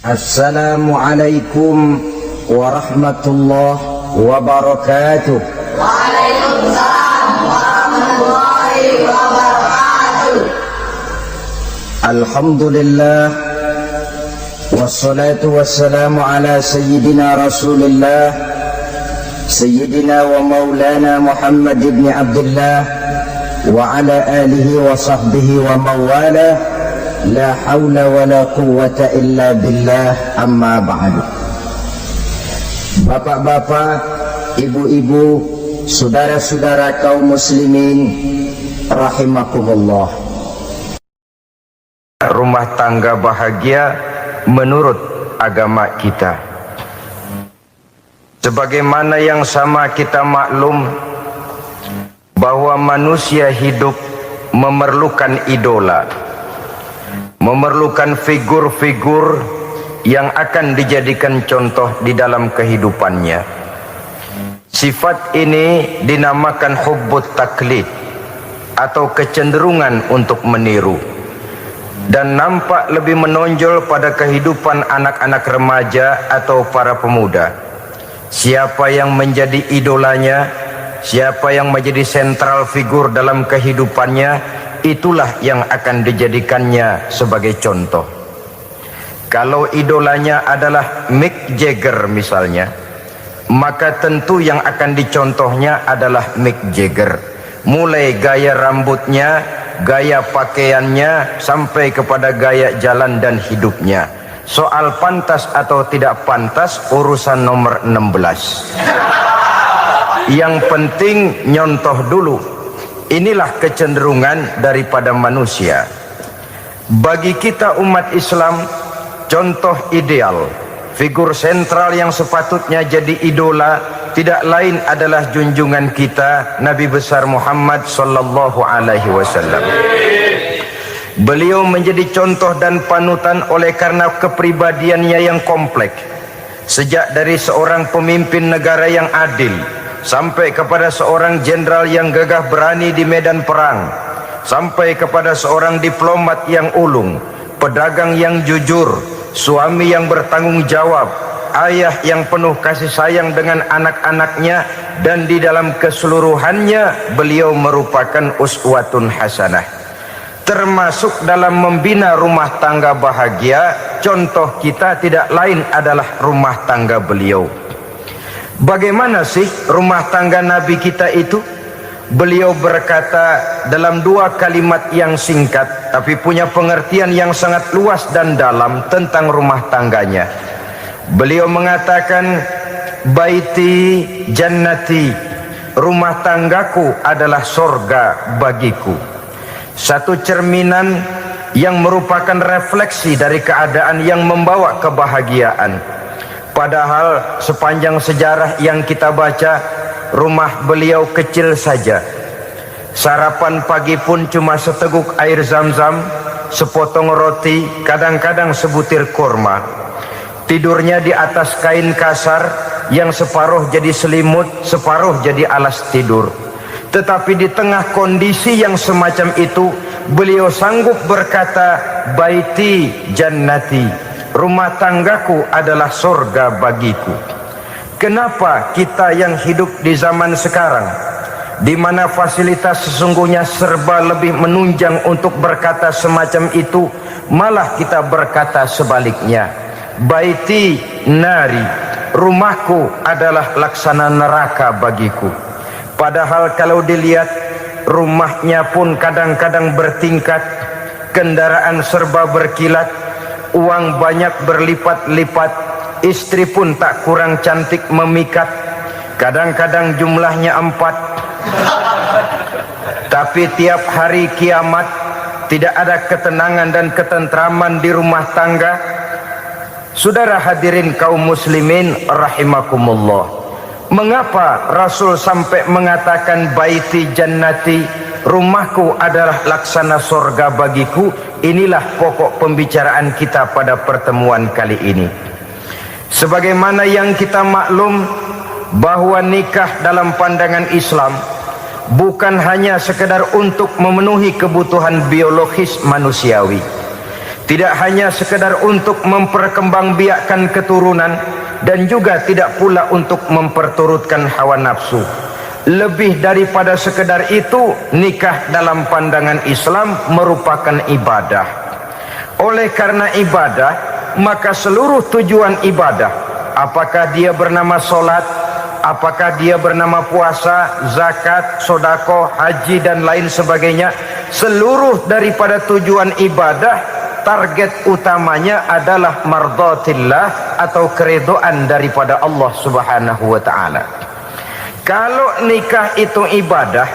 Assalamualaikum warahmatullahi wabarakatuh. Waalaikumsalam warahmatullahi wabarakatuh. Alhamdulillah wassalatu wassalamu ala sayyidina Rasulillah sayyidina wa maulana Muhammad ibn Abdullah wa ala alihi wa sahbihi wa mawala. La hawla wa la quwwata illa billah, amma ba'du. Bapak-bapak, ibu-ibu, saudara-saudara kaum muslimin rahimakumullah. Rumah tangga bahagia menurut agama kita. Sebagaimana yang sama kita maklum bahwa manusia hidup memerlukan idola, memerlukan figur-figur yang akan dijadikan contoh di dalam kehidupannya. Sifat ini dinamakan hubbut taklid atau kecenderungan untuk meniru, dan nampak lebih menonjol pada kehidupan anak-anak remaja atau para pemuda. Siapa yang menjadi idolanya, siapa yang menjadi sentral figur dalam kehidupannya, itulah yang akan dijadikannya sebagai contoh. Kalau idolanya adalah Mick Jagger misalnya, maka tentu yang akan dicontohnya adalah Mick Jagger. Mulai gaya rambutnya, gaya pakaiannya, sampai kepada gaya jalan dan hidupnya. Soal pantas atau tidak pantas urusan nomor 16. Yang penting nyontoh dulu. Inilah kecenderungan daripada manusia. Bagi kita umat Islam, contoh ideal, figur sentral yang sepatutnya jadi idola tidak lain adalah junjungan kita Nabi besar Muhammad sallallahu alaihi wasallam. Beliau menjadi contoh dan panutan oleh karena kepribadiannya yang kompleks. Sejak dari seorang pemimpin negara yang adil, sampai kepada seorang jenderal yang gagah berani di medan perang, sampai kepada seorang diplomat yang ulung, pedagang yang jujur, suami yang bertanggung jawab, ayah yang penuh kasih sayang dengan anak-anaknya, dan di dalam keseluruhannya beliau merupakan uswatun hasanah. Termasuk dalam membina rumah tangga bahagia, contoh kita tidak lain adalah rumah tangga beliau. Bagaimana sih rumah tangga Nabi kita itu? Beliau berkata dalam dua kalimat yang singkat tapi punya pengertian yang sangat luas dan dalam tentang rumah tangganya. Beliau mengatakan, baiti jannati, rumah tanggaku adalah sorga bagiku. Satu cerminan yang merupakan refleksi dari keadaan yang membawa kebahagiaan. Padahal sepanjang sejarah yang kita baca, rumah beliau kecil saja. Sarapan pagi pun cuma seteguk air zam-zam, sepotong roti, kadang-kadang sebutir kurma. Tidurnya di atas kain kasar yang separuh jadi selimut, separuh jadi alas tidur. Tetapi di tengah kondisi yang semacam itu, beliau sanggup berkata, baiti jannati, rumah tanggaku adalah surga bagiku. Kenapa kita yang hidup di zaman sekarang, di mana fasilitas sesungguhnya serba lebih menunjang untuk berkata semacam itu, malah kita berkata sebaliknya, baiti nari, rumahku adalah laksana neraka bagiku. Padahal kalau dilihat, rumahnya pun kadang-kadang bertingkat, kendaraan serba berkilat, uang banyak berlipat-lipat, istri pun tak kurang cantik memikat, kadang-kadang jumlahnya 4. Tapi tiap hari kiamat tidak ada ketenangan dan ketentraman di rumah tangga. Saudara hadirin kaum muslimin rahimakumullah, mengapa Rasul sampai mengatakan baiti jannati, rumahku adalah laksana sorga bagiku? Inilah pokok pembicaraan kita pada pertemuan kali ini. Sebagaimana yang kita maklum bahwa nikah dalam pandangan Islam bukan hanya sekedar untuk memenuhi kebutuhan biologis manusiawi, Tidak hanya sekedar untuk memperkembangbiakkan keturunan, dan juga tidak pula untuk memperturutkan hawa nafsu. Lebih daripada sekedar itu, nikah dalam pandangan Islam merupakan ibadah. Oleh karena ibadah, maka seluruh tujuan ibadah, apakah dia bernama solat, apakah dia bernama puasa, zakat, sodako, haji dan lain sebagainya, seluruh daripada tujuan ibadah, target utamanya adalah mardhatillah atau keridhaan daripada Allah Subhanahu wa taala. Kalau nikah itu ibadah,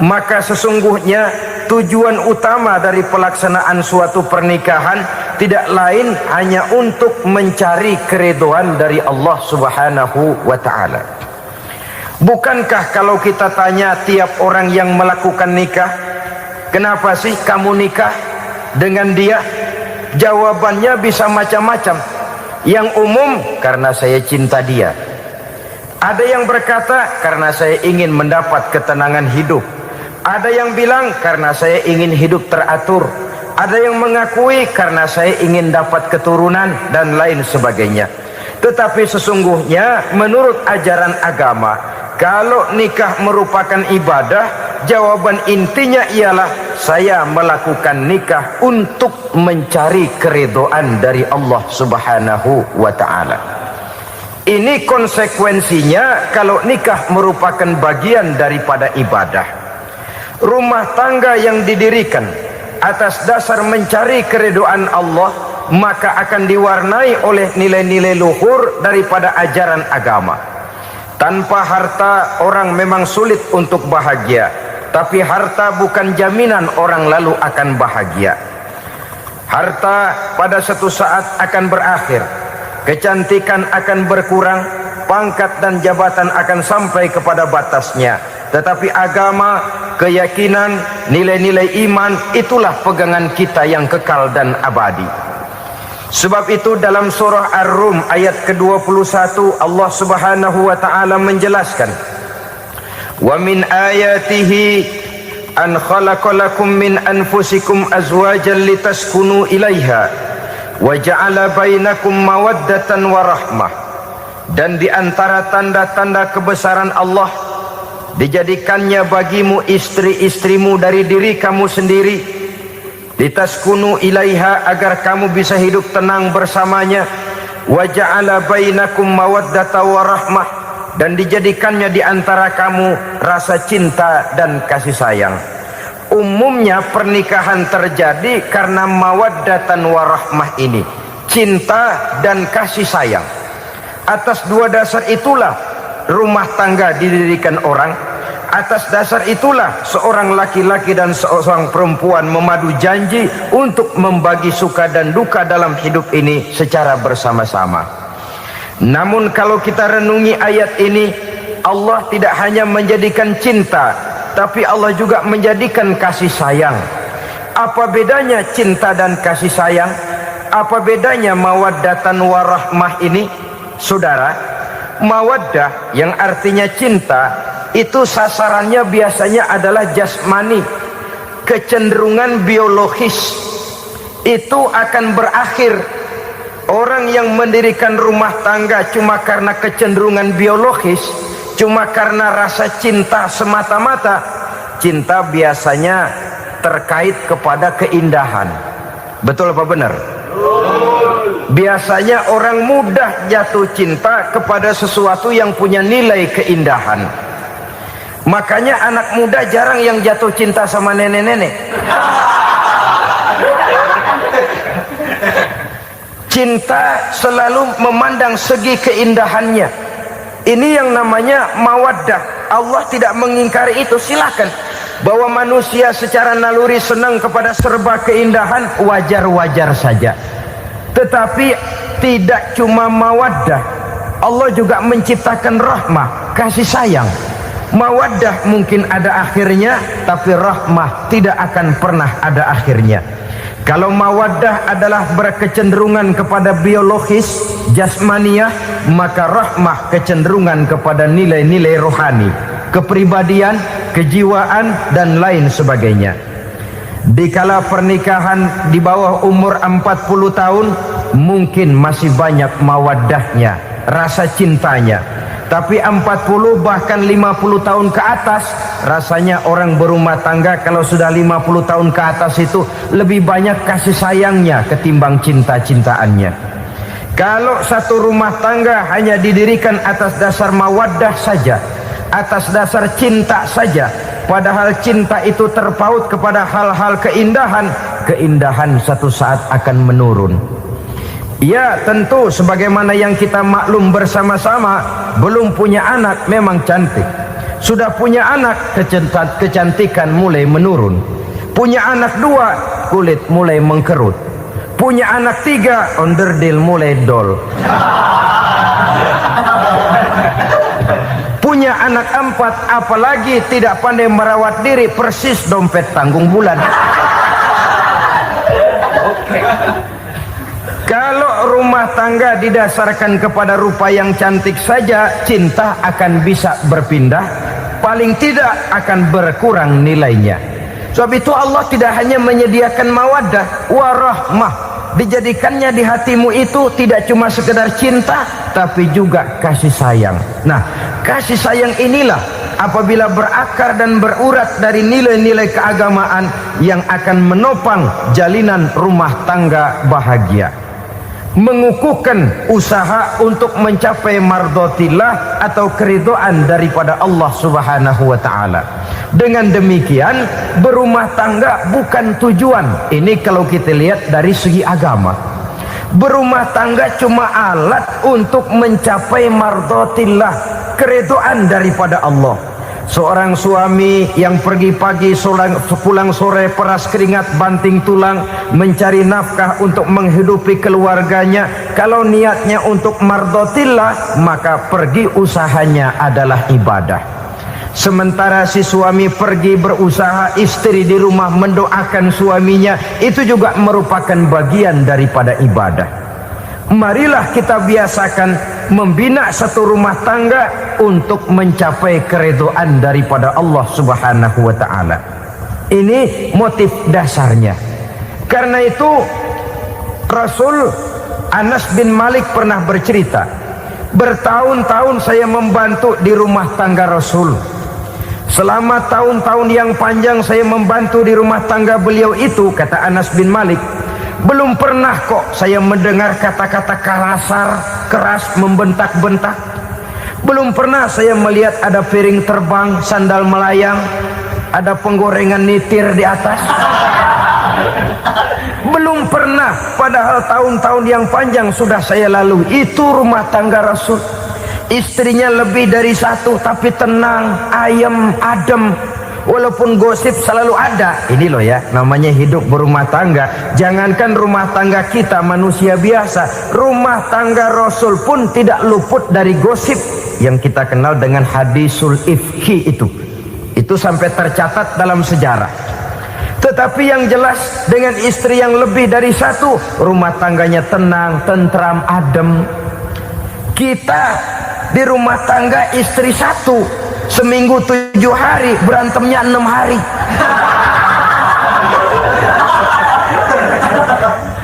maka sesungguhnya tujuan utama dari pelaksanaan suatu pernikahan tidak lain hanya untuk mencari keridhaan dari Allah Subhanahu wa taala. Bukankah kalau kita tanya tiap orang yang melakukan nikah, kenapa sih kamu nikah dengan dia? Jawabannya bisa macam-macam. Yang umum, karena saya cinta dia. Ada yang berkata, karena saya ingin mendapat ketenangan hidup. Ada yang bilang, karena saya ingin hidup teratur. Ada yang mengakui, karena saya ingin dapat keturunan dan lain sebagainya. Tetapi sesungguhnya menurut ajaran agama, kalau nikah merupakan ibadah, jawaban intinya ialah saya melakukan nikah untuk mencari keridhaan dari Allah Subhanahu wa taala. Ini konsekuensinya kalau nikah merupakan bagian daripada ibadah. Rumah tangga yang didirikan atas dasar mencari keridhaan Allah, maka akan diwarnai oleh nilai-nilai luhur daripada ajaran agama. Tanpa harta orang memang sulit untuk bahagia, tapi harta bukan jaminan orang lalu akan bahagia. Harta pada suatu saat akan berakhir, kecantikan akan berkurang, pangkat dan jabatan akan sampai kepada batasnya. Tetapi agama, keyakinan, nilai-nilai iman, itulah pegangan kita yang kekal dan abadi. Sebab itu dalam surah Ar-Rum ayat ke-21 Allah Subhanahu wa taala menjelaskan, "Wa min ayatihi an khalaqalakum min anfusikum azwajan litaskunu ilaiha wa ja'ala bainakum mawaddatan wa rahmah." Dan di antara tanda-tanda kebesaran Allah, dijadikannya bagimu istri-istrimu dari diri kamu sendiri, litaskunu ilaiha, agar kamu bisa hidup tenang bersamanya, wa ja'ala bainakum mawaddata wa rahmah, dan dijadikannya di antara kamu rasa cinta dan kasih sayang. Umumnya pernikahan terjadi karena mawaddatan wa rahmah ini, cinta dan kasih sayang. Atas dua dasar itulah rumah tangga didirikan orang. Atas dasar itulah seorang laki-laki dan seorang perempuan memadu janji untuk membagi suka dan duka dalam hidup ini secara bersama-sama. Namun kalau kita renungi ayat ini, Allah tidak hanya menjadikan cinta, tapi Allah juga menjadikan kasih sayang. Apa bedanya cinta dan kasih sayang? Apa bedanya mawaddatan warahmah ini? Saudara, mawaddah yang artinya cinta, itu sasarannya biasanya adalah jasmani, kecenderungan biologis. Itu akan berakhir. Orang yang mendirikan rumah tangga cuma karena kecenderungan biologis, cuma karena rasa cinta semata-mata, cinta biasanya terkait kepada keindahan. Betul apa benar? Biasanya orang mudah jatuh cinta kepada sesuatu yang punya nilai keindahan. Makanya anak muda jarang yang jatuh cinta sama nenek-nenek. Cinta selalu memandang segi keindahannya. Ini yang namanya mawaddah. Allah tidak mengingkari itu, silakan. Bahwa manusia secara naluri senang kepada serba keindahan, wajar-wajar saja. Tetapi tidak cuma mawaddah, Allah juga menciptakan rahmah, kasih sayang. Mawaddah mungkin ada akhirnya, tapi rahmah tidak akan pernah ada akhirnya. Kalau mawaddah adalah berkecenderungan kepada biologis, jasmaniah, maka rahmah kecenderungan kepada nilai-nilai rohani, kepribadian, kejiwaan, dan lain sebagainya. Dikala pernikahan di bawah umur 40 tahun mungkin masih banyak mawaddahnya, rasa cintanya. Tapi 40 bahkan 50 tahun ke atas, rasanya orang berumah tangga kalau sudah 50 tahun ke atas itu lebih banyak kasih sayangnya ketimbang cinta-cintaannya. Kalau satu rumah tangga hanya didirikan atas dasar mawaddah saja, atas dasar cinta saja, padahal cinta itu terpaut kepada hal-hal keindahan, keindahan satu saat akan menurun. Ya tentu sebagaimana yang kita maklum bersama-sama, belum punya anak memang cantik. Sudah punya anak, kecantikan mulai menurun. Punya anak 2, kulit mulai mengkerut. Punya anak 3, onderdil mulai dol. Punya anak 4, apalagi tidak pandai merawat diri, persis dompet tanggung bulan. Kalau rumah tangga didasarkan kepada rupa yang cantik saja, cinta akan bisa berpindah, paling tidak akan berkurang nilainya. Sebab itu Allah tidak hanya menyediakan mawaddah warahmah, dijadikannya di hatimu itu tidak cuma sekedar cinta, tapi juga kasih sayang. Nah, kasih sayang inilah apabila berakar dan berurat dari nilai-nilai keagamaan yang akan menopang jalinan rumah tangga bahagia, mengukuhkan usaha untuk mencapai mardotillah atau keridhaan daripada Allah Subhanahu wa ta'ala. Dengan demikian berumah tangga bukan tujuan. Ini kalau kita lihat dari segi agama. Berumah tangga cuma alat untuk mencapai mardotillah, keridhaan daripada Allah. Seorang suami yang pergi pagi pulang sore peras keringat banting tulang mencari nafkah untuk menghidupi keluarganya, kalau niatnya untuk mardotillah maka pergi usahanya adalah ibadah. Sementara si suami pergi berusaha, istri di rumah mendoakan suaminya, itu juga merupakan bagian daripada ibadah. Marilah kita biasakan membina satu rumah tangga untuk mencapai keridhaan daripada Allah Subhanahu wa ta'ala. Ini motif dasarnya. Karena itu Rasul Anas bin Malik pernah bercerita, bertahun-tahun saya membantu di rumah tangga Rasul. Selama tahun-tahun yang panjang saya membantu di rumah tangga beliau itu, kata Anas bin Malik, belum pernah kok saya mendengar kata-kata kasar, keras, membentak-bentak. Belum pernah saya melihat ada piring terbang, sandal melayang, ada penggorengan nitir di atas. Belum pernah, padahal tahun-tahun yang panjang sudah saya lalui. Itu rumah tangga Rasul. Istrinya lebih dari 1, tapi tenang, ayem, adem. Walaupun gosip selalu ada. Ini loh ya, namanya hidup berumah tangga. Jangankan rumah tangga kita manusia biasa, rumah tangga Rasul pun tidak luput dari gosip yang kita kenal dengan hadisul ifki itu. Itu sampai tercatat dalam sejarah. Tetapi yang jelas dengan istri yang lebih dari 1, rumah tangganya tenang, tentram, adem. Kita di rumah tangga istri 1, seminggu 7 hari, berantemnya 6 hari.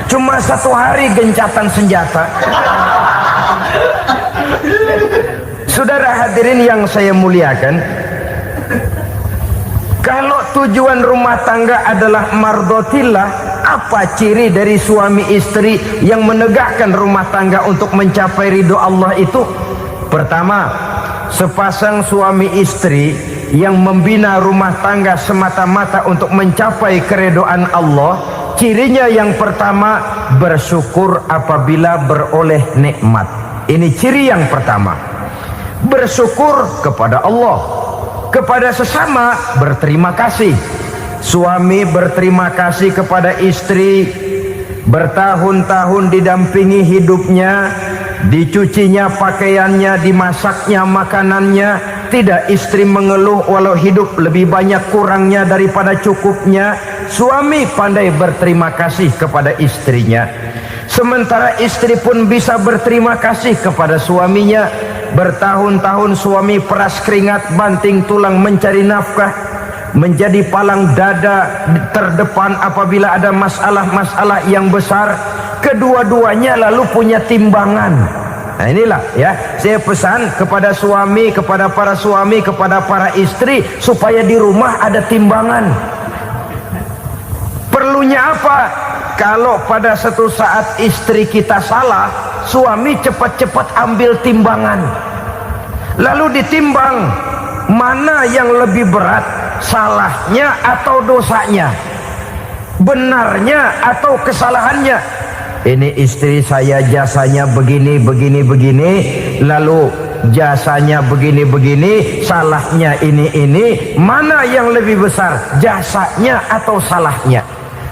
Cuma 1 hari gencatan senjata. Saudara hadirin yang saya muliakan, kalau tujuan rumah tangga adalah mardotillah, apa ciri dari suami istri yang menegakkan rumah tangga untuk mencapai ridho Allah itu? Pertama, sepasang suami istri yang membina rumah tangga semata-mata untuk mencapai keridhaan Allah, cirinya yang pertama, bersyukur apabila beroleh nikmat. Ini ciri yang pertama. Bersyukur kepada Allah, kepada sesama berterima kasih. Suami berterima kasih kepada istri, bertahun-tahun didampingi hidupnya, dicucinya pakaiannya, dimasaknya makanannya. Tidak istri mengeluh walau hidup lebih banyak kurangnya daripada cukupnya. Suami pandai berterima kasih kepada istrinya. Sementara istri pun bisa berterima kasih kepada suaminya. Bertahun-tahun suami peras keringat, banting tulang mencari nafkah. menjadi palang dada terdepan apabila ada masalah-masalah yang besar. Kedua-duanya lalu punya timbangan. Nah inilah ya, saya pesan kepada suami, kepada para suami, kepada para istri, supaya di rumah ada timbangan. Perlunya apa? Kalau pada satu saat istri kita salah, suami cepat-cepat ambil timbangan, lalu ditimbang mana yang lebih berat, salahnya atau dosanya, benarnya atau kesalahannya. Ini istri saya jasanya begini, lalu jasanya begini, salahnya ini, mana yang lebih besar, jasanya atau salahnya?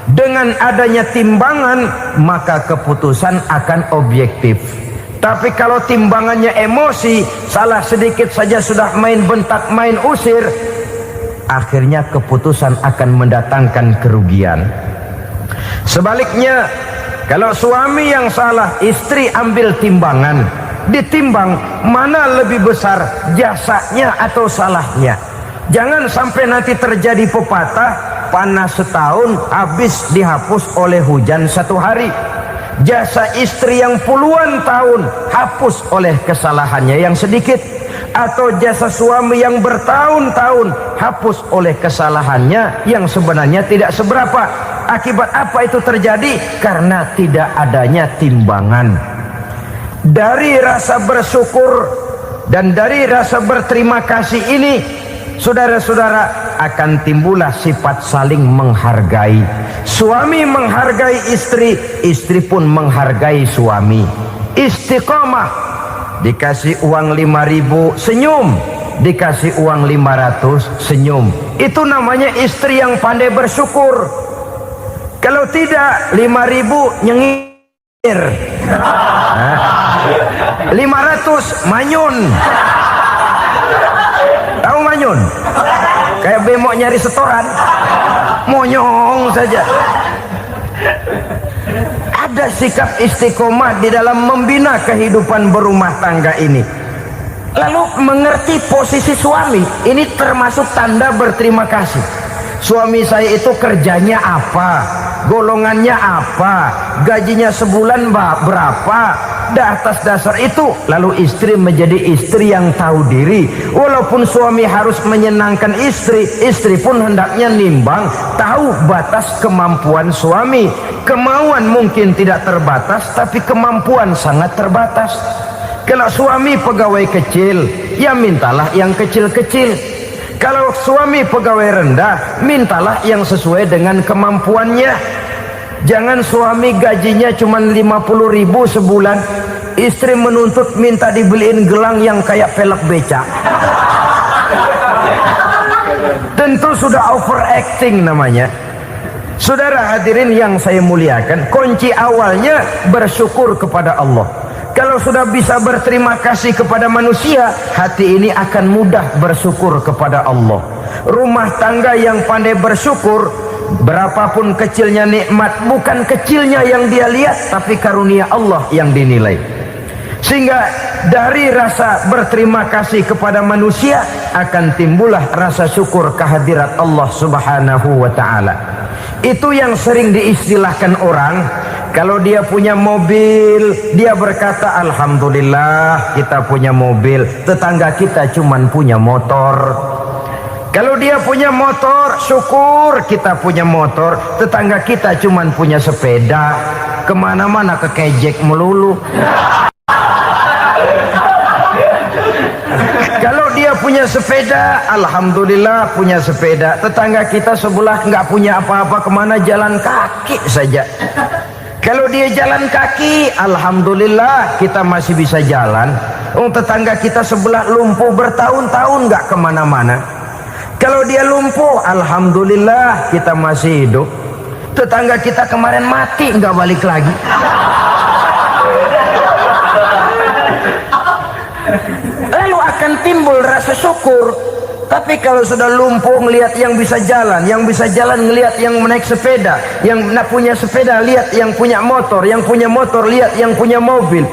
Dengan adanya timbangan, maka keputusan akan objektif. Tapi kalau timbangannya emosi, salah sedikit saja sudah main bentak, main usir, akhirnya keputusan akan mendatangkan kerugian. Sebaliknya, kalau suami yang salah, istri ambil timbangan, ditimbang mana lebih besar, jasanya atau salahnya. Jangan sampai nanti terjadi pepatah, panas setahun habis dihapus oleh hujan satu hari. Jasa istri yang puluhan tahun hapus oleh kesalahannya yang sedikit, atau jasa suami yang bertahun-tahun hapus oleh kesalahannya yang sebenarnya tidak seberapa. Akibat apa itu terjadi? Karena tidak adanya timbangan. Dari rasa bersyukur dan dari rasa berterima kasih ini, saudara-saudara, akan timbullah sifat saling menghargai. Suami menghargai istri, istri pun menghargai suami. Istiqomah, dikasih uang 5.000 senyum, dikasih uang 500 senyum. Itu namanya istri yang pandai bersyukur. Kalau tidak, 5.000 nyengir, 500 manyun. Tahu manyun? Kayak bemok nyari setoran, monyong saja. Ada sikap istiqomah di dalam membina kehidupan berumah tangga ini. Lalu mengerti posisi suami, ini termasuk tanda berterima kasih. Suami saya itu kerjanya apa, golongannya apa, gajinya sebulan berapa. Atas dasar itu, lalu istri menjadi istri yang tahu diri. Walaupun suami harus menyenangkan istri, istri pun hendaknya nimbang, tahu batas kemampuan suami. Kemauan mungkin tidak terbatas, tapi kemampuan sangat terbatas. Kalau suami pegawai kecil, ya mintalah yang kecil-kecil. Kalau suami pegawai rendah, mintalah yang sesuai dengan kemampuannya. Jangan suami gajinya cuma 50.000 sebulan, istri menuntut minta dibeliin gelang yang kayak pelek becak. Tentu sudah overacting namanya. Saudara hadirin yang saya muliakan, kunci awalnya bersyukur kepada Allah. Kalau sudah bisa berterima kasih kepada manusia, hati ini akan mudah bersyukur kepada Allah. Rumah tangga yang pandai bersyukur, berapapun kecilnya nikmat, bukan kecilnya yang dia lihat, tapi karunia Allah yang dinilai. Sehingga dari rasa berterima kasih kepada manusia akan timbullah rasa syukur kehadirat Allah Subhanahu wa ta'ala. Itu yang sering diistilahkan orang, kalau dia punya mobil, dia berkata alhamdulillah kita punya mobil, tetangga kita cuman punya motor. Kalau dia punya motor, syukur kita punya motor, tetangga kita cuman punya sepeda, kemana-mana kekejek melulu. Kalau dia punya sepeda, alhamdulillah punya sepeda, tetangga kita sebelah nggak punya apa-apa, kemana jalan kaki saja. Kalau dia jalan kaki, alhamdulillah kita masih bisa jalan. Tetangga kita sebelah lumpuh bertahun-tahun nggak kemana-mana. Kalau dia lumpuh, alhamdulillah kita masih hidup. Tetangga kita kemarin mati nggak balik lagi. Lalu akan timbul rasa syukur. Tapi kalau sudah lumpuh ngelihat yang bisa jalan ngelihat yang naik sepeda, yang punya sepeda lihat yang punya motor lihat yang punya mobil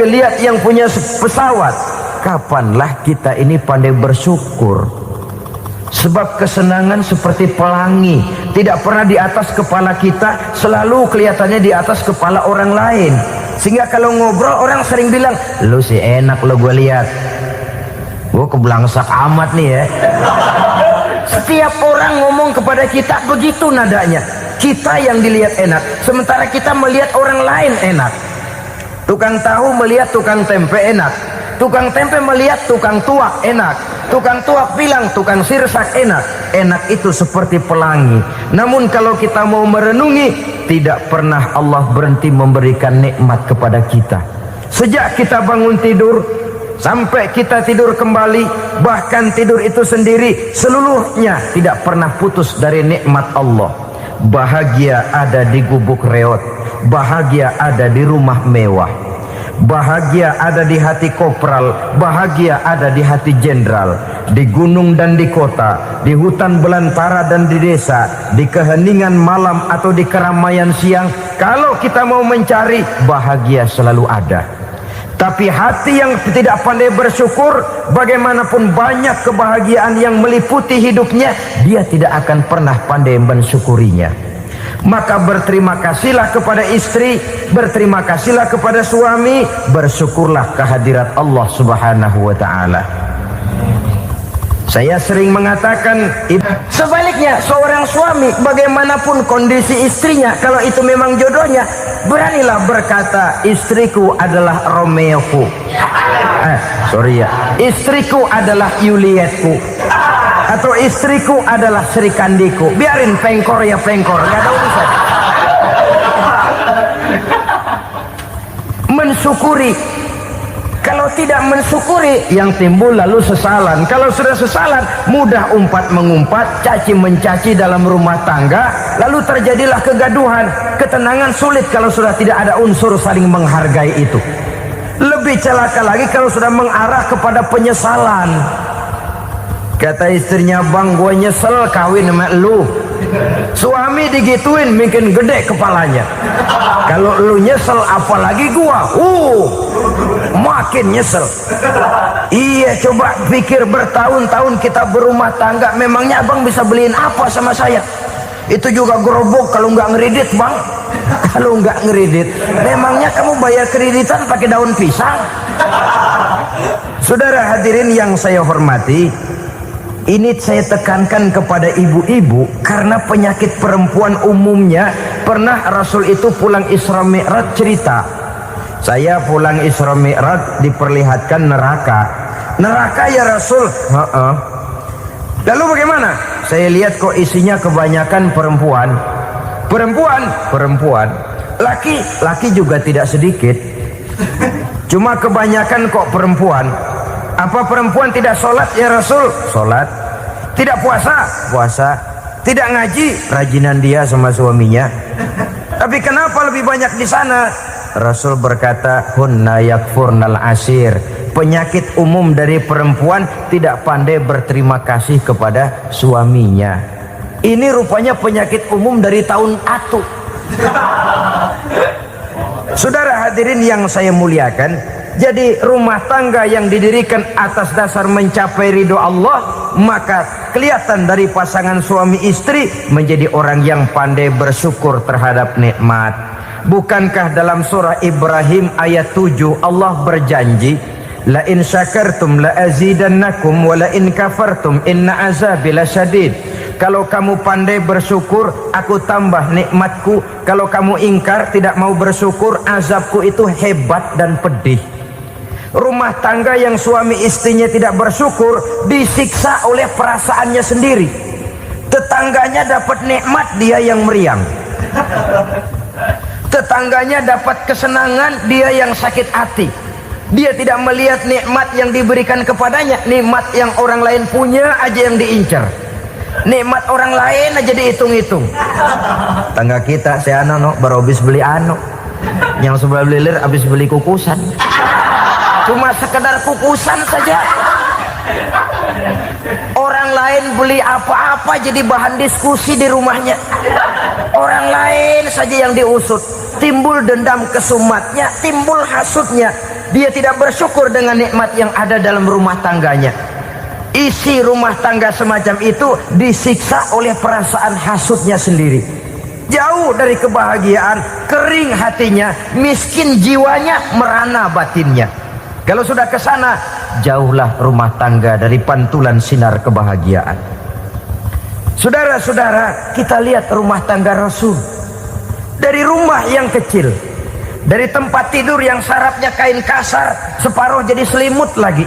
lihat yang punya pesawat. Kapanlah kita ini pandai bersyukur? Sebab kesenangan seperti pelangi, tidak pernah di atas kepala kita, selalu kelihatannya di atas kepala orang lain. Sehingga kalau ngobrol orang sering bilang, lu sih enak lo gue lihat, gue keblangsak amat nih ya. Setiap orang ngomong kepada kita begitu nadanya. Kita yang dilihat enak, sementara kita melihat orang lain enak. Tukang tahu melihat tukang tempe enak, tukang tempe melihat tukang tuak enak, tukang tuak bilang tukang sirsak enak. Enak itu seperti pelangi. Namun kalau kita mau merenungi, tidak pernah Allah berhenti memberikan nikmat kepada kita. Sejak kita bangun tidur sampai kita tidur kembali, bahkan tidur itu sendiri, seluruhnya tidak pernah putus dari nikmat Allah. Bahagia ada di gubuk reot, bahagia ada di rumah mewah, bahagia ada di hati kopral, bahagia ada di hati jenderal, di gunung dan di kota, di hutan belantara dan di desa, di keheningan malam atau di keramaian siang. Kalau kita mau mencari, bahagia selalu ada. Tapi hati yang tidak pandai bersyukur, bagaimanapun banyak kebahagiaan yang meliputi hidupnya, dia tidak akan pernah pandai mensyukurinya. Maka berterima kasihlah kepada istri, berterima kasihlah kepada suami, bersyukurlah kehadirat Allah Subhanahu wa ta'ala. Saya sering mengatakan, sebaliknya seorang suami bagaimanapun kondisi istrinya, kalau itu memang jodohnya, beranilah berkata, istriku adalah Romeoku, istriku adalah Julietku, atau istriku adalah Sri Kandiku. Biarin pengkor ya pengkor, gak ada urusan. Mensyukuri. Kalau tidak mensyukuri, yang timbul lalu sesalan. Kalau sudah sesalan, mudah umpat mengumpat, caci mencaci dalam rumah tangga, lalu terjadilah kegaduhan. Ketenangan sulit kalau sudah tidak ada unsur saling menghargai itu. Lebih celaka lagi kalau sudah mengarah kepada penyesalan. Kata istrinya, bang gue nyesel kawin sama lu. Suami digituin mungkin gede kepalanya. Kalau lu nyesel apalagi gua, makin nyesel. Iya, coba pikir bertahun-tahun kita berumah tangga, memangnya abang bisa beliin apa sama saya? Itu juga gerobok kalau nggak ngeridit bang. Kalau nggak ngeridit, memangnya kamu bayar kreditan pakai daun pisang? Saudara hadirin yang saya hormati, ini saya tekankan kepada ibu-ibu karena penyakit perempuan umumnya. Pernah Rasul itu pulang Isra Mi'raj cerita, saya pulang Isra Mi'raj diperlihatkan neraka. Neraka ya Rasul? Lalu bagaimana? Saya lihat kok isinya kebanyakan perempuan. Perempuan. Laki juga tidak sedikit. Cuma kebanyakan kok perempuan. Apa perempuan tidak sholat ya Rasul? Sholat. Tidak puasa? Puasa. Tidak ngaji? Rajinan dia sama suaminya. Tapi kenapa lebih banyak di sana? Rasul berkata, hunna yakfurnal asir. Penyakit umum dari perempuan tidak pandai berterima kasih kepada suaminya. Ini rupanya penyakit umum dari tahun atu. Saudara hadirin yang saya muliakan, jadi rumah tangga yang didirikan atas dasar mencapai ridho Allah, maka kelihatan dari pasangan suami istri menjadi orang yang pandai bersyukur terhadap nikmat. Bukankah dalam surah Ibrahim ayat 7 Allah berjanji, la in syakartum la azidannakum wa la in kafartum inna azabi lasyadid. Kalau kamu pandai bersyukur, aku tambah nikmatku. Kalau kamu ingkar, tidak mau bersyukur, azabku itu hebat dan pedih. Rumah tangga yang suami istrinya tidak bersyukur disiksa oleh perasaannya sendiri. Tetangganya dapat nikmat, dia yang meriang. Tetangganya dapat kesenangan, dia yang sakit hati. Dia tidak melihat nikmat yang diberikan kepadanya. Nikmat yang orang lain punya aja yang diincar. Nikmat orang lain aja dihitung-hitung. Tangga kita, si Ano baru habis beli yang sebelah belilir habis beli kukusan. Cuma sekedar kukusan saja. Orang lain beli apa-apa jadi bahan diskusi di rumahnya. Orang lain saja yang diusut. Timbul dendam kesumatnya, timbul hasutnya. Dia tidak bersyukur dengan nikmat yang ada dalam rumah tangganya. isi rumah tangga semacam itu disiksa oleh perasaan hasutnya sendiri. Jauh dari kebahagiaan, kering hatinya, miskin jiwanya, merana batinnya. Kalau sudah ke sana, jauhlah rumah tangga dari pantulan sinar kebahagiaan. Saudara-saudara, kita lihat rumah tangga Rasul. Dari rumah yang kecil, dari tempat tidur yang sarapnya kain kasar, separuh jadi selimut lagi,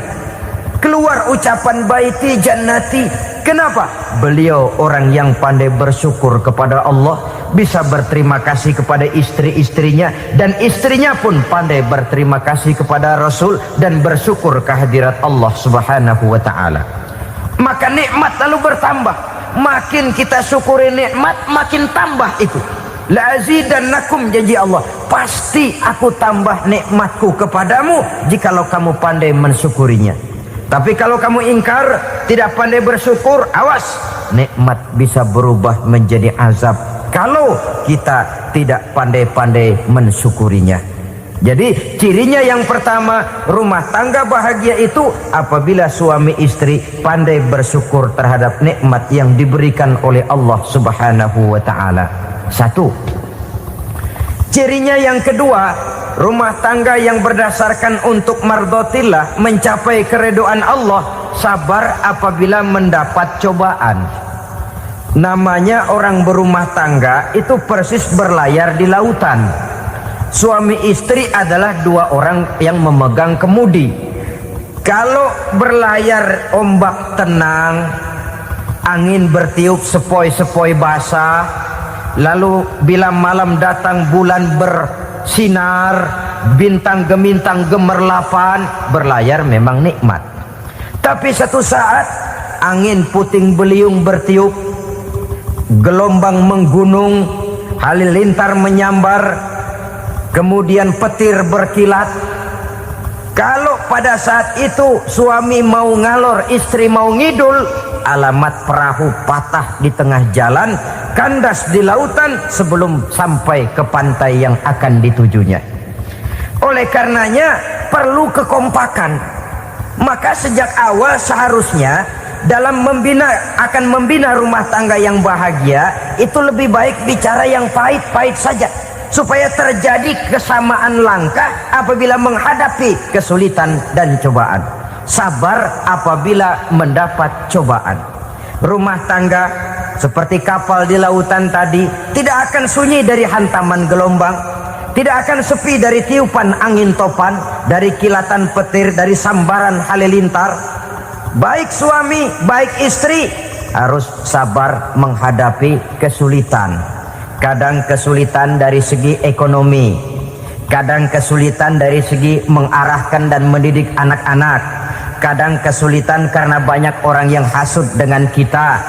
keluar ucapan baiti jannati. Kenapa? Beliau orang yang pandai bersyukur kepada Allah, bisa berterima kasih kepada istri-istrinya, dan istrinya pun pandai berterima kasih kepada Rasul dan bersyukur kehadirat Allah Subhanahu wa taala. Maka nikmat lalu bertambah. Makin kita syukuri nikmat, makin tambah itu. La azidannakum, janji Allah, pasti aku tambah nikmatku kepadamu jikalau kamu pandai mensyukurinya. Tapi kalau kamu ingkar, tidak pandai bersyukur, awas, nikmat bisa berubah menjadi azab kalau kita tidak pandai-pandai mensyukurinya. Jadi cirinya yang pertama, rumah tangga bahagia itu apabila suami istri pandai bersyukur terhadap nikmat yang diberikan oleh Allah Subhanahu wa taala. Satu. Cirinya yang kedua, rumah tangga yang berdasarkan untuk mardhatillah, mencapai keridhaan Allah, sabar apabila mendapat cobaan. Namanya orang berumah tangga itu persis berlayar di lautan. Suami istri adalah dua orang yang memegang kemudi. Kalau berlayar ombak tenang, angin bertiup sepoi-sepoi basah, lalu bila malam datang bulan bersinar, bintang gemintang gemerlapan, berlayar memang nikmat. Tapi satu saat angin puting beliung bertiup, gelombang menggunung, halilintar menyambar, kemudian petir berkilat. Kalau pada saat itu suami mau ngalor, istri mau ngidul, alamat perahu patah di tengah jalan, kandas di lautan sebelum sampai ke pantai yang akan ditujunya. Oleh karenanya perlu kekompakan. Maka sejak awal seharusnya dalam akan membina rumah tangga yang bahagia itu lebih baik bicara yang pahit-pahit saja, supaya terjadi kesamaan langkah apabila menghadapi kesulitan dan cobaan. Sabar apabila mendapat cobaan. Rumah tangga seperti kapal di lautan tadi tidak akan sunyi dari hantaman gelombang, tidak akan sepi dari tiupan angin topan, dari kilatan petir, dari sambaran halilintar. Baik suami, baik istri harus sabar menghadapi kesulitan. Kadang kesulitan dari segi ekonomi, kadang kesulitan dari segi mengarahkan dan mendidik anak-anak, kadang kesulitan karena banyak orang yang hasut dengan kita,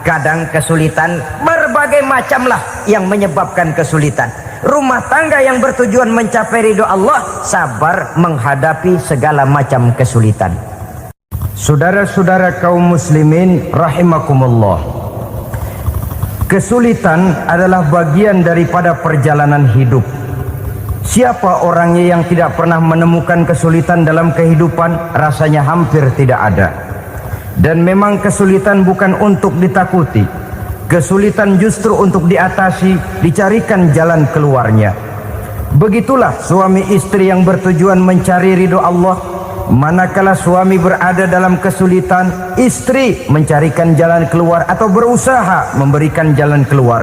kadang kesulitan berbagai macam lah yang menyebabkan kesulitan. Rumah tangga yang bertujuan mencapai ridho Allah sabar menghadapi segala macam kesulitan. Saudara-saudara kaum muslimin rahimakumullah, kesulitan adalah bagian daripada perjalanan hidup. Siapa orangnya yang tidak pernah menemukan kesulitan dalam kehidupan? Rasanya hampir tidak ada. Dan memang kesulitan bukan untuk ditakuti. Kesulitan justru untuk diatasi, dicarikan jalan keluarnya. Begitulah suami istri yang bertujuan mencari ridho Allah. Manakala suami berada dalam kesulitan, istri mencarikan jalan keluar atau berusaha memberikan jalan keluar.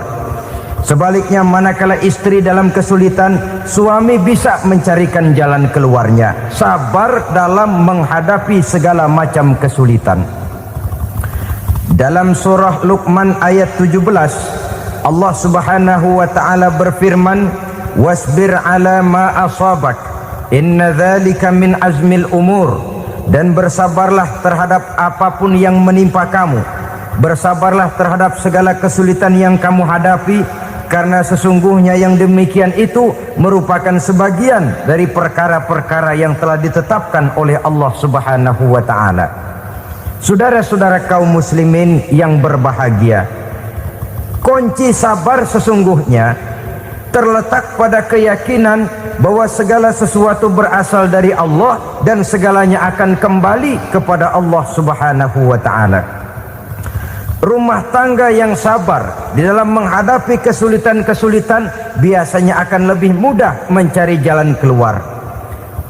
Sebaliknya, manakala istri dalam kesulitan, suami bisa mencarikan jalan keluarnya. Sabar dalam menghadapi segala macam kesulitan. Dalam surah Luqman ayat 17, Allah Subhanahu wa taala berfirman, "Wasbir 'ala ma asabak, inna dzalika min azmil umur." Dan bersabarlah terhadap apapun yang menimpa kamu. Bersabarlah terhadap segala kesulitan yang kamu hadapi, karena sesungguhnya yang demikian itu merupakan sebagian dari perkara-perkara yang telah ditetapkan oleh Allah Subhanahu wa taala. Saudara-saudara kaum muslimin yang berbahagia, kunci sabar sesungguhnya terletak pada keyakinan bahwa segala sesuatu berasal dari Allah dan segalanya akan kembali kepada Allah Subhanahu wa taala. Rumah tangga yang sabar di dalam menghadapi kesulitan-kesulitan biasanya akan lebih mudah mencari jalan keluar.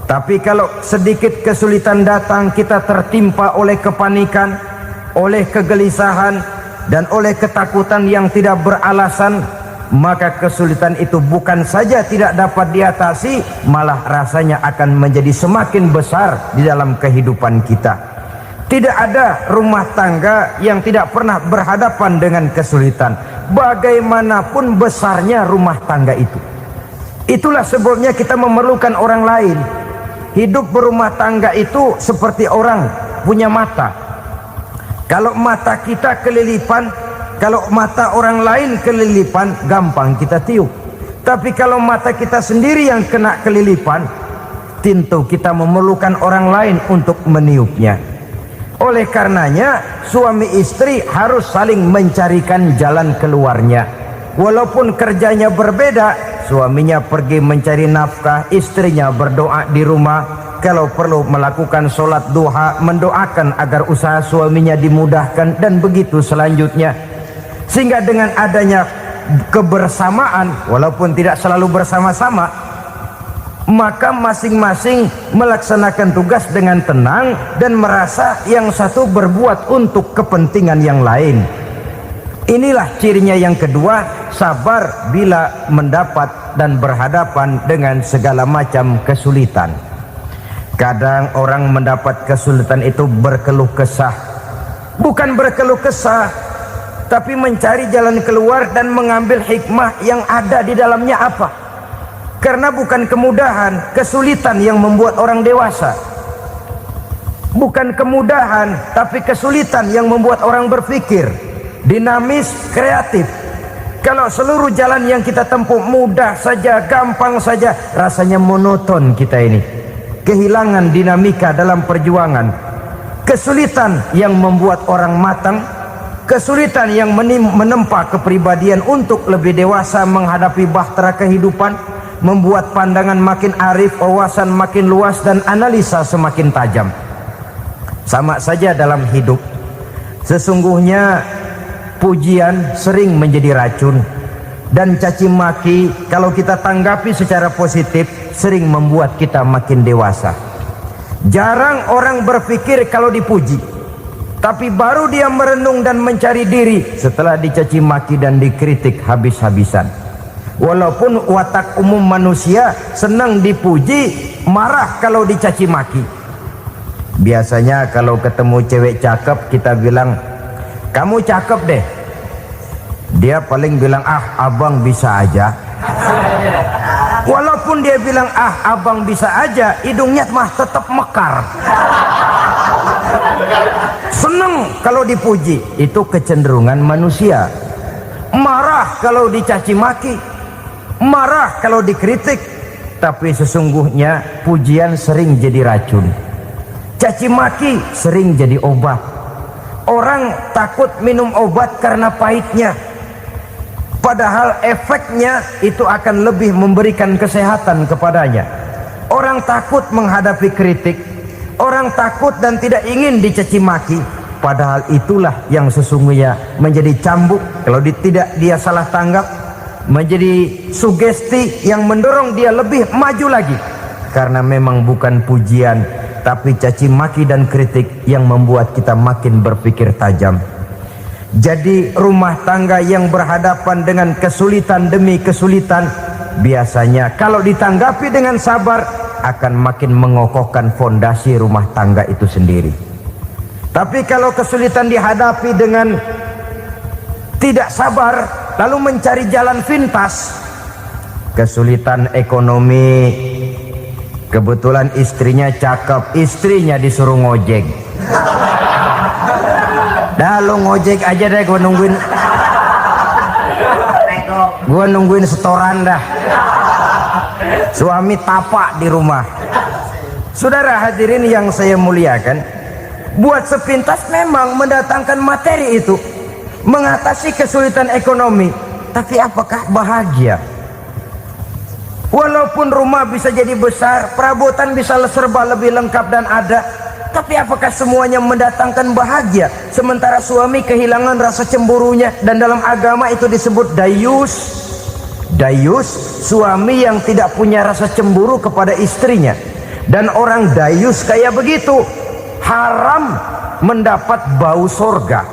Tapi kalau sedikit kesulitan datang, kita tertimpa oleh kepanikan, oleh kegelisahan, dan oleh ketakutan yang tidak beralasan, maka kesulitan itu bukan saja tidak dapat diatasi, malah rasanya akan menjadi semakin besar di dalam kehidupan kita. Tidak ada rumah tangga yang tidak pernah berhadapan dengan kesulitan, bagaimanapun besarnya rumah tangga itu. Itulah sebabnya kita memerlukan orang lain. Hidup berumah tangga itu seperti orang punya mata. Kalau mata kita kelilipan, kalau mata orang lain kelilipan, gampang kita tiup. Tapi kalau mata kita sendiri yang kena kelilipan, tentu kita memerlukan orang lain untuk meniupnya. Oleh karenanya, suami istri harus saling mencarikan jalan keluarnya. Walaupun kerjanya berbeda, suaminya pergi mencari nafkah, istrinya berdoa di rumah. Kalau perlu melakukan sholat duha, mendoakan agar usaha suaminya dimudahkan, dan begitu selanjutnya. Sehingga dengan adanya kebersamaan, walaupun tidak selalu bersama-sama, maka masing-masing melaksanakan tugas dengan tenang dan merasa yang satu berbuat untuk kepentingan yang lain. Inilah cirinya yang kedua, sabar bila mendapat dan berhadapan dengan segala macam kesulitan. Kadang orang mendapat kesulitan itu berkeluh kesah. Bukan berkeluh kesah, tapi mencari jalan keluar dan mengambil hikmah yang ada di dalamnya apa. Karena bukan kemudahan, kesulitan yang membuat orang dewasa. Bukan kemudahan, tapi kesulitan yang membuat orang berpikir, dinamis, kreatif. Kalau seluruh jalan yang kita tempuh mudah saja, gampang saja, rasanya monoton kita ini. Kehilangan dinamika dalam perjuangan. Kesulitan yang membuat orang matang, kesulitan yang menempa kepribadian untuk lebih dewasa menghadapi bahtera kehidupan, membuat pandangan makin arif, wawasan makin luas, dan analisa semakin tajam. Sama saja dalam hidup. Sesungguhnya pujian sering menjadi racun, dan caci maki kalau kita tanggapi secara positif sering membuat kita makin dewasa. Jarang orang berpikir kalau dipuji, tapi baru dia merenung dan mencari diri setelah dicaci maki dan dikritik habis-habisan. Walaupun watak umum manusia senang dipuji, marah kalau dicaci maki. Biasanya kalau ketemu cewek cakep kita bilang, kamu cakep deh. Dia paling bilang, ah abang bisa aja. Walaupun dia bilang, ah abang bisa aja, hidungnya mah tetap mekar. Senang kalau dipuji, itu kecenderungan manusia. Marah kalau dicaci maki, marah kalau dikritik. Tapi sesungguhnya pujian sering jadi racun, caci maki sering jadi obat. Orang takut minum obat karena pahitnya, padahal efeknya itu akan lebih memberikan kesehatan kepadanya. Orang takut menghadapi kritik, orang takut dan tidak ingin dicaci maki, padahal itulah yang sesungguhnya menjadi cambuk kalau tidak dia salah tanggap, menjadi sugesti yang mendorong dia lebih maju lagi. Karena memang bukan pujian, tapi caci maki dan kritik yang membuat kita makin berpikir tajam. Jadi rumah tangga yang berhadapan dengan kesulitan demi kesulitan, biasanya kalau ditanggapi dengan sabar akan makin mengokohkan fondasi rumah tangga itu sendiri. Tapi kalau kesulitan dihadapi dengan tidak sabar, lalu mencari jalan pintas, kesulitan ekonomi, kebetulan istrinya cakep, istrinya disuruh ngojek. Dah lu ngojek aja deh, gue nungguin setoran dah. Suami tapak di rumah. Saudara hadirin yang saya muliakan, buat sepintas memang mendatangkan materi itu, mengatasi kesulitan ekonomi. Tapi apakah bahagia? Walaupun rumah bisa jadi besar, perabotan bisa serba lebih lengkap dan ada, tapi apakah semuanya mendatangkan bahagia? Sementara suami kehilangan rasa cemburunya, dan dalam agama itu disebut dayus. Dayus, suami yang tidak punya rasa cemburu kepada istrinya. Dan orang dayus kayak begitu, haram mendapat bau sorga.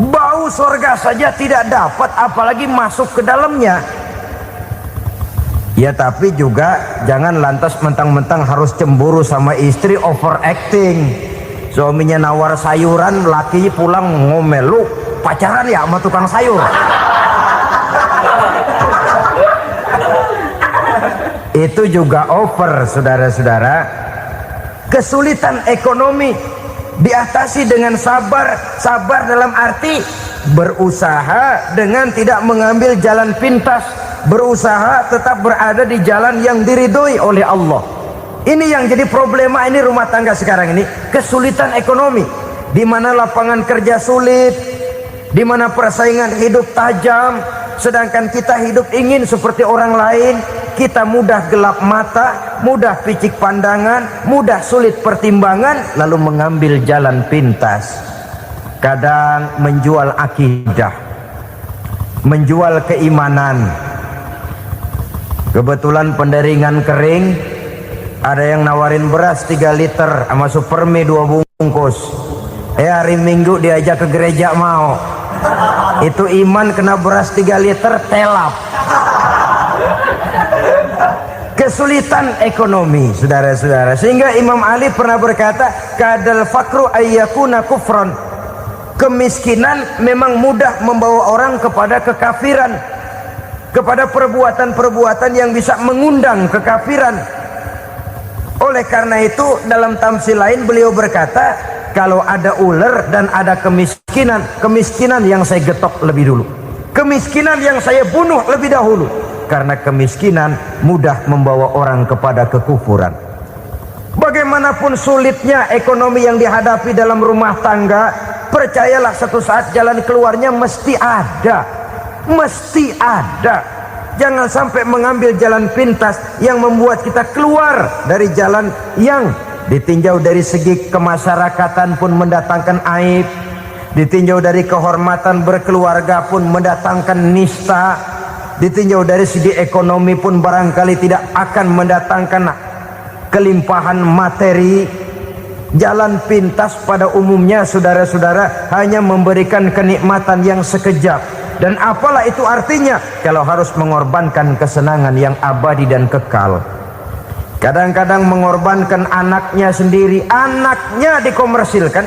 Bau sorga saja tidak dapat, apalagi masuk ke dalamnya. Ya tapi juga jangan lantas mentang-mentang harus cemburu sama istri, overacting. Suaminya nawar sayuran, laki pulang ngomel, lu pacaran ya sama tukang sayur. Itu juga over, saudara-saudara. Kesulitan ekonomi diatasi dengan sabar. Sabar dalam arti berusaha dengan tidak mengambil jalan pintas, berusaha tetap berada di jalan yang diridhoi oleh Allah. Ini yang jadi problema ini rumah tangga sekarang ini, kesulitan ekonomi, di mana lapangan kerja sulit, di mana persaingan hidup tajam, sedangkan kita hidup ingin seperti orang lain. Kita mudah gelap mata, mudah picik pandangan, mudah sulit pertimbangan, lalu mengambil jalan pintas. Kadang menjual akidah, menjual keimanan. Kebetulan penderingan kering, ada yang nawarin beras 3 liter sama Supermi 2 bungkus. Hari Minggu diajak ke gereja mau. Itu iman kena beras 3 liter telap. Kesulitan ekonomi, saudara-saudara, sehingga Imam Ali pernah berkata, kadal fakru ayyakuna kufron. Kemiskinan memang mudah membawa orang kepada kekafiran, kepada perbuatan-perbuatan yang bisa mengundang kekafiran. Oleh karena itu dalam tamsil lain beliau berkata, kalau ada ular dan ada kemiskinan, kemiskinan yang saya getok lebih dulu, kemiskinan yang saya bunuh lebih dahulu. Karena kemiskinan mudah membawa orang kepada kekufuran. Bagaimanapun sulitnya ekonomi yang dihadapi dalam rumah tangga, percayalah satu saat jalan keluarnya mesti ada. Mesti ada. Jangan sampai mengambil jalan pintas yang membuat kita keluar dari jalan yang ditinjau dari segi kemasyarakatan pun mendatangkan aib, ditinjau dari kehormatan berkeluarga pun mendatangkan nista, ditinjau dari segi ekonomi pun barangkali tidak akan mendatangkan kelimpahan materi. Jalan pintas pada umumnya, saudara-saudara, hanya memberikan kenikmatan yang sekejap. Dan apalah itu artinya kalau harus mengorbankan kesenangan yang abadi dan kekal. Kadang-kadang mengorbankan anaknya sendiri, anaknya dikomersilkan.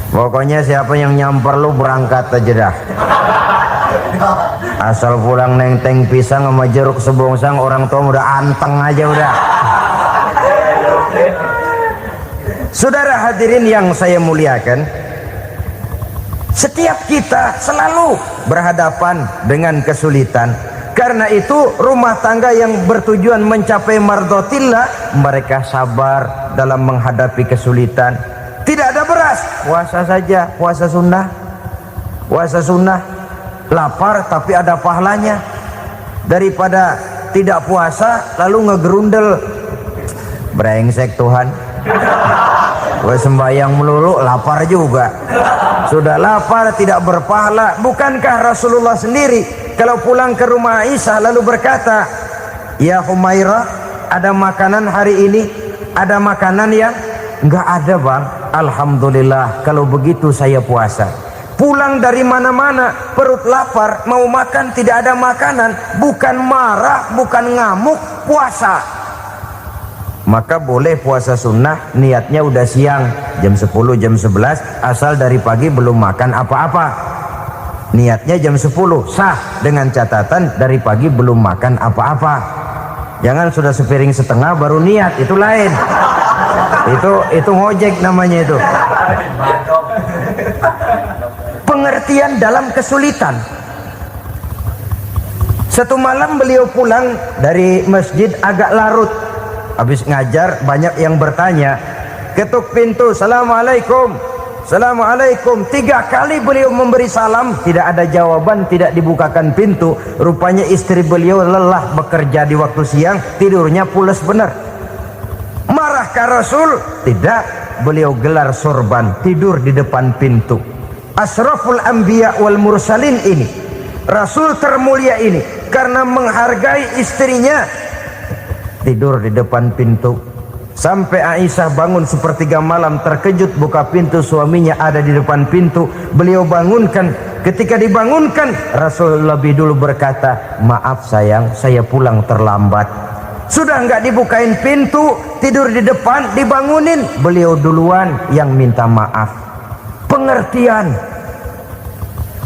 Pokoknya siapa yang nyamper lu berangkat aja dah. Asal pulang nenteng pisang sama jeruk sebongsang, orang tua udah anteng aja udah. Saudara hadirin yang saya muliakan, setiap kita selalu berhadapan dengan kesulitan. Karena itu rumah tangga yang bertujuan mencapai mardhatillah, mereka sabar dalam menghadapi kesulitan. Tidak ada beras, puasa saja, puasa sunnah. Puasa sunnah, lapar tapi ada pahalanya, daripada tidak puasa lalu ngegerundel. Brengsek Tuhan, gue sembahyang melulu lapar juga. Sudah lapar tidak berpahala. Bukankah Rasulullah sendiri kalau pulang ke rumah Aisyah lalu berkata, ya Humairah, ada makanan hari ini? Ada makanan yang enggak ada bang. Alhamdulillah kalau begitu saya puasa. Pulang dari mana-mana perut lapar, mau makan tidak ada makanan, bukan marah, bukan ngamuk, puasa. Maka boleh puasa sunnah, niatnya udah siang, jam 10, jam 11, asal dari pagi belum makan apa-apa. Niatnya jam 10, sah, dengan catatan dari pagi belum makan apa-apa. Jangan sudah sepiring setengah baru niat, itu lain. Itu ngojek namanya itu. Pengertian dalam kesulitan. Satu malam beliau pulang dari masjid agak larut. Habis ngajar banyak yang bertanya, ketuk pintu, assalamualaikum. Assalamualaikum. 3 kali beliau memberi salam, tidak ada jawaban, tidak dibukakan pintu. Rupanya istri beliau lelah bekerja di waktu siang, tidurnya pules benar. Marahkah Rasul? Tidak. Beliau gelar sorban, tidur di depan pintu. Asraful anbiya wal mursalin ini, Rasul termulia ini, karena menghargai istrinya, tidur di depan pintu. Sampai Aisyah bangun sepertiga malam, terkejut buka pintu, suaminya ada di depan pintu. Beliau bangunkan. Ketika dibangunkan, Rasul lebih dulu berkata, maaf sayang, saya pulang terlambat. Sudah nggak dibukain pintu, tidur di depan, dibangunin, beliau duluan yang minta maaf. Pengertian.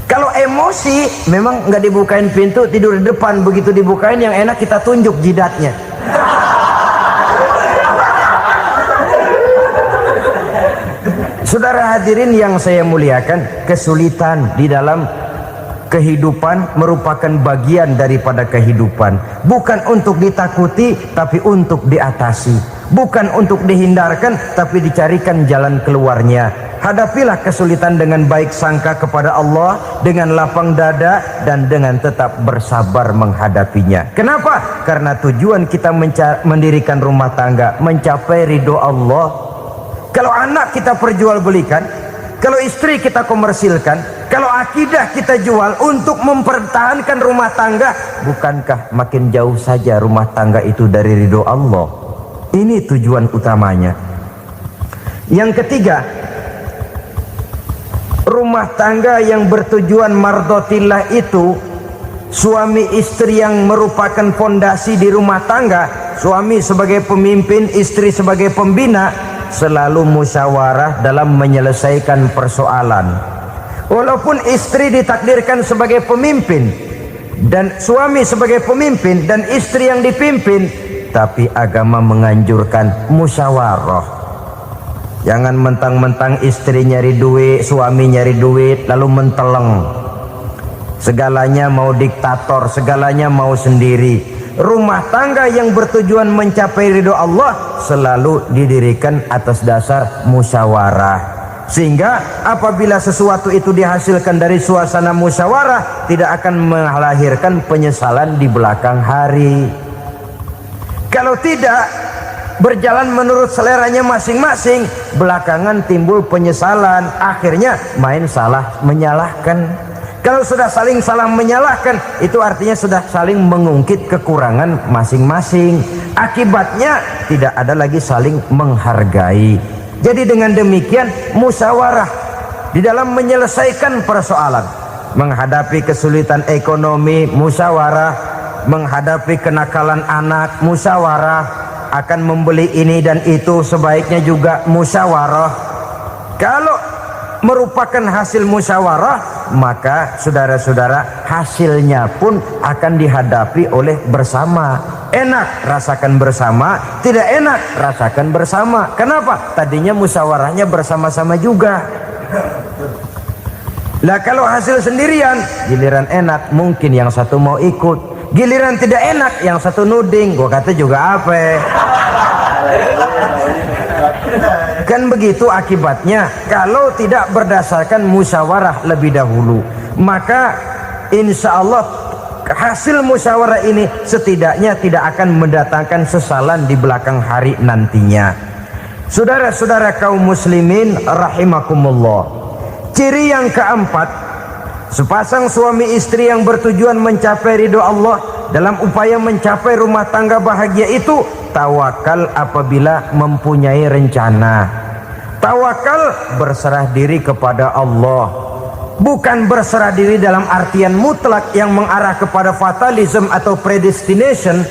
Kalau emosi, memang nggak dibukain pintu, tidur di depan. Begitu dibukain, yang enak kita tunjuk jidatnya. Saudara hadirin yang saya muliakan, kesulitan di dalam kehidupan merupakan bagian daripada kehidupan. Bukan untuk ditakuti, tapi untuk diatasi. Bukan untuk dihindarkan, tapi dicarikan jalan keluarnya. Hadapilah kesulitan dengan baik sangka kepada Allah, dengan lapang dada, dan dengan tetap bersabar menghadapinya. Kenapa? Karena tujuan kita mendirikan rumah tangga, mencapai ridho Allah. Kalau anak kita perjualbelikan, kalau istri kita komersilkan, kalau akidah kita jual untuk mempertahankan rumah tangga, bukankah makin jauh saja rumah tangga itu dari ridho Allah? Ini tujuan utamanya. Yang ketiga, rumah tangga yang bertujuan mardotillah itu, suami istri yang merupakan fondasi di rumah tangga, suami sebagai pemimpin, istri sebagai pembina, selalu musyawarah dalam menyelesaikan persoalan. Walaupun istri ditakdirkan sebagai pemimpin dan suami sebagai pemimpin dan istri yang dipimpin, tapi agama menganjurkan musyawarah. Jangan mentang-mentang istri nyari duit, suami nyari duit, lalu menteleng. Segalanya mau diktator, segalanya mau sendiri. Rumah tangga yang bertujuan mencapai ridho Allah selalu didirikan atas dasar musyawarah. Sehingga apabila sesuatu itu dihasilkan dari suasana musyawarah, tidak akan melahirkan penyesalan di belakang hari. Kalau tidak, berjalan menurut seleranya masing-masing, belakangan timbul penyesalan, akhirnya main salah menyalahkan. Kalau sudah saling salah menyalahkan, itu artinya sudah saling mengungkit kekurangan masing-masing. Akibatnya tidak ada lagi saling menghargai. Jadi dengan demikian musyawarah di dalam menyelesaikan persoalan. Menghadapi kesulitan ekonomi, musyawarah. Menghadapi kenakalan anak, musyawarah. Akan membeli ini dan itu, sebaiknya juga musyawarah. Kalau merupakan hasil musyawarah, maka saudara-saudara, hasilnya pun akan dihadapi oleh bersama. Enak rasakan bersama, tidak enak rasakan bersama. Kenapa? Tadinya musyawarahnya bersama-sama juga. Lah kalau hasil sendirian, giliran enak mungkin yang satu mau ikut, giliran tidak enak yang satu nuding, gua kata juga apa. Kan begitu akibatnya kalau tidak berdasarkan musyawarah lebih dahulu. Maka insya Allah hasil musyawarah ini setidaknya tidak akan mendatangkan sesalan di belakang hari nantinya. Saudara-saudara kaum muslimin rahimakumullah, ciri yang keempat, sepasang suami istri yang bertujuan mencapai ridho Allah dalam upaya mencapai rumah tangga bahagia itu tawakal apabila mempunyai rencana. Tawakal berserah diri kepada Allah, bukan berserah diri dalam artian mutlak yang mengarah kepada fatalism atau predestination.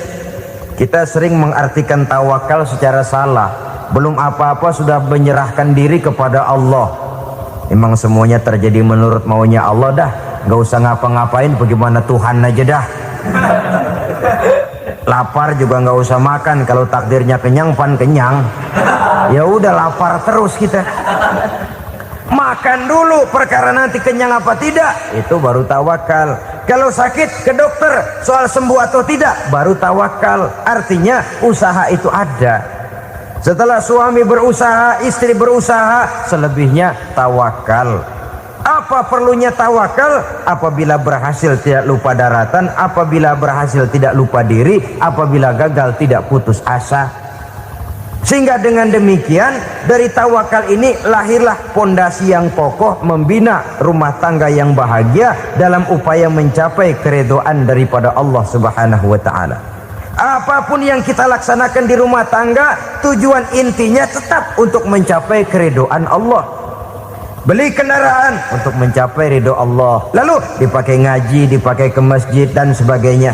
Kita sering mengartikan tawakal secara salah. Belum apa-apa sudah menyerahkan diri kepada Allah. Emang semuanya terjadi menurut maunya Allah dah, nggak usah ngapa-ngapain, bagaimana Tuhan aja dah. Lapar juga nggak usah makan, kalau takdirnya kenyang pan kenyang. Ya udah lapar terus kita. Makan dulu, perkara nanti kenyang apa tidak, itu baru tawakal. Kalau sakit ke dokter, soal sembuh atau tidak, baru tawakal. Artinya usaha itu ada. Setelah suami berusaha, istri berusaha, selebihnya tawakal. Apa perlunya tawakal? Apabila berhasil tidak lupa daratan, apabila berhasil tidak lupa diri, apabila gagal tidak putus asa. Sehingga dengan demikian dari tawakal ini lahirlah pondasi yang kokoh membina rumah tangga yang bahagia dalam upaya mencapai keridhaan daripada Allah Subhanahu wa taala. Apapun yang kita laksanakan di rumah tangga, tujuan intinya tetap untuk mencapai keridhaan Allah. Beli kendaraan untuk mencapai ridho Allah, lalu dipakai ngaji, dipakai ke masjid dan sebagainya.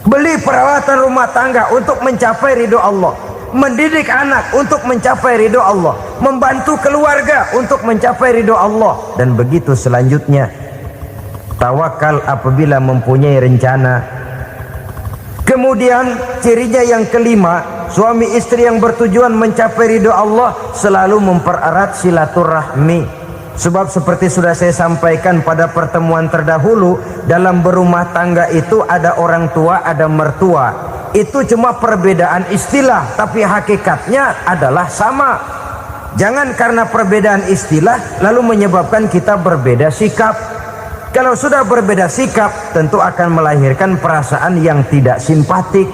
Beli peralatan rumah tangga untuk mencapai ridho Allah, mendidik anak untuk mencapai ridho Allah, membantu keluarga untuk mencapai ridho Allah, dan begitu selanjutnya. Tawakal apabila mempunyai rencana. Kemudian cirinya yang kelima, suami istri yang bertujuan mencapai ridho Allah selalu mempererat silaturahmi. Sebab seperti sudah saya sampaikan pada pertemuan terdahulu, dalam berumah tangga itu ada orang tua, ada mertua. Itu cuma perbedaan istilah, tapi hakikatnya adalah sama. Jangan karena perbedaan istilah lalu menyebabkan kita berbeda sikap. Kalau sudah berbeda sikap, tentu akan melahirkan perasaan yang tidak simpatik.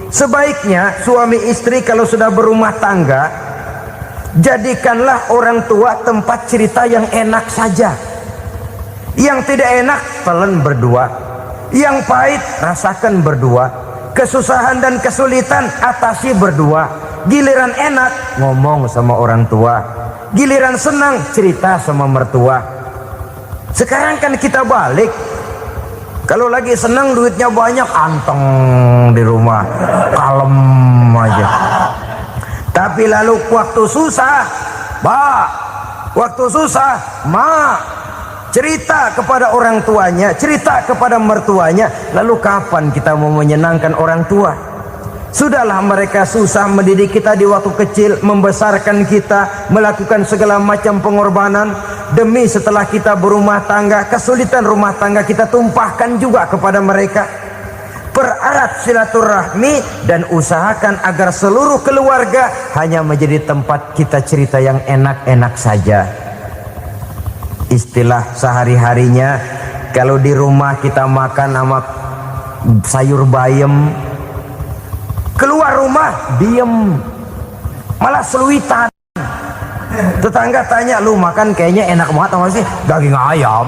Sebaiknya suami istri kalau sudah berumah tangga, jadikanlah orang tua tempat cerita yang enak saja. Yang tidak enak telan berdua, yang pahit rasakan berdua, kesusahan dan kesulitan atasi berdua. Giliran enak ngomong sama orang tua, giliran senang cerita sama mertua. Sekarang kan kita balik, kalau lagi senang duitnya banyak, anteng di rumah, kalem aja. Tapi lalu waktu susah, waktu susah, cerita kepada orang tuanya, cerita kepada mertuanya. Lalu kapan kita mau menyenangkan orang tua? Sudahlah mereka susah mendidik kita di waktu kecil, membesarkan kita, melakukan segala macam pengorbanan. Demi setelah kita berumah tangga, kesulitan rumah tangga kita tumpahkan juga kepada mereka. Pererat silaturahmi dan usahakan agar seluruh keluarga hanya menjadi tempat kita cerita yang enak-enak saja. Istilah sehari-harinya, kalau di rumah kita makan sama sayur bayam, keluar rumah diem, malah seluitan. Tetangga tanya, lu makan kayaknya enak banget apa sih? Daging ayam.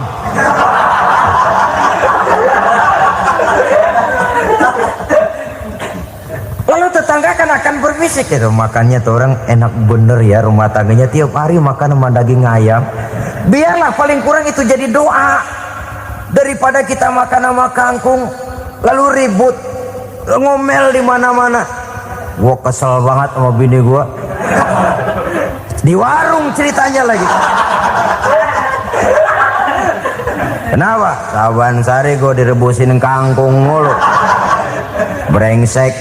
Lalu tetangga kan akan berbisik, itu makannya tuh orang enak bener ya, rumah tangganya tiap hari makan sama daging ayam. Biarlah paling kurang itu jadi doa, daripada kita makan sama kangkung lalu ribut ngomel di mana-mana. Gua kesel banget sama bini gua. Di warung ceritanya lagi. Kenapa? Saban sari gue direbusin kangkung mulu. Brengsek.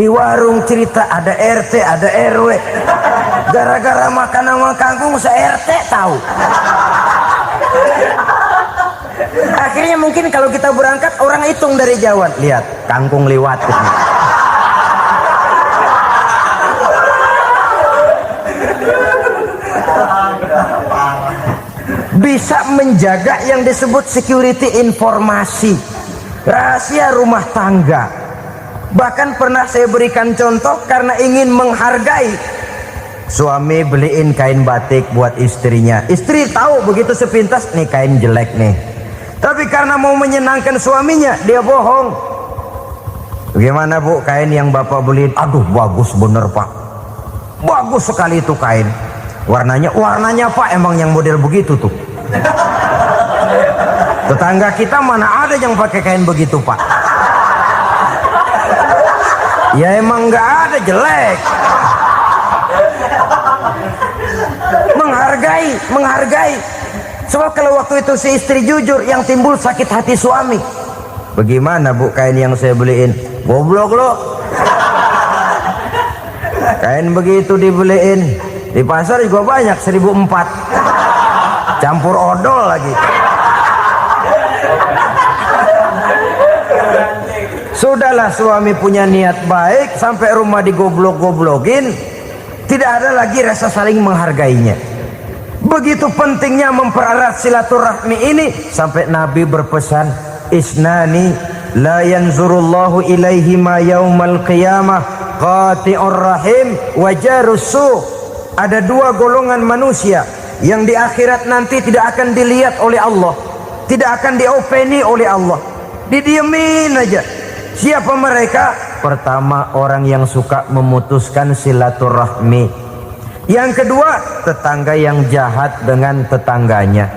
Di warung cerita ada RT, ada RW. Gara-gara makan sama kangkung se-RT tahu. Akhirnya mungkin kalau kita berangkat orang hitung dari jauhan. Lihat, kangkung liwat. Bisa menjaga yang disebut security informasi, rahasia rumah tangga. Bahkan pernah saya berikan contoh karena ingin menghargai. Suami beliin kain batik buat istrinya. Istri tahu begitu sepintas, nih kain jelek nih. Tapi karena mau menyenangkan suaminya, dia bohong. Bagaimana bu, kain yang bapak beliin? Aduh bagus bener pak, bagus sekali itu kain. Warnanya pak emang yang model begitu tuh. Tetangga kita mana ada yang pakai kain begitu pak? Ya emang nggak ada, jelek. Menghargai. Sebab kalau waktu itu si istri jujur, yang timbul sakit hati suami. Bagaimana bu kain yang saya beliin? Goblok lo. Kain begitu dibeliin di pasar juga banyak 1.400. Campur odol lagi. Sudahlah suami punya niat baik, sampai rumah digoblok-goblokin, tidak ada lagi rasa saling menghargainya. Begitu pentingnya mempererat silaturahmi ini, sampai Nabi berpesan, isnani la yanzurullahu ilaihima yaumal qiyamah, qati'ur rahim wa jarus su'. Ada dua golongan manusia yang di akhirat nanti tidak akan dilihat oleh Allah, tidak akan diopeni oleh Allah, didiemin aja. Siapa mereka? Pertama, orang yang suka memutuskan silaturahmi. Yang kedua, tetangga yang jahat dengan tetangganya.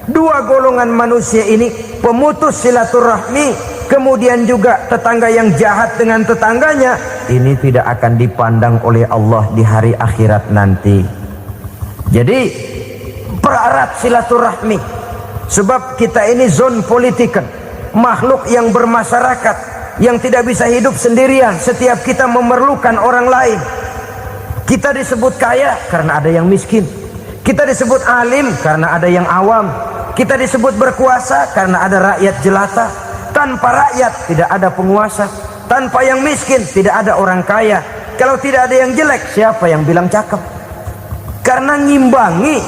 Dua golongan manusia ini, pemutus silaturahmi, kemudian juga tetangga yang jahat dengan tetangganya, ini tidak akan dipandang oleh Allah di hari akhirat nanti. Jadi pererat silaturahmi, sebab kita ini zon politikan, makhluk yang bermasyarakat, yang tidak bisa hidup sendirian. Setiap kita memerlukan orang lain. Kita disebut kaya karena ada yang miskin, kita disebut alim karena ada yang awam, kita disebut berkuasa karena ada rakyat jelata. Tanpa rakyat tidak ada penguasa, tanpa yang miskin tidak ada orang kaya. Kalau tidak ada yang jelek, siapa yang bilang cakep? Karena ngimbangi.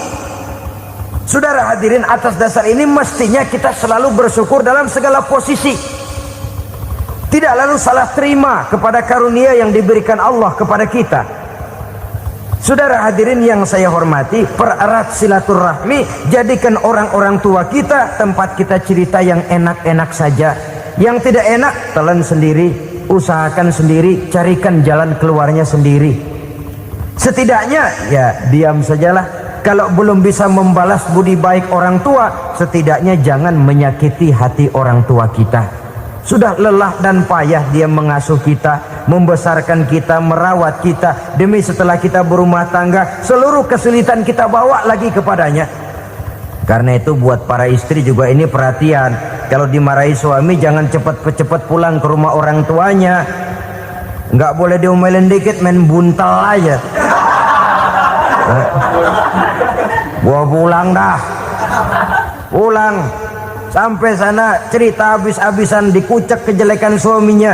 Saudara hadirin, atas dasar ini mestinya kita selalu bersyukur dalam segala posisi, tidak lalu salah terima kepada karunia yang diberikan Allah kepada kita. Saudara hadirin yang saya hormati, pererat silaturahmi, jadikan orang-orang tua kita tempat kita cerita yang enak-enak saja. Yang tidak enak, telan sendiri, usahakan sendiri, carikan jalan keluarnya sendiri. Setidaknya ya diam sajalah. Kalau belum bisa membalas budi baik orang tua, setidaknya jangan menyakiti hati orang tua kita. Sudah lelah dan payah dia mengasuh kita, membesarkan kita, merawat kita, demi setelah kita berumah tangga, seluruh kesulitan kita bawa lagi kepadanya. Karena itu buat para istri juga ini perhatian. Kalau dimarahi suami, jangan cepat-cepat pulang ke rumah orang tuanya. Nggak boleh diomelin dikit, main buntal aja. Gua pulang dah. Pulang. Sampai sana cerita habis-habisan, dikucek kejelekan suaminya.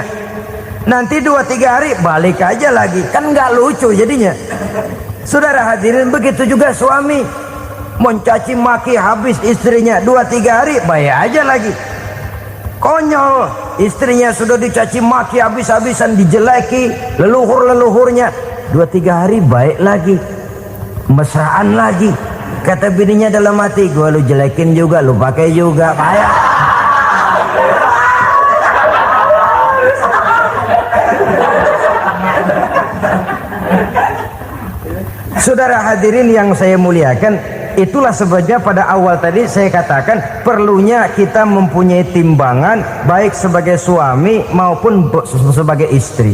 Nanti 2-3 hari balik aja lagi. Kan nggak lucu jadinya. Saudara hadirin, begitu juga suami. Mencaci maki habis istrinya, 2-3 hari bayar aja lagi. Konyol, istrinya sudah dicaci maki habis-habisan, dijeleki leluhur-leluhurnya, 2-3 hari baik lagi, mesraan lagi. Kata bininya dalam hati, gua lu jelekin juga, lu pakai juga, payah. Saudara hadirin yang saya muliakan, itulah sebabnya pada awal tadi saya katakan perlunya kita mempunyai timbangan baik sebagai suami maupun sebagai istri.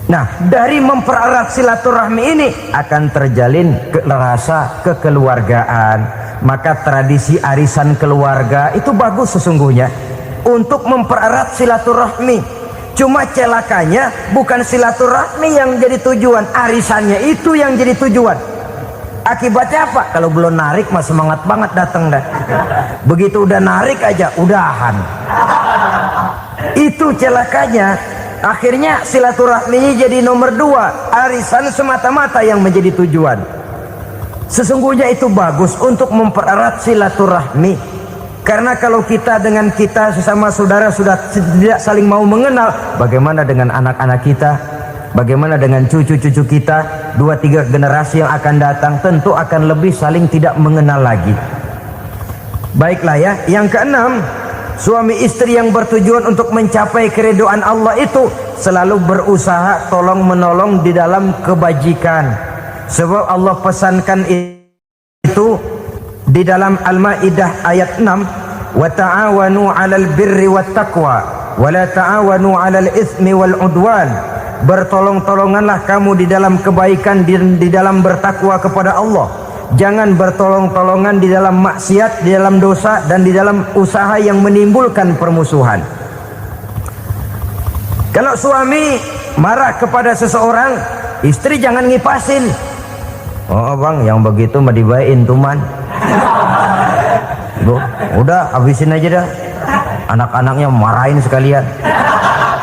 Nah, dari mempererat silaturahmi ini akan terjalin rasa kekeluargaan. Maka tradisi arisan keluarga itu bagus sesungguhnya untuk mempererat silaturahmi. Cuma celakanya bukan silaturahmi yang jadi tujuan, arisannya itu yang jadi tujuan. Akibatnya apa? Kalau belum narik mah semangat banget datang dah. Begitu udah narik aja udahan. Itu celakanya. Akhirnya silaturahminya jadi nomor 2, arisan semata-mata yang menjadi tujuan. Sesungguhnya itu bagus untuk mempererat silaturahmi. Karena kalau kita dengan kita sesama saudara sudah tidak saling mau mengenal, bagaimana dengan anak-anak kita? Bagaimana dengan cucu-cucu kita? 2-3 generasi yang akan datang tentu akan lebih saling tidak mengenal lagi. Baiklah ya, yang keenam, suami istri yang bertujuan untuk mencapai keridhaan Allah itu selalu berusaha tolong menolong di dalam kebajikan. Sebab Allah pesankan itu di dalam Al-Maidah ayat 6, wa ta'awanu 'alal birri wat taqwa wa la ta'awanu 'alal itsmi wal 'udwan. Bertolong-tolonganlah kamu di dalam kebaikan, di dalam bertakwa kepada Allah. Jangan bertolong-tolongan di dalam maksiat, di dalam dosa, dan di dalam usaha yang menimbulkan permusuhan. Kalau suami marah kepada seseorang, istri jangan ngipasin. Oh bang, yang begitu mah dibayain tuman. Udah habisin aja dah. Anak-anaknya marahin sekalian.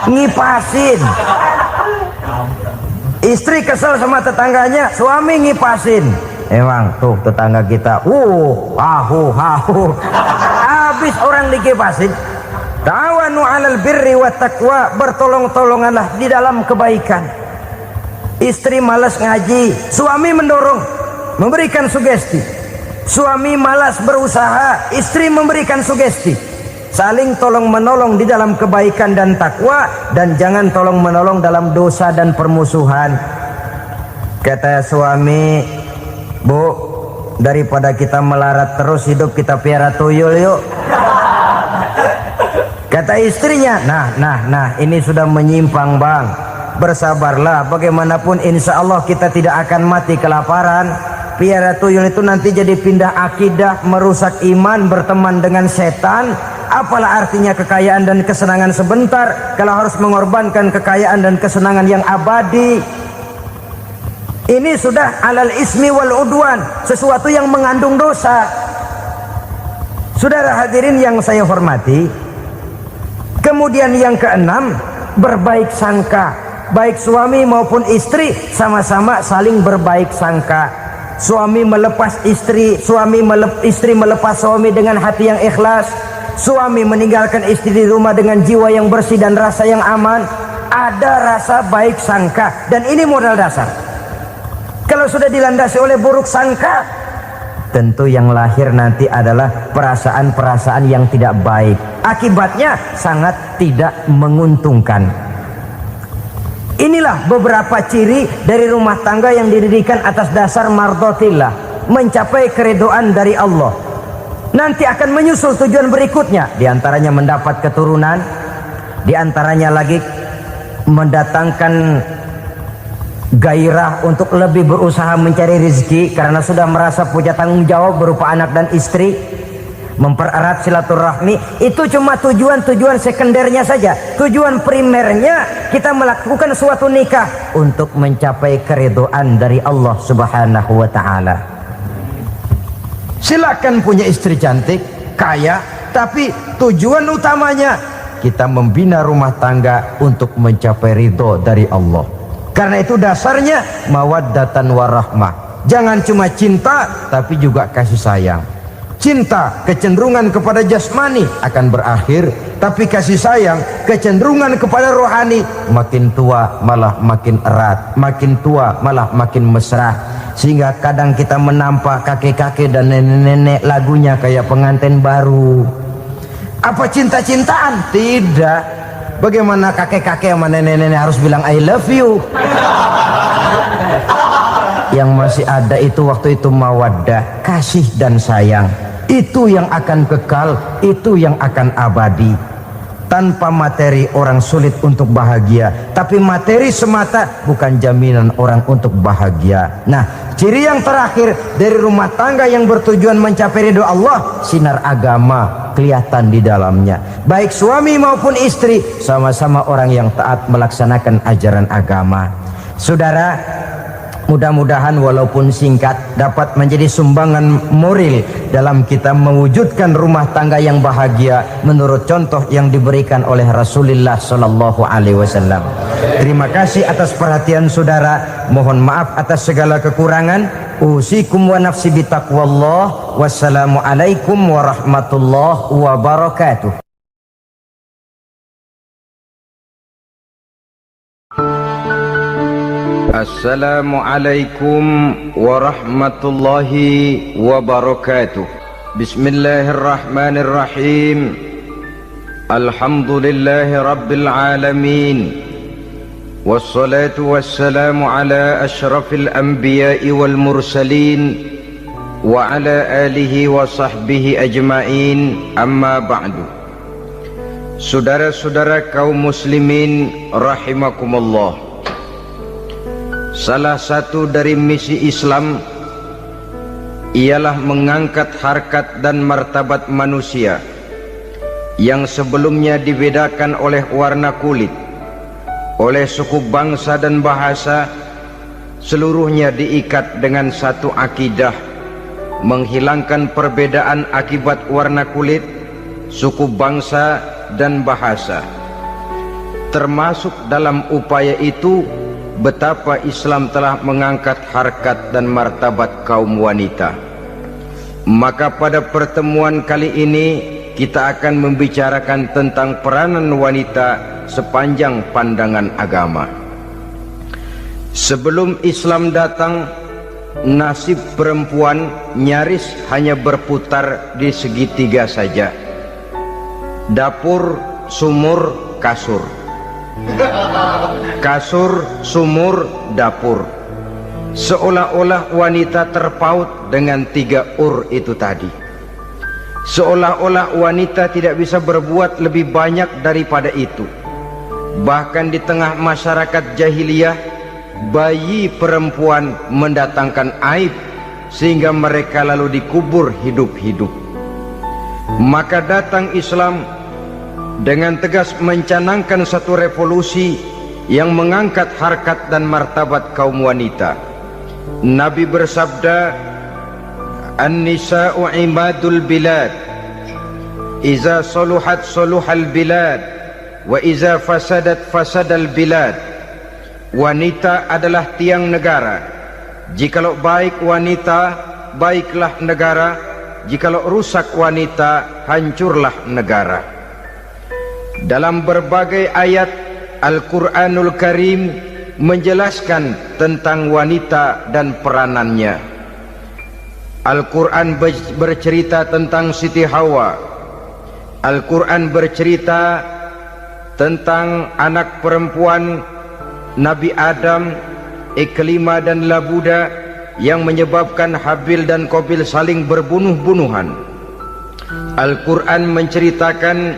ngipasin. Istri kesel sama tetangganya, suami ngipasin. Emang tuh tetangga kita, hahu. Habis orang dikipasin. Ta'awanu 'alal birri wat taqwa, bertolong-tolonganlah di dalam kebaikan. Istri malas ngaji, suami mendorong, memberikan sugesti. Suami malas berusaha, istri memberikan sugesti. Saling tolong menolong di dalam kebaikan dan takwa, dan jangan tolong menolong dalam dosa dan permusuhan. Kata suami, Bu, daripada kita melarat terus hidup, kita piara tuyul yuk. Kata istrinya, nah ini sudah menyimpang bang, bersabarlah, bagaimanapun insya Allah kita tidak akan mati kelaparan. Piara tuyul itu nanti jadi pindah akidah, merusak iman, berteman dengan setan. Apalah artinya kekayaan dan kesenangan sebentar kalau harus mengorbankan kekayaan dan kesenangan yang abadi. Ini sudah alal ismi wal udwan, sesuatu yang mengandung dosa. Saudara hadirin yang saya hormati, kemudian yang keenam, berbaik sangka. Baik suami maupun istri sama-sama saling berbaik sangka. Suami melepas istri, istri melepas suami dengan hati yang ikhlas. Suami meninggalkan istri di rumah dengan jiwa yang bersih dan rasa yang aman. Ada rasa baik sangka, dan ini modal dasar. Kalau sudah dilandasi oleh buruk sangka, tentu yang lahir nanti adalah perasaan-perasaan yang tidak baik. Akibatnya sangat tidak menguntungkan. Inilah beberapa ciri dari rumah tangga yang didirikan atas dasar mardhatillah, mencapai keridhaan dari Allah. Nanti akan menyusul tujuan berikutnya, diantaranya mendapat keturunan, diantaranya lagi mendatangkan gairah untuk lebih berusaha mencari rezeki karena sudah merasa punya tanggung jawab berupa anak dan istri. Mempererat silaturahmi. Itu cuma tujuan-tujuan sekundernya saja. Tujuan primernya kita melakukan suatu nikah untuk mencapai keridhaan dari Allah Subhanahu wa ta'ala. Silakan punya istri cantik, kaya, tapi tujuan utamanya kita membina rumah tangga untuk mencapai ridho dari Allah. Karena itu dasarnya mawaddatan warahmah. Jangan cuma cinta, tapi juga kasih sayang. Cinta, kecenderungan kepada jasmani akan berakhir, tapi kasih sayang, kecenderungan kepada rohani, makin tua malah makin erat, makin tua malah makin mesra. Sehingga kadang kita menampak kakek-kakek dan nenek-nenek lagunya kayak pengantin baru. Apa cinta-cintaan? Tidak. Bagaimana kakek-kakek sama nenek-nenek harus bilang I love you? Yang masih ada itu waktu itu mawaddah, kasih dan sayang. Itu yang akan kekal, itu yang akan abadi. Tanpa materi orang sulit untuk bahagia, tapi materi semata bukan jaminan orang untuk bahagia. Nah, ciri yang terakhir dari rumah tangga yang bertujuan mencapai ridho Allah, sinar agama kelihatan di dalamnya. Baik suami maupun istri sama-sama orang yang taat melaksanakan ajaran agama. Saudara, mudah-mudahan walaupun singkat dapat menjadi sumbangan moral dalam kita mewujudkan rumah tangga yang bahagia menurut contoh yang diberikan oleh Rasulullah Sallallahu Alaihi Wasallam. Terima kasih atas perhatian saudara. Mohon maaf atas segala kekurangan. Usikum wa nafsi bitaqwallah. Wassalamualaikum warahmatullahi wabarakatuh. Assalamualaikum warahmatullahi wabarakatuh. Bismillahirrahmanirrahim. Alhamdulillahi rabbil alamin. Wassalatu wassalamu ala ashrafil anbiya'i wal mursalin wa ala alihi wa sahbihi ajma'in, amma ba'du. Saudara-saudara kaum muslimin rahimakumullah, salah satu dari misi Islam ialah mengangkat harkat dan martabat manusia yang sebelumnya dibedakan oleh warna kulit, oleh suku bangsa dan bahasa. Seluruhnya diikat dengan satu akidah, menghilangkan perbedaan akibat warna kulit, suku bangsa dan bahasa. Termasuk dalam upaya itu betapa Islam telah mengangkat harkat dan martabat kaum wanita. Maka pada pertemuan kali ini kita akan membicarakan tentang peranan wanita sepanjang pandangan agama. Sebelum Islam datang, nasib perempuan nyaris hanya berputar di segitiga saja. Dapur, sumur, kasur. Kasur, sumur, dapur. Seolah-olah wanita terpaut dengan 3 itu tadi. Seolah-olah wanita tidak bisa berbuat lebih banyak daripada itu. Bahkan di tengah masyarakat jahiliyah, bayi perempuan mendatangkan aib sehingga mereka lalu dikubur hidup-hidup. Maka datang Islam dengan tegas mencanangkan satu revolusi yang mengangkat harkat dan martabat kaum wanita. Nabi bersabda, "An-nisa'u imadul bilad, iza saluhat saluhal bilad, wa iza fasadat fasadal bilad." Wanita adalah tiang negara. Jikalau baik wanita, baiklah negara. Jikalau rusak wanita, hancurlah negara. Dalam berbagai ayat Al-Quranul Karim menjelaskan tentang wanita dan peranannya. Al-Quran bercerita tentang Siti Hawa. Al-Quran bercerita tentang anak perempuan Nabi Adam, Iklima dan Labuda, yang menyebabkan Habil dan Qabil saling berbunuh-bunuhan. Al-Quran menceritakan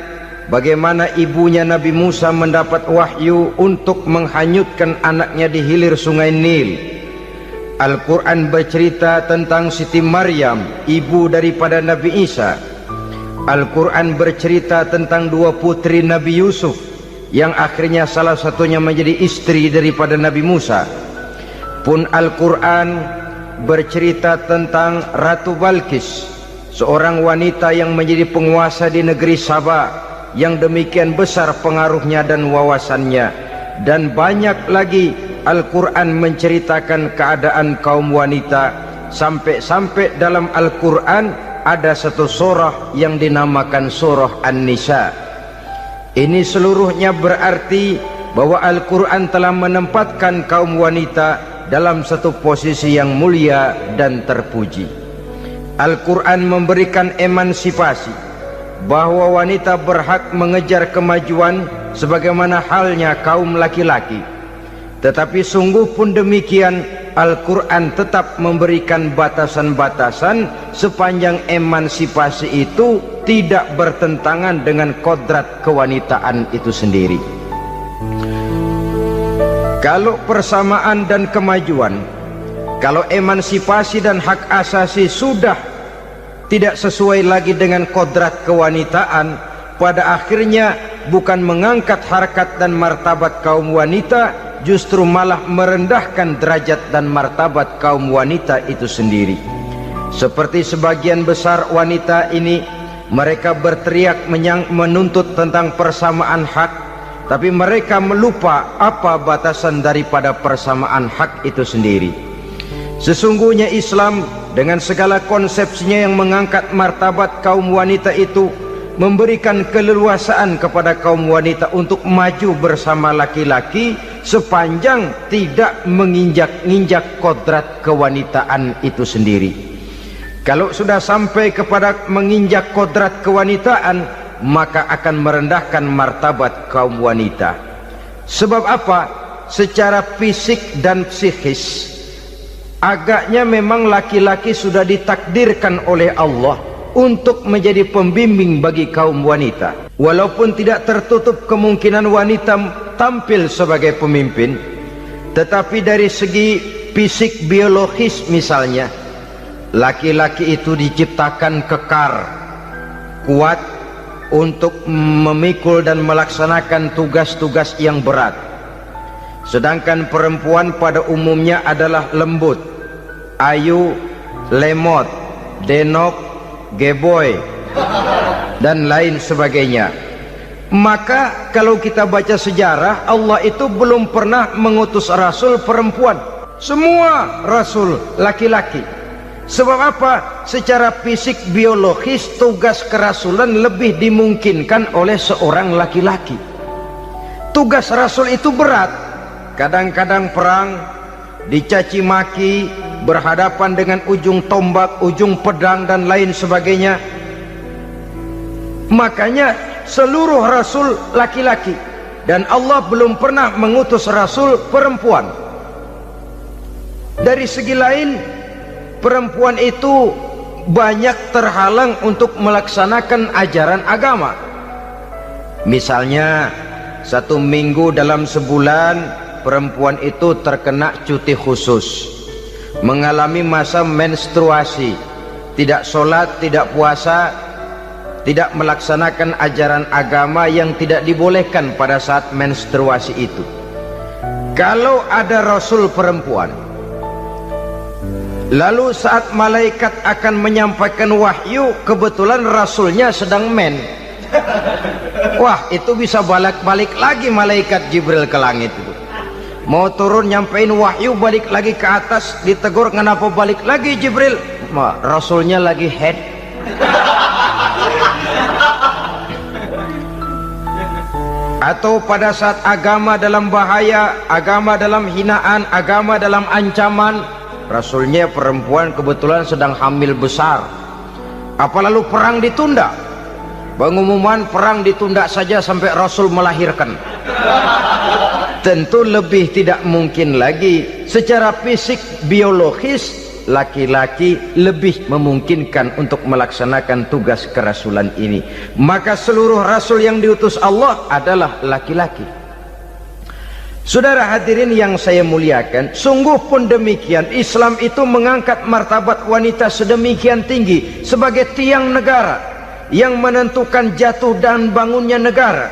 bagaimana ibunya Nabi Musa mendapat wahyu untuk menghanyutkan anaknya di hilir sungai Nil. Al-Quran bercerita tentang Siti Maryam, ibu daripada Nabi Isa. Al-Quran bercerita tentang 2 putri Nabi Yusuf, yang akhirnya salah satunya menjadi istri daripada Nabi Musa. Pun Al-Quran bercerita tentang Ratu Balkis, seorang wanita yang menjadi penguasa di negeri Sabah, yang demikian besar pengaruhnya dan wawasannya. Dan banyak lagi Al-Quran menceritakan keadaan kaum wanita, sampai-sampai dalam Al-Quran ada satu surah yang dinamakan surah An-Nisa. Ini seluruhnya berarti bahwa Al-Quran telah menempatkan kaum wanita dalam satu posisi yang mulia dan terpuji. Al-Quran memberikan emansipasi, bahwa wanita berhak mengejar kemajuan sebagaimana halnya kaum laki-laki. Tetapi sungguh pun demikian, Al-Quran tetap memberikan batasan-batasan sepanjang emansipasi itu tidak bertentangan dengan kodrat kewanitaan itu sendiri. Kalau persamaan dan kemajuan, kalau emansipasi dan hak asasi sudah tidak sesuai lagi dengan kodrat kewanitaan, pada akhirnya bukan mengangkat harkat dan martabat kaum wanita, justru malah merendahkan derajat dan martabat kaum wanita itu sendiri. Seperti sebagian besar wanita ini, mereka berteriak menuntut tentang persamaan hak, tapi mereka melupa apa batasan daripada persamaan hak itu sendiri. Sesungguhnya Islam dengan segala konsepsinya yang mengangkat martabat kaum wanita itu, memberikan keleluasaan kepada kaum wanita untuk maju bersama laki-laki sepanjang tidak menginjak-injak kodrat kewanitaan itu sendiri. Kalau sudah sampai kepada menginjak kodrat kewanitaan, maka akan merendahkan martabat kaum wanita. Sebab apa? Secara fisik dan psikis, agaknya memang laki-laki sudah ditakdirkan oleh Allah untuk menjadi pembimbing bagi kaum wanita. Walaupun tidak tertutup kemungkinan wanita tampil sebagai pemimpin, tetapi dari segi fisik biologis misalnya, laki-laki itu diciptakan kekar, kuat untuk memikul dan melaksanakan tugas-tugas yang berat. Sedangkan perempuan pada umumnya adalah lembut, ayu, lemot, denok, geboy dan lain sebagainya. Maka kalau kita baca sejarah, Allah itu belum pernah mengutus rasul perempuan, semua rasul laki-laki. Sebab apa? Secara fisik biologis tugas kerasulan lebih dimungkinkan oleh seorang laki-laki. Tugas rasul itu berat, kadang-kadang perang, dicaci maki, berhadapan dengan ujung tombak, ujung pedang dan lain sebagainya. Makanya seluruh rasul laki-laki, dan Allah belum pernah mengutus rasul perempuan. Dari segi lain, perempuan itu banyak terhalang untuk melaksanakan ajaran agama. Misalnya 1 minggu dalam sebulan perempuan itu terkena cuti khusus, mengalami masa menstruasi, tidak sholat, tidak puasa, tidak melaksanakan ajaran agama yang tidak dibolehkan pada saat menstruasi itu. Kalau ada rasul perempuan, lalu saat malaikat akan menyampaikan wahyu, kebetulan rasulnya sedang wah, itu bisa balik lagi malaikat Jibril ke langit itu. Mau turun nyampein wahyu, balik lagi ke atas, ditegur, kenapa balik lagi Jibril? Rasulnya lagi head. Atau pada saat agama dalam bahaya, agama dalam hinaan, agama dalam ancaman, rasulnya perempuan kebetulan sedang hamil besar. Apa lalu perang ditunda? Pengumuman perang ditunda saja sampai rasul melahirkan. Tentu lebih tidak mungkin lagi. Secara fisik biologis laki-laki lebih memungkinkan untuk melaksanakan tugas kerasulan ini. Maka seluruh rasul yang diutus Allah adalah laki-laki. Saudara hadirin yang saya muliakan, sungguh pun demikian, Islam itu mengangkat martabat wanita sedemikian tinggi sebagai tiang negara yang menentukan jatuh dan bangunnya negara,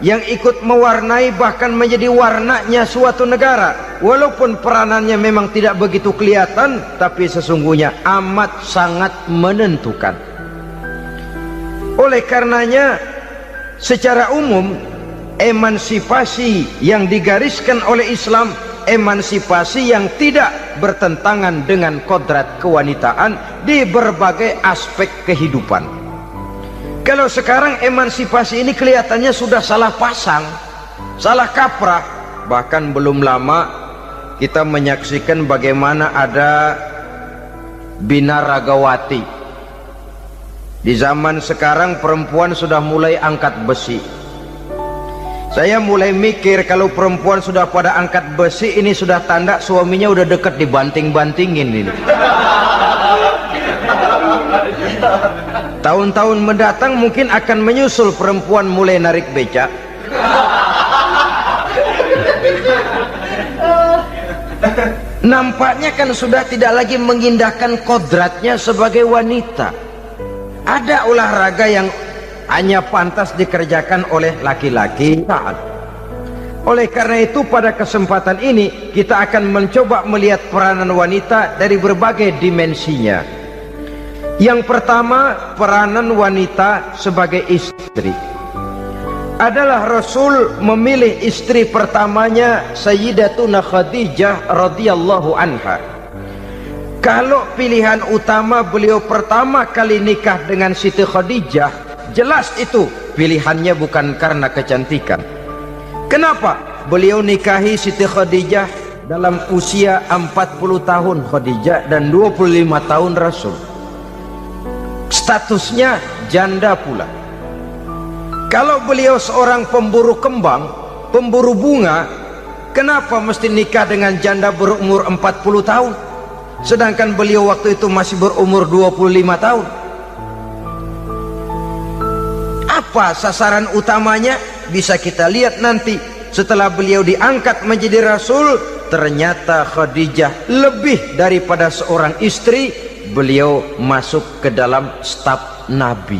yang ikut mewarnai bahkan menjadi warnanya suatu negara. Walaupun peranannya memang tidak begitu kelihatan, tapi sesungguhnya amat sangat menentukan. Oleh karenanya, secara umum emansipasi yang digariskan oleh Islam, emansipasi yang tidak bertentangan dengan kodrat kewanitaan di berbagai aspek kehidupan. Kalau sekarang emansipasi ini kelihatannya sudah salah pasang, salah kaprah. Bahkan belum lama kita menyaksikan bagaimana ada binaragawati. Di zaman sekarang perempuan sudah mulai angkat besi. Saya mulai mikir, kalau perempuan sudah pada angkat besi, ini sudah tanda suaminya udah dekat dibanting-bantingin ini. Tahun-tahun mendatang mungkin akan menyusul perempuan mulai narik becak. Nampaknya kan sudah tidak lagi mengindahkan kodratnya sebagai wanita. Ada olahraga yang hanya pantas dikerjakan oleh laki-laki. Oleh karena itu pada kesempatan ini kita akan mencoba melihat peranan wanita dari berbagai dimensinya. Yang pertama, peranan wanita sebagai istri. Adalah Rasul memilih istri pertamanya Sayyidatuna Khadijah radhiyallahu anha. Kalau pilihan utama beliau pertama kali nikah dengan Siti Khadijah, jelas itu pilihannya bukan karena kecantikan. Kenapa? Beliau nikahi Siti Khadijah dalam usia 40 tahun Khadijah dan 25 tahun Rasul. Statusnya janda pula. Kalau beliau seorang pemburu kembang, pemburu bunga, kenapa mesti nikah dengan janda berumur 40 tahun? Sedangkan beliau waktu itu masih berumur 25 tahun. Apa sasaran utamanya? Bisa kita lihat nanti. Setelah beliau diangkat menjadi Rasul, ternyata Khadijah lebih daripada seorang istri, beliau masuk ke dalam staf Nabi.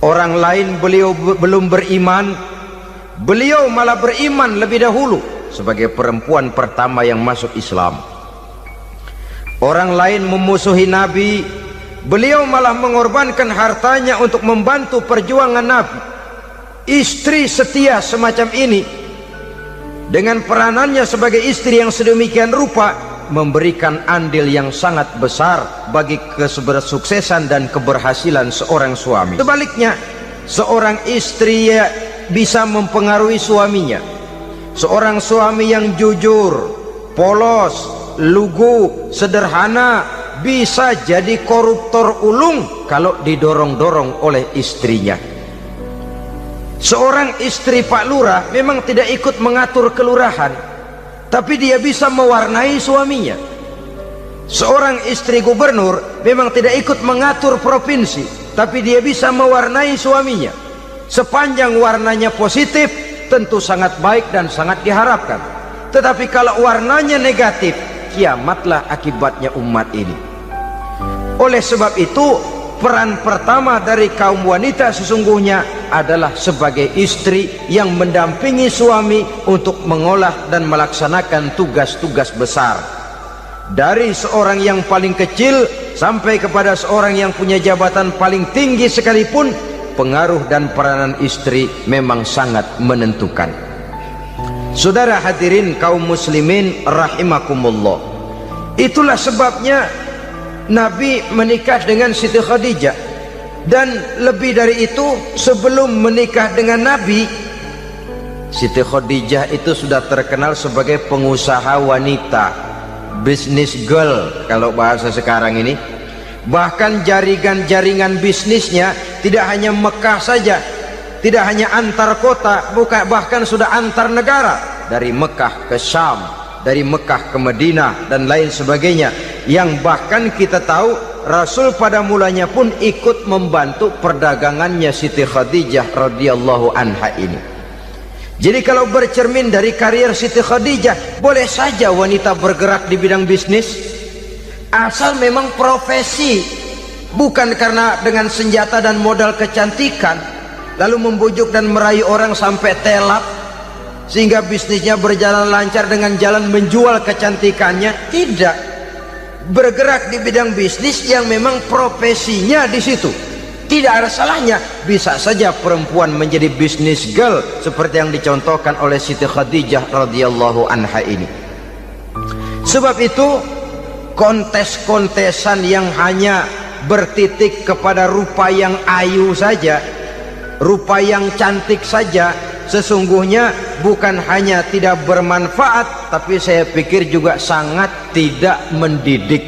Orang lain beliau belum beriman, beliau malah beriman lebih dahulu sebagai perempuan pertama yang masuk Islam. Orang lain memusuhi Nabi, beliau malah mengorbankan hartanya untuk membantu perjuangan Nabi. istri setia semacam ini dengan peranannya sebagai istri yang sedemikian rupa memberikan andil yang sangat besar bagi kesuksesan dan keberhasilan seorang suami. Sebaliknya, seorang istri bisa mempengaruhi suaminya. Seorang suami yang jujur, polos, lugu, sederhana bisa jadi koruptor ulung kalau didorong-dorong oleh istrinya. Seorang istri Pak Lurah memang tidak ikut mengatur kelurahan, tapi dia bisa mewarnai suaminya. Seorang istri gubernur memang tidak ikut mengatur provinsi, tapi dia bisa mewarnai suaminya. Sepanjang warnanya positif, tentu sangat baik dan sangat diharapkan. Tetapi kalau warnanya negatif, kiamatlah akibatnya umat ini. Oleh sebab itu, peran pertama dari kaum wanita sesungguhnya adalah sebagai istri yang mendampingi suami untuk mengolah dan melaksanakan tugas-tugas besar. Dari seorang yang paling kecil sampai kepada seorang yang punya jabatan paling tinggi sekalipun, pengaruh dan peranan istri memang sangat menentukan. Saudara hadirin kaum muslimin rahimakumullah, itulah sebabnya Nabi menikah dengan Siti Khadijah. Dan lebih dari itu, sebelum menikah dengan Nabi, Siti Khadijah itu sudah terkenal sebagai pengusaha wanita, business girl kalau bahasa sekarang ini. Bahkan jaringan-jaringan bisnisnya tidak hanya Mekah saja, tidak hanya antar kota, bahkan sudah antar negara, dari Mekah ke Syam, dari Mekah ke Madinah dan lain sebagainya, yang bahkan kita tahu Rasul pada mulanya pun ikut membantu perdagangannya Siti Khadijah radhiyallahu anha ini. Jadi kalau bercermin dari karier Siti Khadijah, boleh saja wanita bergerak di bidang bisnis, asal memang profesi, bukan karena dengan senjata dan modal kecantikan lalu membujuk dan merayu orang sampai telap sehingga bisnisnya berjalan lancar dengan jalan menjual kecantikannya. Tidak, bergerak di bidang bisnis yang memang profesinya di situ. Tidak ada salahnya. Bisa saja perempuan menjadi business girl seperti yang dicontohkan oleh Siti Khadijah radhiyallahu anha ini. Sebab itu, kontes-kontesan yang hanya bertitik kepada rupa yang ayu saja, rupa yang cantik saja, sesungguhnya bukan hanya tidak bermanfaat, tapi saya pikir juga sangat tidak mendidik.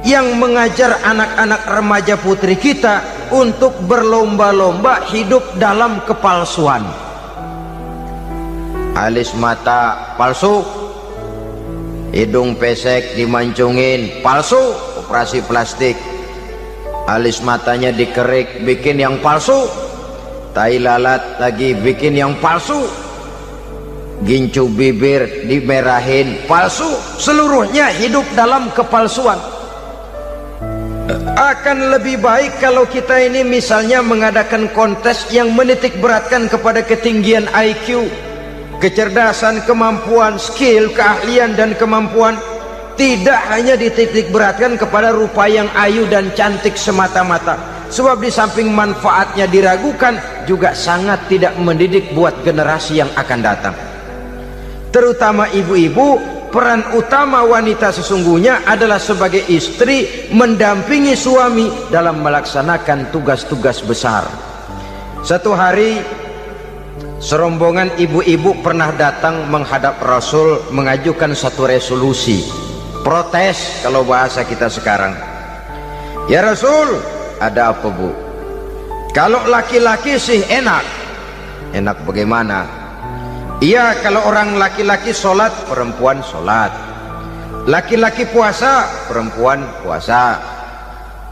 Yang mengajar anak-anak remaja putri kita untuk berlomba-lomba hidup dalam kepalsuan. Alis mata palsu, hidung pesek dimancungin palsu, operasi plastik. Alis matanya dikerik, bikin yang palsu. Tai lalat lagi bikin yang palsu. Gincu bibir dimerahin, palsu. Seluruhnya hidup dalam kepalsuan. Akan lebih baik kalau kita ini misalnya mengadakan kontes yang menitik beratkan kepada ketinggian IQ, kecerdasan, kemampuan, skill, keahlian dan kemampuan. Tidak hanya dititik beratkan kepada rupa yang ayu dan cantik semata-mata. Sebab di samping manfaatnya diragukan, juga sangat tidak mendidik buat generasi yang akan datang. Terutama ibu-ibu, peran utama wanita sesungguhnya adalah sebagai istri mendampingi suami dalam melaksanakan tugas-tugas besar. Satu hari, serombongan ibu-ibu pernah datang menghadap Rasul mengajukan satu resolusi, protes kalau bahasa kita sekarang. Ya Rasul, ada apa bu? Kalau laki-laki sih enak. Enak bagaimana? Iya, kalau orang laki-laki sholat, perempuan sholat. Laki-laki puasa, perempuan puasa.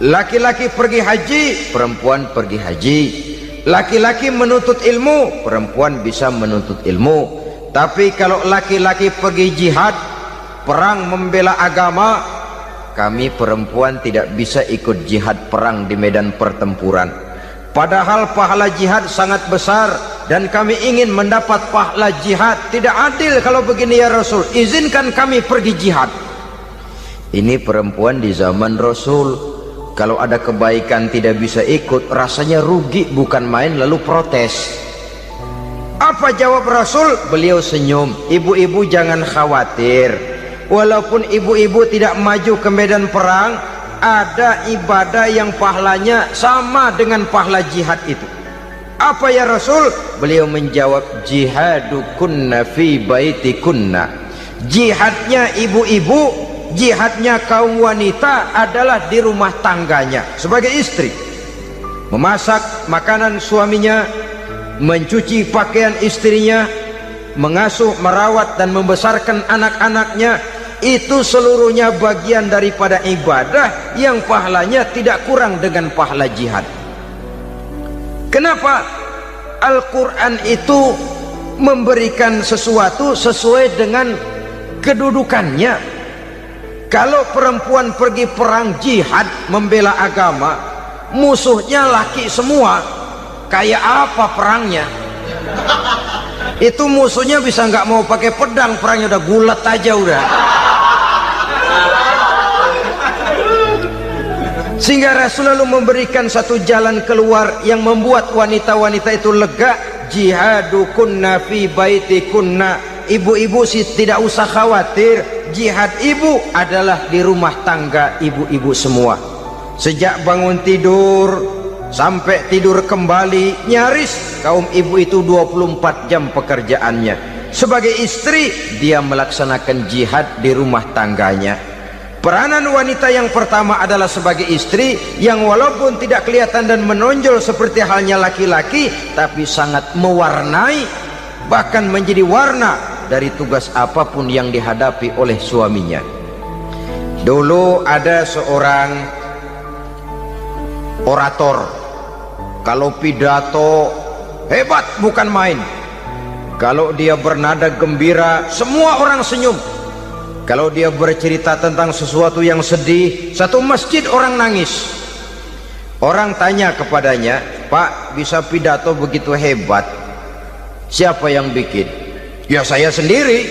Laki-laki pergi haji, perempuan pergi haji. Laki-laki menuntut ilmu, perempuan bisa menuntut ilmu. Tapi kalau laki-laki pergi jihad, perang membela agama, kami perempuan tidak bisa ikut jihad perang di medan pertempuran. Padahal pahala jihad sangat besar dan kami ingin mendapat pahala jihad. Tidak adil kalau begini ya Rasul, izinkan kami pergi jihad. Ini perempuan di zaman Rasul, kalau ada kebaikan tidak bisa ikut, rasanya rugi bukan main, lalu protes. Apa jawab Rasul? Beliau senyum. Ibu-ibu jangan khawatir, walaupun ibu-ibu tidak maju ke medan perang, ada ibadah yang pahalanya sama dengan pahala jihad itu. Apa ya Rasul? Beliau menjawab, jihadukunna fi baitikunna. Jihadnya ibu-ibu, jihadnya kaum wanita adalah di rumah tangganya sebagai istri. Memasak makanan suaminya, mencuci pakaian istrinya, mengasuh, merawat dan membesarkan anak-anaknya, itu seluruhnya bagian daripada ibadah yang pahalanya tidak kurang dengan pahala jihad. Kenapa? Al-Quran itu memberikan sesuatu sesuai dengan kedudukannya. Kalau perempuan pergi perang jihad membela agama, musuhnya laki semua, kayak apa perangnya? Itu musuhnya bisa nggak mau pakai pedang, perangnya udah gulat aja udah. Sehingga Rasul lalu memberikan satu jalan keluar yang membuat wanita-wanita itu lega. Jihadukunna fi baitikunna. Ibu-ibu sih tidak usah khawatir, jihad ibu adalah di rumah tangga ibu-ibu semua. Sejak bangun tidur sampai tidur kembali, nyaris kaum ibu itu 24 jam pekerjaannya. Sebagai istri, dia melaksanakan jihad di rumah tangganya. Peranan wanita yang pertama adalah sebagai istri, yang walaupun tidak kelihatan dan menonjol seperti halnya laki-laki, tapi sangat mewarnai, bahkan menjadi warna dari tugas apapun yang dihadapi oleh suaminya. Dulu ada seorang orator, kalau pidato hebat bukan main. Kalau dia bernada gembira, semua orang senyum. Kalau dia bercerita tentang sesuatu yang sedih, satu masjid orang nangis. Orang tanya kepadanya, Pak, bisa pidato begitu hebat, siapa yang bikin? Ya saya sendiri.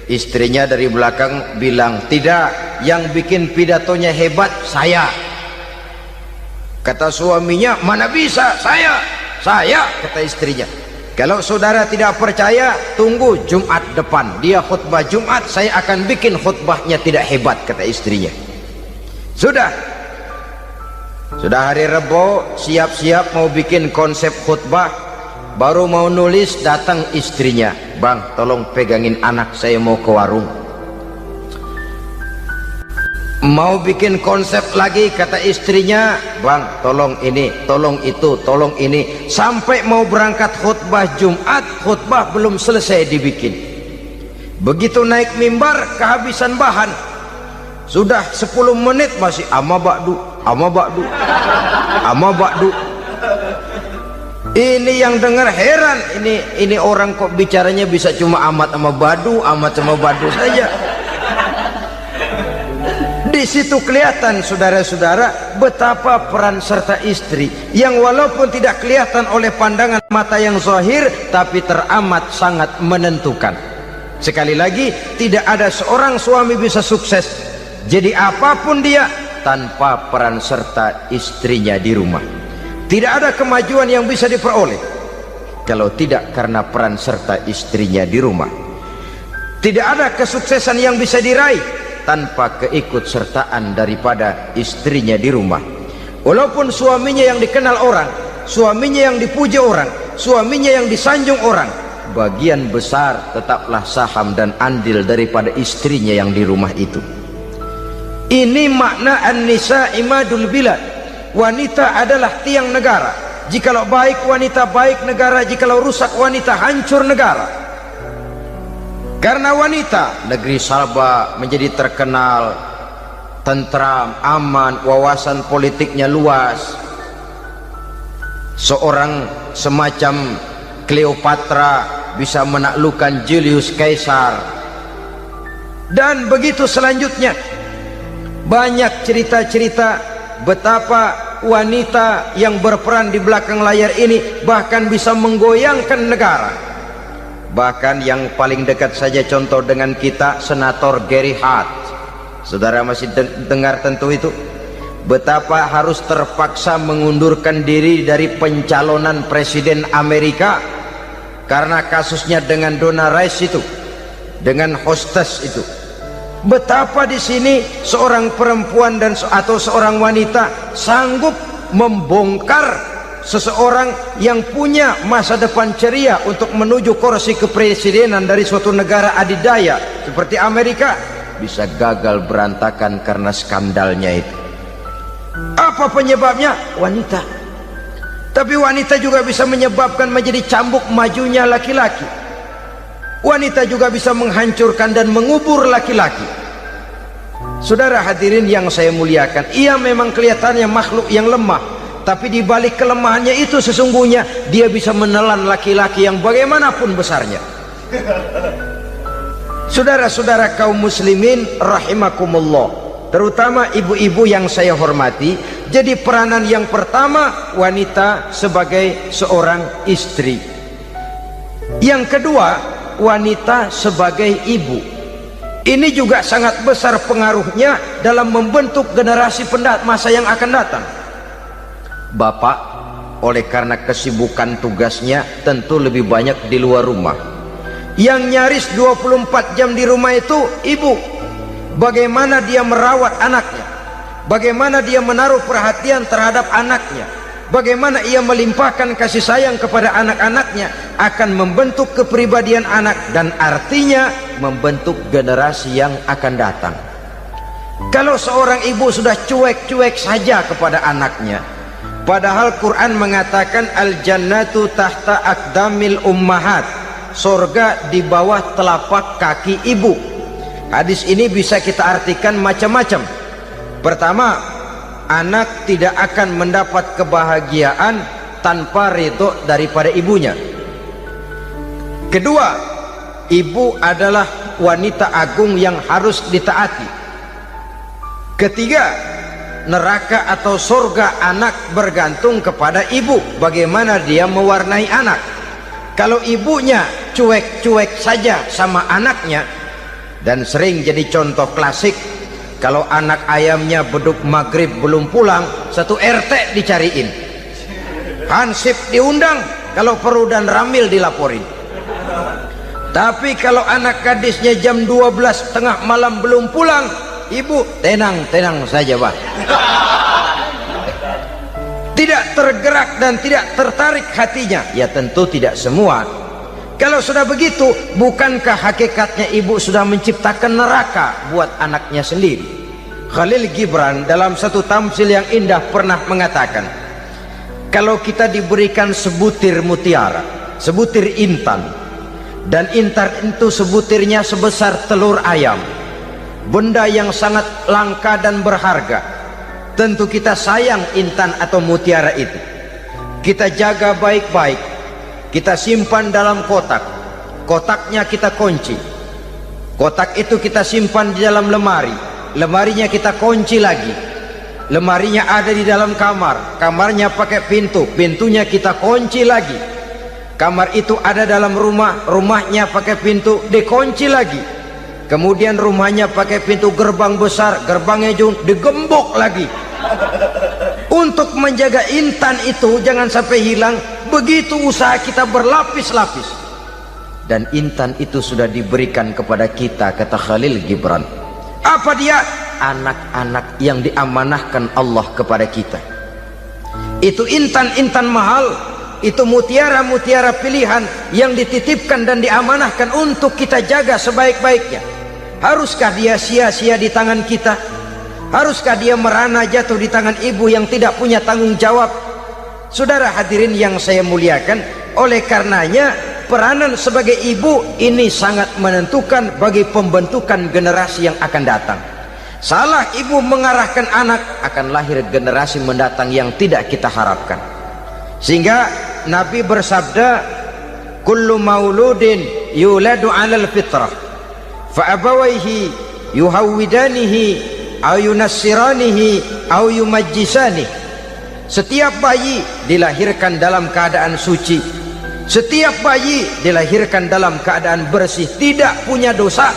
Istrinya dari belakang bilang, tidak, yang bikin pidatonya hebat saya. Kata suaminya, mana bisa, saya, kata istrinya. Kalau saudara tidak percaya, tunggu Jumat depan, dia khutbah Jumat, saya akan bikin khutbahnya tidak hebat, kata istrinya. Sudah hari Rebo, siap-siap mau bikin konsep khutbah, baru mau nulis, datang istrinya, bang tolong pegangin anak, saya mau ke warung. Mau bikin konsep lagi, kata istrinya, bang tolong ini, tolong itu, tolong ini. Sampai mau berangkat khutbah Jumat, khutbah belum selesai dibikin. Begitu naik mimbar, kehabisan bahan. Sudah 10 menit masih ama ba'du. Ini yang dengar heran, ini orang kok bicaranya bisa cuma amat sama badu saja. Di situ kelihatan saudara-saudara betapa peran serta istri yang walaupun tidak kelihatan oleh pandangan mata yang zahir, tapi teramat sangat menentukan. Sekali lagi, tidak ada seorang suami bisa sukses jadi apapun dia tanpa peran serta istrinya di rumah. Tidak ada kemajuan yang bisa diperoleh kalau tidak karena peran serta istrinya di rumah. Tidak ada kesuksesan yang bisa diraih tanpa keikutsertaan daripada istrinya di rumah. Walaupun suaminya yang dikenal orang, suaminya yang dipuji orang, suaminya yang disanjung orang, bagian besar tetaplah saham dan andil daripada istrinya yang di rumah itu. Ini makna an-nisa imadul bilad. Wanita adalah tiang negara. Jikalau baik wanita, baik negara. Jikalau rusak wanita, hancur negara. Karena wanita, negeri Sabah menjadi terkenal tentram, aman, wawasan politiknya luas. Seorang semacam Cleopatra bisa menaklukkan Julius Caesar. Dan begitu selanjutnya. Banyak cerita-cerita betapa wanita yang berperan di belakang layar ini bahkan bisa menggoyangkan negara. Bahkan yang paling dekat saja contoh dengan kita, Senator Gary Hart. Saudara masih dengar tentu itu, betapa harus terpaksa mengundurkan diri dari pencalonan presiden Amerika karena kasusnya dengan Donna Rice itu, dengan hostess itu. Betapa di sini seorang perempuan atau seorang wanita sanggup membongkar seseorang yang punya masa depan ceria untuk menuju kursi kepresidenan dari suatu negara adidaya seperti Amerika, bisa gagal berantakan karena skandalnya itu. Apa penyebabnya? Wanita. Tapi wanita juga bisa menyebabkan menjadi cambuk majunya laki-laki. Wanita juga bisa menghancurkan dan mengubur laki-laki. Saudara hadirin yang saya muliakan, ia memang kelihatannya makhluk yang lemah, tapi di balik kelemahannya itu sesungguhnya dia bisa menelan laki-laki yang bagaimanapun besarnya. Saudara-saudara kaum muslimin rahimakumullah, terutama ibu-ibu yang saya hormati, jadi peranan yang pertama wanita sebagai seorang istri. Yang kedua, wanita sebagai ibu. Ini juga sangat besar pengaruhnya dalam membentuk generasi masa yang akan datang. Bapak oleh karena kesibukan tugasnya tentu lebih banyak di luar rumah. Yang nyaris 24 jam di rumah itu ibu. Bagaimana dia merawat anaknya, bagaimana dia menaruh perhatian terhadap anaknya, bagaimana ia melimpahkan kasih sayang kepada anak-anaknya, akan membentuk kepribadian anak dan artinya membentuk generasi yang akan datang. Kalau seorang ibu sudah cuek-cuek saja kepada anaknya, padahal Quran mengatakan al-jannatu tahta aqdamil ummahat, surga di bawah telapak kaki ibu. Hadis ini bisa kita artikan macam-macam. Pertama, anak tidak akan mendapat kebahagiaan tanpa ridho daripada ibunya. Kedua, ibu adalah wanita agung yang harus ditaati. Ketiga, neraka atau surga anak bergantung kepada ibu, bagaimana dia mewarnai anak. Kalau ibunya cuek-cuek saja sama anaknya, dan sering jadi contoh klasik, kalau anak ayamnya beduk maghrib belum pulang, satu RT dicariin, hansip diundang, kalau perlu dan ramil dilaporin. Tapi kalau anak gadisnya jam 12 tengah malam belum pulang, ibu tenang saja Pak, tidak tergerak dan tidak tertarik hatinya. Ya tentu tidak semua. Kalau sudah begitu, bukankah hakikatnya ibu sudah menciptakan neraka buat anaknya sendiri? Khalil Gibran dalam satu tamsil yang indah pernah mengatakan, kalau kita diberikan sebutir mutiara, sebutir intan, dan intan itu sebutirnya sebesar telur ayam, benda yang sangat langka dan berharga, tentu kita sayang intan atau mutiara itu. Kita jaga baik-baik, kita simpan dalam kotak, kotaknya kita kunci, kotak itu kita simpan di dalam lemari, lemarinya kita kunci lagi, lemarinya ada di dalam kamar, kamarnya pakai pintu, pintunya kita kunci lagi, kamar itu ada dalam rumah, rumahnya pakai pintu, dikunci lagi, kemudian rumahnya pakai pintu gerbang besar, gerbangnya juga digembok lagi. Untuk menjaga intan itu jangan sampai hilang, begitu usaha kita berlapis-lapis. Dan intan itu sudah diberikan kepada kita, kata Khalil Gibran. Apa dia? Anak-anak yang diamanahkan Allah kepada kita. Itu intan-intan mahal, itu mutiara-mutiara pilihan yang dititipkan dan diamanahkan untuk kita jaga sebaik-baiknya. Haruskah dia sia-sia di tangan kita? Haruskah dia merana jatuh di tangan ibu yang tidak punya tanggung jawab? Saudara hadirin yang saya muliakan, oleh karenanya peranan sebagai ibu ini sangat menentukan bagi pembentukan generasi yang akan datang. Salah ibu mengarahkan anak, akan lahir generasi mendatang yang tidak kita harapkan. Sehingga Nabi bersabda, kullu mauludin yuladu 'alal fitrah fa abawaihi yuhawwidanihi aw yunassiranihi aw yumajjisanihi. Setiap bayi dilahirkan dalam keadaan suci, setiap bayi dilahirkan dalam keadaan bersih, tidak punya dosa.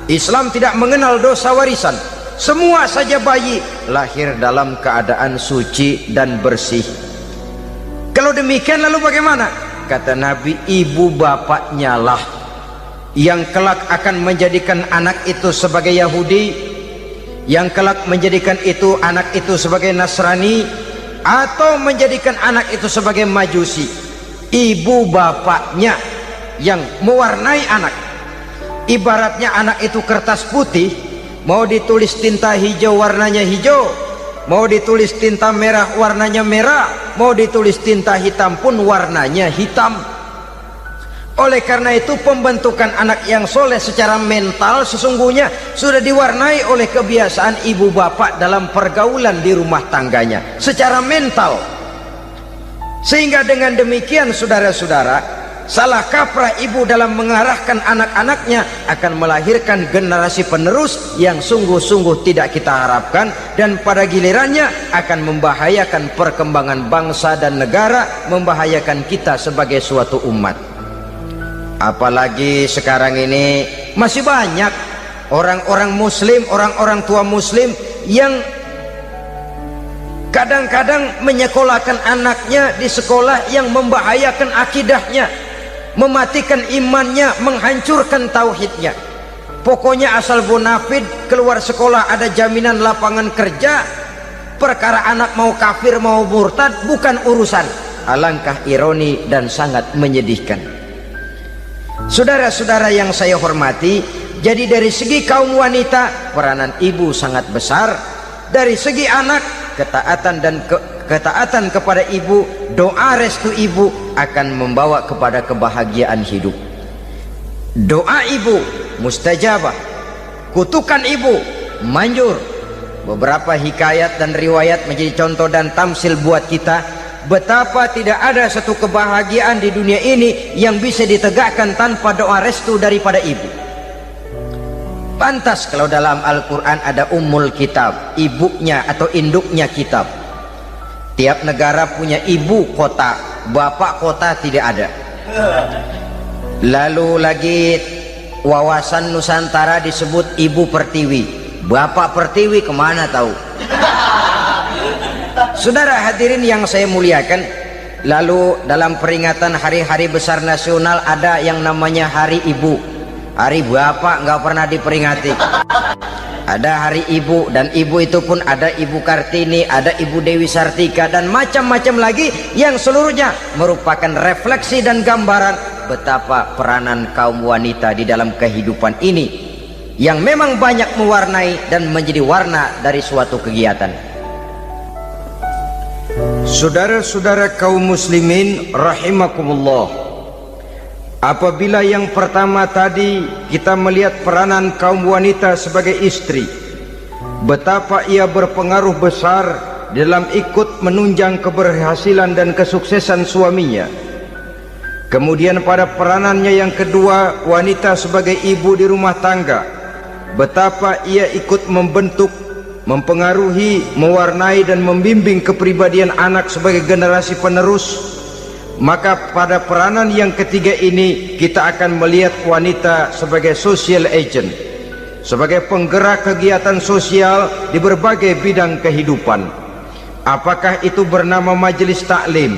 Islam tidak mengenal dosa warisan. Semua saja bayi lahir dalam keadaan suci dan bersih. Kalau demikian lalu bagaimana? kata Nabi, ibu bapaknya lah yang kelak akan menjadikan anak itu sebagai Yahudi, yang kelak menjadikan itu anak itu sebagai Nasrani, atau menjadikan anak itu sebagai Majusi. Ibu bapaknya yang mewarnai anak. Ibaratnya anak itu kertas putih, mau ditulis tinta hijau warnanya hijau, mau ditulis tinta merah warnanya merah, mau ditulis tinta hitam pun warnanya hitam. Oleh karena itu pembentukan anak yang soleh secara mental sesungguhnya sudah diwarnai oleh kebiasaan ibu bapak dalam pergaulan di rumah tangganya secara mental. Sehingga dengan demikian saudara-saudara, salah kaprah ibu dalam mengarahkan anak-anaknya akan melahirkan generasi penerus yang sungguh-sungguh tidak kita harapkan, dan pada gilirannya akan membahayakan perkembangan bangsa dan negara, membahayakan kita sebagai suatu umat. Apalagi sekarang ini masih banyak orang-orang muslim, orang-orang tua muslim yang kadang-kadang menyekolahkan anaknya di sekolah yang membahayakan akidahnya, mematikan imannya, menghancurkan tauhidnya. Pokoknya asal bonafid keluar sekolah ada jaminan lapangan kerja, perkara anak mau kafir mau murtad bukan urusan. Alangkah ironi dan sangat menyedihkan. Saudara-saudara yang saya hormati, jadi dari segi kaum wanita peranan ibu sangat besar. Dari segi anak, ketaatan kepada ibu, doa restu ibu akan membawa kepada kebahagiaan hidup. Doa ibu mustajabah, kutukan ibu manjur. Beberapa hikayat dan riwayat menjadi contoh dan tamsil buat kita betapa tidak ada satu kebahagiaan di dunia ini yang bisa ditegakkan tanpa doa restu daripada ibu. Pantas kalau dalam Al-Quran ada ummul kitab, ibunya atau induknya kitab. Tiap negara punya ibu kota, bapak kota tidak ada. Lalu lagi wawasan Nusantara disebut ibu pertiwi, bapak pertiwi kemana tahu. Saudara hadirin yang saya muliakan, lalu dalam peringatan hari-hari besar nasional ada yang namanya Hari Ibu. Hari bapak nggak pernah diperingati. Ada Hari Ibu, dan ibu itu pun ada Ibu Kartini, ada Ibu Dewi Sartika, dan macam-macam lagi yang seluruhnya merupakan refleksi dan gambaran betapa peranan kaum wanita di dalam kehidupan ini yang memang banyak mewarnai dan menjadi warna dari suatu kegiatan. Saudara-saudara kaum muslimin rahimakumullah, apabila yang pertama tadi kita melihat peranan kaum wanita sebagai istri, betapa ia berpengaruh besar dalam ikut menunjang keberhasilan dan kesuksesan suaminya. Kemudian pada peranannya yang kedua, wanita sebagai ibu di rumah tangga, betapa ia ikut membentuk, mempengaruhi, mewarnai dan membimbing kepribadian anak sebagai generasi penerus. Maka pada peranan yang ketiga ini kita akan melihat wanita sebagai social agent, sebagai penggerak kegiatan sosial di berbagai bidang kehidupan. Apakah itu bernama majelis taklim,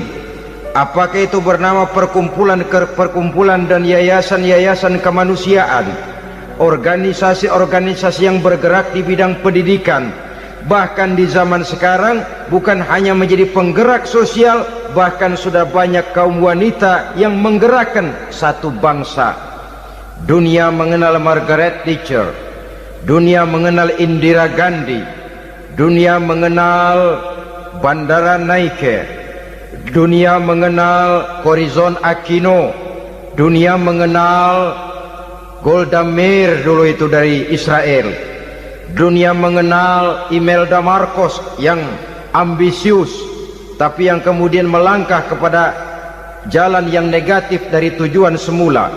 apakah itu bernama perkumpulan dan yayasan-yayasan kemanusiaan, organisasi-organisasi yang bergerak di bidang pendidikan. Bahkan di zaman sekarang bukan hanya menjadi penggerak sosial, bahkan sudah banyak kaum wanita yang menggerakkan satu bangsa. Dunia mengenal Margaret Thatcher, dunia mengenal Indira Gandhi, dunia mengenal Bandara Naike, dunia mengenal Corazon Aquino, dunia mengenal Golda Meir dulu itu dari Israel, dunia mengenal Imelda Marcos yang ambisius tapi yang kemudian melangkah kepada jalan yang negatif dari tujuan semula.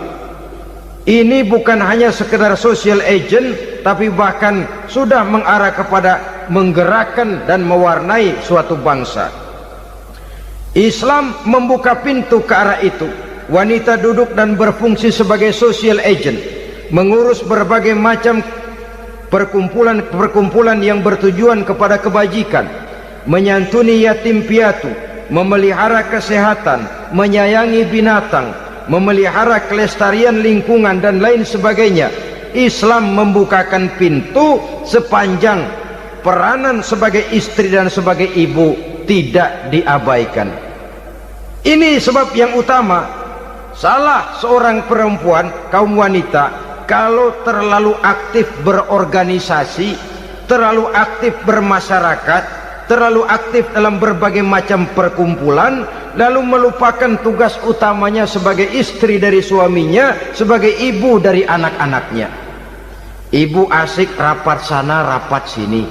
Ini bukan hanya sekedar social agent, tapi bahkan sudah mengarah kepada menggerakkan dan mewarnai suatu bangsa. Islam membuka pintu ke arah itu. Wanita duduk dan berfungsi sebagai social agent, mengurus berbagai macam perkumpulan-perkumpulan yang bertujuan kepada kebajikan, menyantuni yatim piatu, memelihara kesehatan, menyayangi binatang, memelihara kelestarian lingkungan dan lain sebagainya. Islam membukakan pintu sepanjang peranan sebagai istri dan sebagai ibu tidak diabaikan. Ini sebab yang utama. Salah seorang perempuan, kaum wanita, kalau terlalu aktif berorganisasi, terlalu aktif bermasyarakat, terlalu aktif dalam berbagai macam perkumpulan, lalu melupakan tugas utamanya sebagai istri dari suaminya, sebagai ibu dari anak-anaknya. Ibu asik rapat sana rapat sini,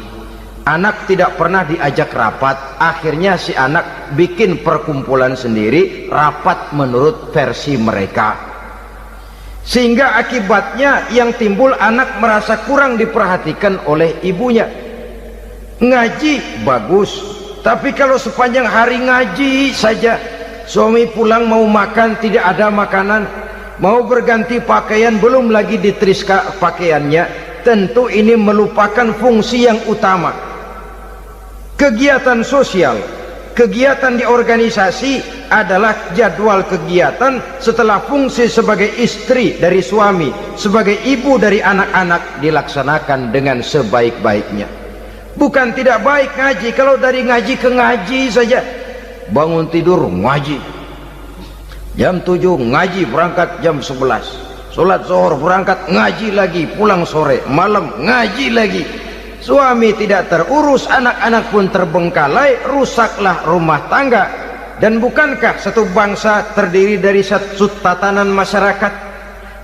anak tidak pernah diajak rapat. Akhirnya si anak bikin perkumpulan sendiri, rapat menurut versi mereka, sehingga akibatnya yang timbul anak merasa kurang diperhatikan oleh ibunya. Ngaji bagus, tapi kalau sepanjang hari ngaji saja, suami pulang mau makan tidak ada makanan, mau berganti pakaian belum lagi diteriska pakaiannya, tentu ini melupakan fungsi yang utama. Kegiatan sosial, kegiatan di organisasi adalah jadwal kegiatan setelah fungsi sebagai istri dari suami, sebagai ibu dari anak-anak dilaksanakan dengan sebaik-baiknya. Bukan tidak baik ngaji, kalau dari ngaji ke ngaji saja. Bangun tidur ngaji, jam 7 ngaji, berangkat jam 11, sholat zuhur berangkat ngaji lagi, pulang sore, malam ngaji lagi. Suami tidak terurus, anak-anak pun terbengkalai, rusaklah rumah tangga. Dan bukankah satu bangsa terdiri dari satu tatanan masyarakat,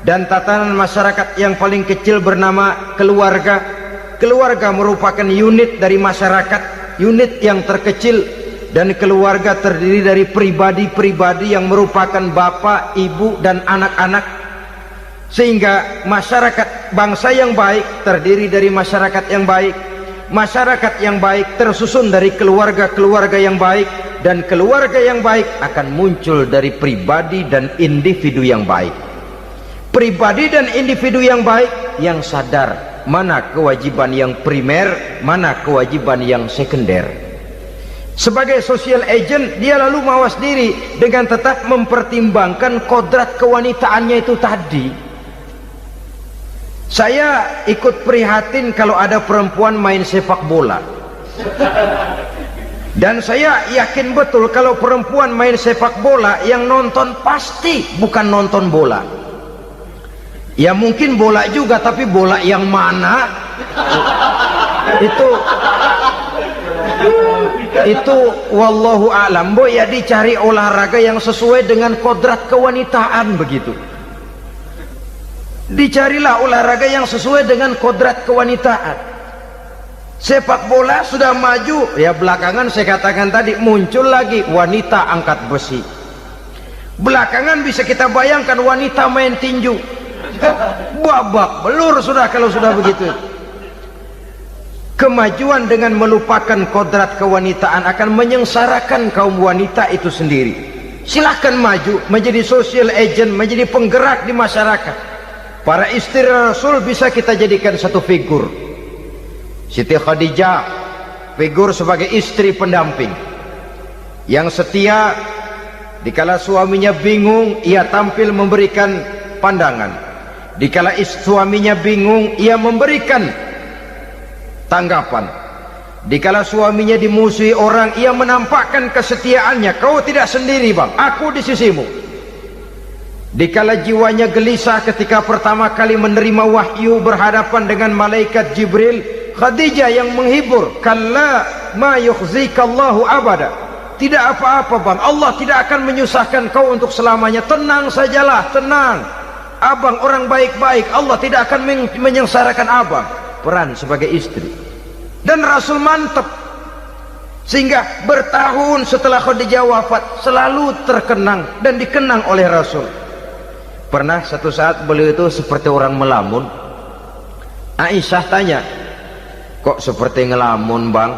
dan tatanan masyarakat yang paling kecil bernama keluarga? Keluarga merupakan unit dari masyarakat, unit yang terkecil, dan keluarga terdiri dari pribadi-pribadi yang merupakan bapak, ibu, dan anak-anak. Sehingga masyarakat bangsa yang baik terdiri dari masyarakat yang baik, masyarakat yang baik tersusun dari keluarga-keluarga yang baik, dan keluarga yang baik akan muncul dari pribadi dan individu yang baik. Pribadi dan individu yang baik yang sadar mana kewajiban yang primer, mana kewajiban yang sekunder. Sebagai social agent, dia lalu mawas diri dengan tetap mempertimbangkan kodrat kewanitaannya itu tadi. Saya ikut prihatin kalau ada perempuan main sepak bola, dan saya yakin betul kalau perempuan main sepak bola, yang nonton pasti bukan nonton bola. Ya mungkin bola juga, tapi bola yang mana? Itu wallahu a'lam. Boy, ya dicari olahraga yang sesuai dengan kodrat kewanitaan begitu. Dicarilah olahraga yang sesuai dengan kodrat kewanitaan. Sepak bola sudah maju, ya belakangan saya katakan tadi muncul lagi wanita angkat besi. Belakangan bisa kita bayangkan wanita main tinju. Babak belur sudah kalau sudah begitu. Kemajuan dengan melupakan kodrat kewanitaan akan menyengsarakan kaum wanita itu sendiri. Silahkan maju menjadi social agent, menjadi penggerak di masyarakat. Para istri Rasul bisa kita jadikan satu figur. Siti Khadijah, figur sebagai istri pendamping yang setia. Dikala suaminya bingung, ia tampil memberikan pandangan. Dikala suaminya bingung, ia memberikan tanggapan. Dikala suaminya dimusuhi orang, ia menampakkan kesetiaannya. Kau tidak sendiri bang, aku di sisimu. Dikala jiwanya gelisah ketika pertama kali menerima wahyu berhadapan dengan malaikat Jibril, Khadijah yang menghibur. Kalla ma yukhzikallahu abada. Tidak apa-apa bang, Allah tidak akan menyusahkan kau untuk selamanya. Tenang sajalah, tenang. Abang orang baik-baik, Allah tidak akan menyengsarakan abang. Peran sebagai istri. Dan Rasul mantap, sehingga bertahun setelah Khadijah wafat selalu terkenang dan dikenang oleh Rasul. Pernah satu saat beliau itu seperti orang melamun. Aisyah tanya, kok seperti ngelamun bang?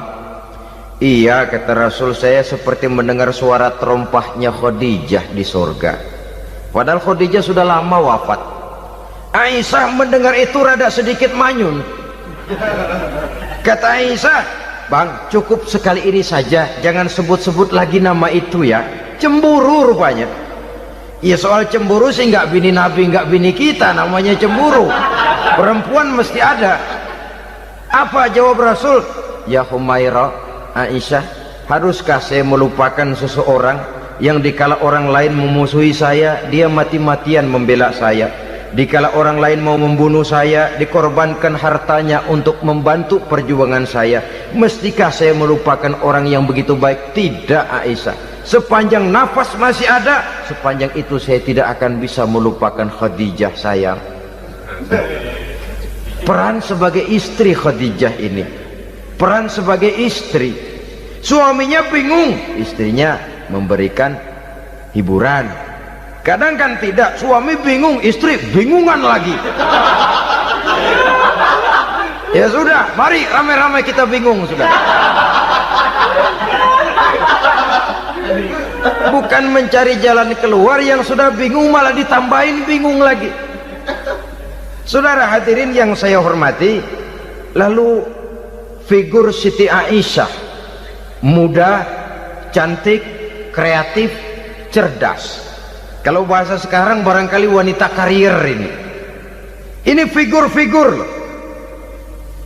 Iya, kata Rasul, saya seperti mendengar suara terompahnya Khadijah di surga. Padahal Khadijah sudah lama wafat. Aisyah mendengar itu rada sedikit manyun. Kata Aisyah, Bang, cukup sekali ini saja, jangan sebut-sebut lagi nama itu ya. Cemburu rupanya. Ya soal cemburu sih nggak bini Nabi, nggak bini kita, namanya cemburu. Perempuan mesti ada. Apa jawab Rasul? Ya Humairah, Aisyah, haruskah saya melupakan seseorang yang dikala orang lain memusuhi saya, dia mati-matian membela saya. Dikala orang lain mau membunuh saya, dikorbankan hartanya untuk membantu perjuangan saya. Mestikah saya melupakan orang yang begitu baik? Tidak, Aisyah. Sepanjang nafas masih ada, sepanjang itu saya tidak akan bisa melupakan Khadijah sayang. Peran sebagai istri Khadijah ini, peran sebagai istri. Suaminya bingung, istrinya memberikan hiburan. Kadang kan tidak, suami bingung, istri bingungan lagi. Ya sudah, mari ramai-ramai kita bingung sudah. Bukan mencari jalan keluar, yang sudah bingung malah ditambahin bingung lagi. Saudara hadirin yang saya hormati, lalu figur Siti Aisyah, muda, cantik, kreatif, cerdas. Kalau bahasa sekarang barangkali wanita karier ini. Ini figur-figur loh.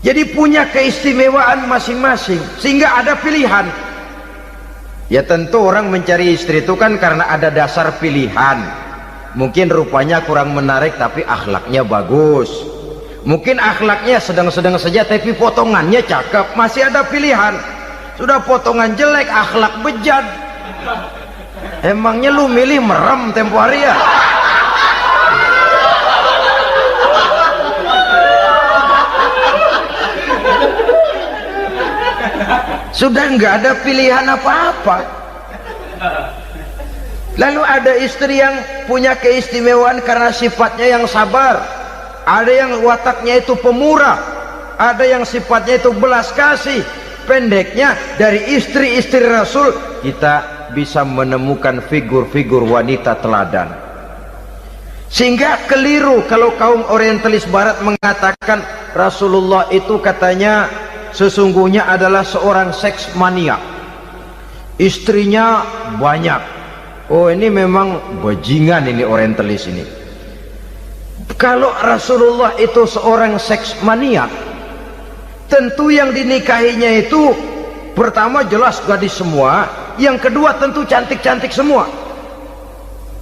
Jadi punya keistimewaan masing-masing, sehingga ada pilihan. Ya tentu orang mencari istri itu kan karena ada dasar pilihan. Mungkin rupanya kurang menarik tapi akhlaknya bagus. Mungkin akhlaknya sedang-sedang saja tapi potongannya cakep, masih ada pilihan. Sudah potongan jelek, akhlak bejat. Emangnya lu milih merem tempo hari ya? Sudah nggak ada pilihan apa-apa. Lalu ada istri yang punya keistimewaan karena sifatnya yang sabar, ada yang wataknya itu pemurah, ada yang sifatnya itu belas kasih. Pendeknya, dari istri-istri Rasul kita bisa menemukan figur-figur wanita teladan. Sehingga keliru kalau kaum orientalis barat mengatakan Rasulullah itu katanya sesungguhnya adalah seorang seks mania, istrinya banyak. Oh ini memang bajingan ini orientalis ini. Kalau Rasulullah itu seorang seks mania, tentu yang dinikahinya itu pertama jelas gadis semua, yang kedua tentu cantik-cantik semua.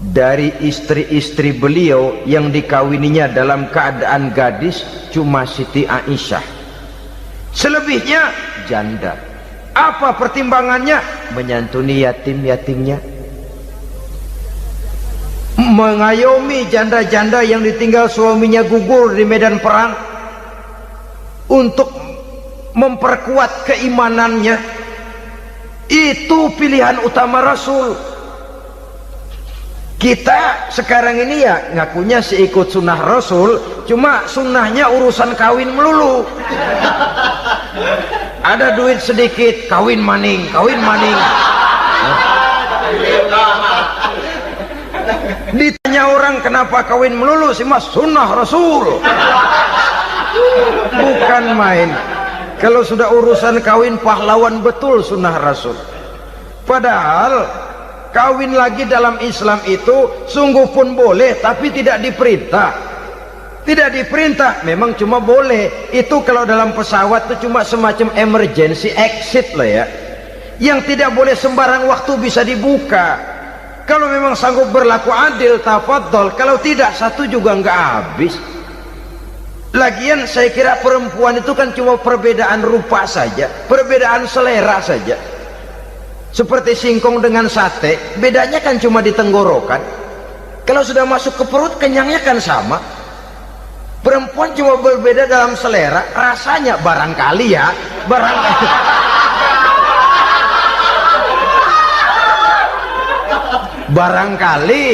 Dari istri-istri beliau yang dikawininya dalam keadaan gadis cuma Siti Aisyah, selebihnya janda. Apa pertimbangannya? Menyantuni yatim-yatimnya, mengayomi janda-janda yang ditinggal suaminya gugur di medan perang, untuk memperkuat keimanannya. Itu pilihan utama Rasul. Kita sekarang ini ya ngakunya sih ikut sunnah Rasul, cuma sunnahnya urusan kawin melulu. Ada duit sedikit, kawin maning, kawin maning. Ditanya orang kenapa kawin melulu, sih mas sunnah Rasul. Bukan main. Kalau sudah urusan kawin pahlawan betul sunnah Rasul. Padahal kawin lagi dalam Islam itu sungguh pun boleh, tapi tidak diperintah. Tidak diperintah, memang cuma boleh. Itu kalau dalam pesawat itu cuma semacam emergency exit lah ya, yang tidak boleh sembarang waktu bisa dibuka. Kalau memang sanggup berlaku adil, tafadhol. Kalau tidak, satu juga nggak habis. Lagian saya kira perempuan itu kan cuma perbedaan rupa saja, perbedaan selera saja. Seperti singkong dengan sate, bedanya kan cuma di tenggorokan. Kalau sudah masuk ke perut, kenyangnya kan sama. Perempuan cuma berbeda dalam selera, rasanya barangkali ya, barangkali. Barangkali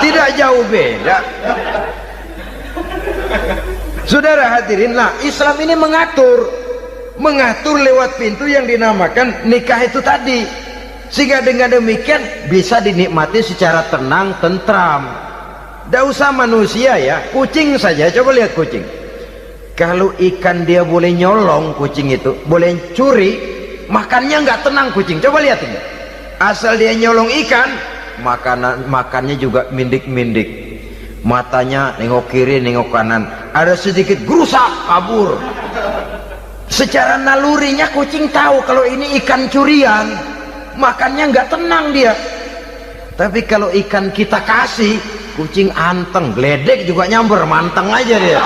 tidak jauh beda. Saudara hadirinlah, Islam ini mengatur lewat pintu yang dinamakan nikah itu tadi, sehingga dengan demikian bisa dinikmati secara tenang, tentram. Tidak usah manusia ya, kucing saja, coba lihat kucing. Kalau ikan dia boleh nyolong, kucing itu boleh curi, makannya nggak tenang kucing. Coba lihat ini, asal dia nyolong ikan, makannya juga mindik-mindik, matanya nengok kiri nengok kanan, ada sedikit gerusak kabur. Secara nalurinya kucing tahu kalau ini ikan curian, makannya nggak tenang dia. Tapi kalau ikan kita kasih, kucing anteng, geledek juga nyamber, manteng aja dia.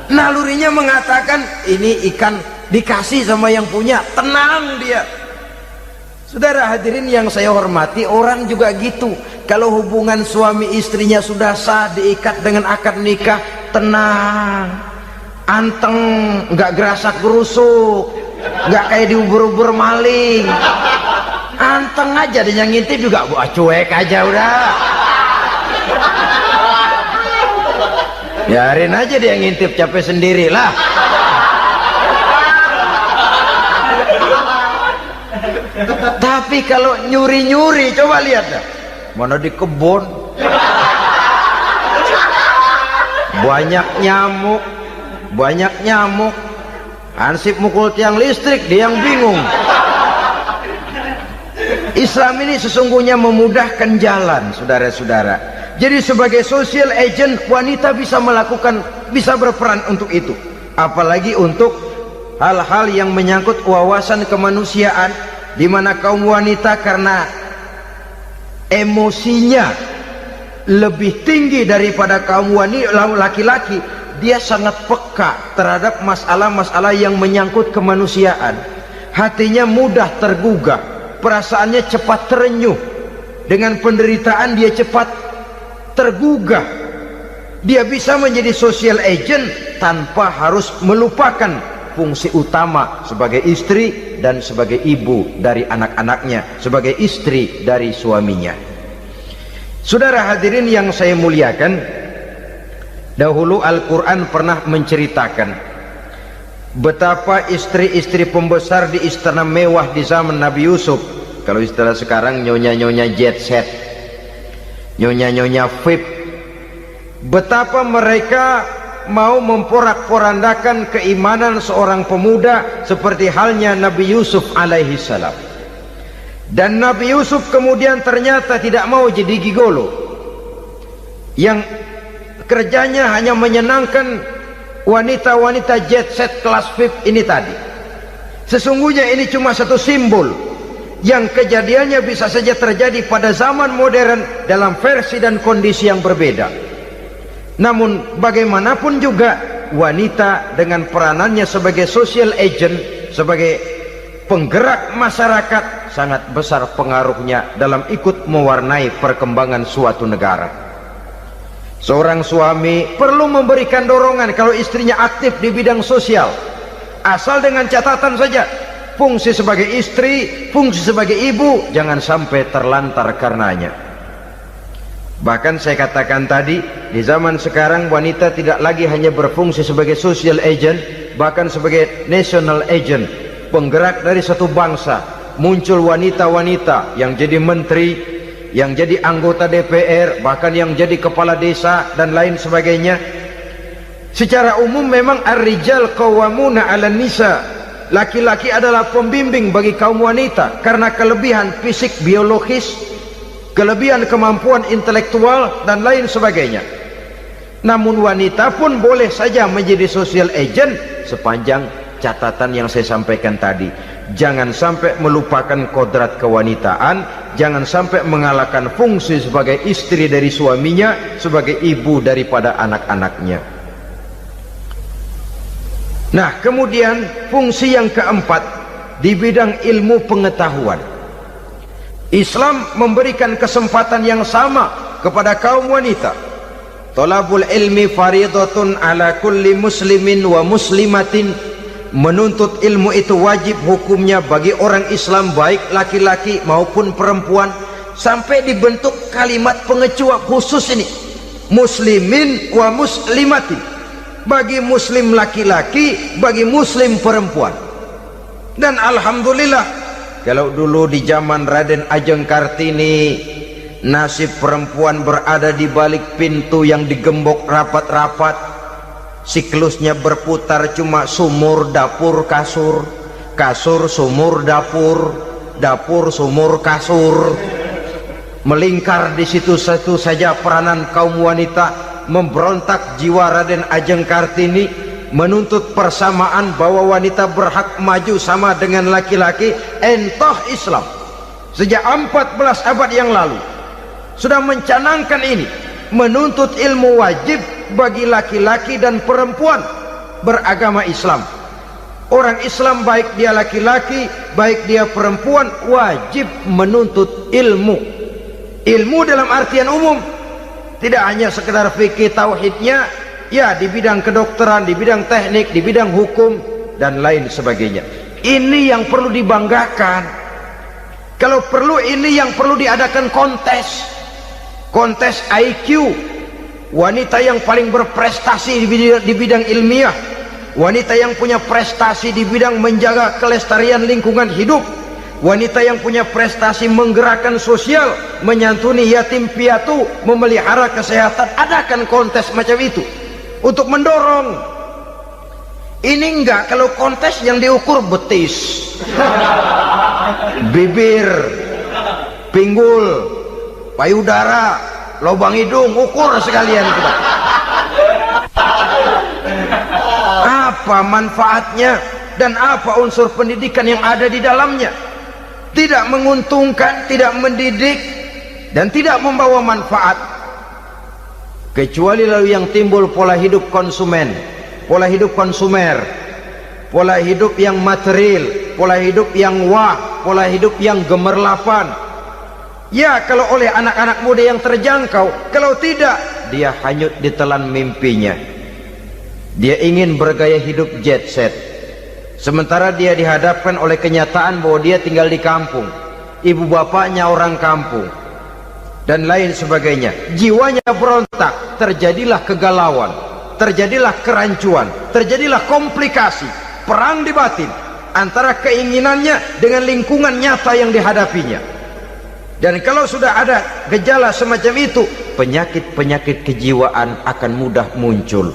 Nalurinya mengatakan ini ikan dikasih sama yang punya, tenang dia. Saudara hadirin yang saya hormati, orang juga gitu. Kalau hubungan suami istrinya sudah sah, diikat dengan akad nikah, tenang, anteng, nggak gerasak gerusuk, nggak kayak diubur-ubur maling, anteng aja. Dia yang ngintip juga cuek aja udah, biarin aja dia ngintip, capek sendirilah. Tapi kalau nyuri-nyuri, coba lihat dah, mana di kebun banyak nyamuk, Hansip mukul tiang listrik, dia yang bingung. Islam ini sesungguhnya memudahkan jalan, saudara-saudara. Jadi sebagai social agent, wanita bisa berperan untuk itu, apalagi untuk hal-hal yang menyangkut wawasan kemanusiaan, di mana kaum wanita karena emosinya lebih tinggi daripada kaum laki-laki, dia sangat peka terhadap masalah-masalah yang menyangkut kemanusiaan. Hatinya mudah tergugah, perasaannya cepat terenyuh, dengan penderitaan dia cepat tergugah. Dia bisa menjadi social agent tanpa harus melupakan fungsi utama sebagai istri dan sebagai ibu dari anak-anaknya, sebagai istri dari suaminya. Saudara hadirin yang saya muliakan, dahulu Al-Quran pernah menceritakan betapa istri-istri pembesar di istana mewah di zaman Nabi Yusuf, kalau istilah sekarang nyonya-nyonya jet set, nyonya-nyonya VIP, betapa mereka mau memporak-porandakan keimanan seorang pemuda seperti halnya Nabi Yusuf alaihi salam. Dan Nabi Yusuf kemudian ternyata tidak mau jadi gigolo yang kerjanya hanya menyenangkan wanita-wanita jet set kelas VIP ini tadi. Sesungguhnya ini cuma satu simbol yang kejadiannya bisa saja terjadi pada zaman modern dalam versi dan kondisi yang berbeda. Namun bagaimanapun juga, wanita dengan peranannya sebagai social agent, sebagai penggerak masyarakat, sangat besar pengaruhnya dalam ikut mewarnai perkembangan suatu negara. Seorang suami perlu memberikan dorongan kalau istrinya aktif di bidang sosial, asal dengan catatan saja, fungsi sebagai istri, fungsi sebagai ibu jangan sampai terlantar karenanya. Bahkan saya katakan tadi, di zaman sekarang wanita tidak lagi hanya berfungsi sebagai social agent, bahkan sebagai national agent, penggerak dari satu bangsa. Muncul wanita-wanita yang jadi menteri, yang jadi anggota DPR, bahkan yang jadi kepala desa dan lain sebagainya. Secara umum memang ar-rijal qawwamuna 'alan nisa, laki-laki adalah pembimbing bagi kaum wanita karena kelebihan fisik biologis, kelebihan kemampuan intelektual dan lain sebagainya. Namun wanita pun boleh saja menjadi social agent sepanjang catatan yang saya sampaikan tadi. Jangan sampai melupakan kodrat kewanitaan, jangan sampai mengalahkan fungsi sebagai istri dari suaminya, sebagai ibu daripada anak-anaknya. Nah, kemudian fungsi yang keempat di bidang ilmu pengetahuan. Islam memberikan kesempatan yang sama kepada kaum wanita. Thalabul ilmi faridatun ala kulli muslimin wa muslimatin. Menuntut ilmu itu wajib hukumnya bagi orang Islam, baik laki-laki maupun perempuan. Sampai dibentuk kalimat pengecuali khusus ini, muslimin wa muslimatin, bagi muslim laki-laki, bagi muslim perempuan. Dan alhamdulillah, kalau dulu di zaman Raden Ajeng Kartini nasib perempuan berada di balik pintu yang digembok rapat-rapat, siklusnya berputar cuma sumur dapur kasur, kasur sumur dapur, dapur sumur kasur. Melingkar di situ-situ saja peranan kaum wanita, memberontak jiwa Raden Ajeng Kartini, menuntut persamaan bahwa wanita berhak maju sama dengan laki-laki. Entah Islam sejak 14 abad yang lalu sudah mencanangkan ini, menuntut ilmu wajib bagi laki-laki dan perempuan beragama Islam. Orang Islam baik dia laki-laki, baik dia perempuan, wajib menuntut ilmu. Ilmu dalam artian umum, tidak hanya sekedar fikih tauhidnya, ya di bidang kedokteran, di bidang teknik, di bidang hukum dan lain sebagainya. Ini yang perlu dibanggakan. Kalau perlu, ini yang perlu diadakan kontes IQ, wanita yang paling berprestasi di bidang ilmiah, wanita yang punya prestasi di bidang menjaga kelestarian lingkungan hidup, wanita yang punya prestasi menggerakkan sosial, menyantuni yatim piatu, memelihara kesehatan. Adakan kontes macam itu untuk mendorong. Ini enggak, kalau kontes yang diukur betis, bibir, pinggul, payudara, lubang hidung, ukur sekalian kita. Apa manfaatnya dan apa unsur pendidikan yang ada di dalamnya? Tidak menguntungkan, tidak mendidik, dan tidak membawa manfaat. Kecuali lalu yang timbul pola hidup konsumen, pola hidup konsumer, pola hidup yang material, pola hidup yang pola hidup yang gemerlapan. Ya, kalau oleh anak-anak muda yang terjangkau, kalau tidak, dia hanyut ditelan mimpinya. Dia ingin bergaya hidup jet set, sementara dia dihadapkan oleh kenyataan bahwa dia tinggal di kampung, ibu bapaknya orang kampung, dan lain sebagainya. Jiwanya berontak, terjadilah kegalauan, terjadilah kerancuan, terjadilah komplikasi, perang di batin antara keinginannya dengan lingkungan nyata yang dihadapinya. Dan kalau sudah ada gejala semacam itu, penyakit-penyakit kejiwaan akan mudah muncul.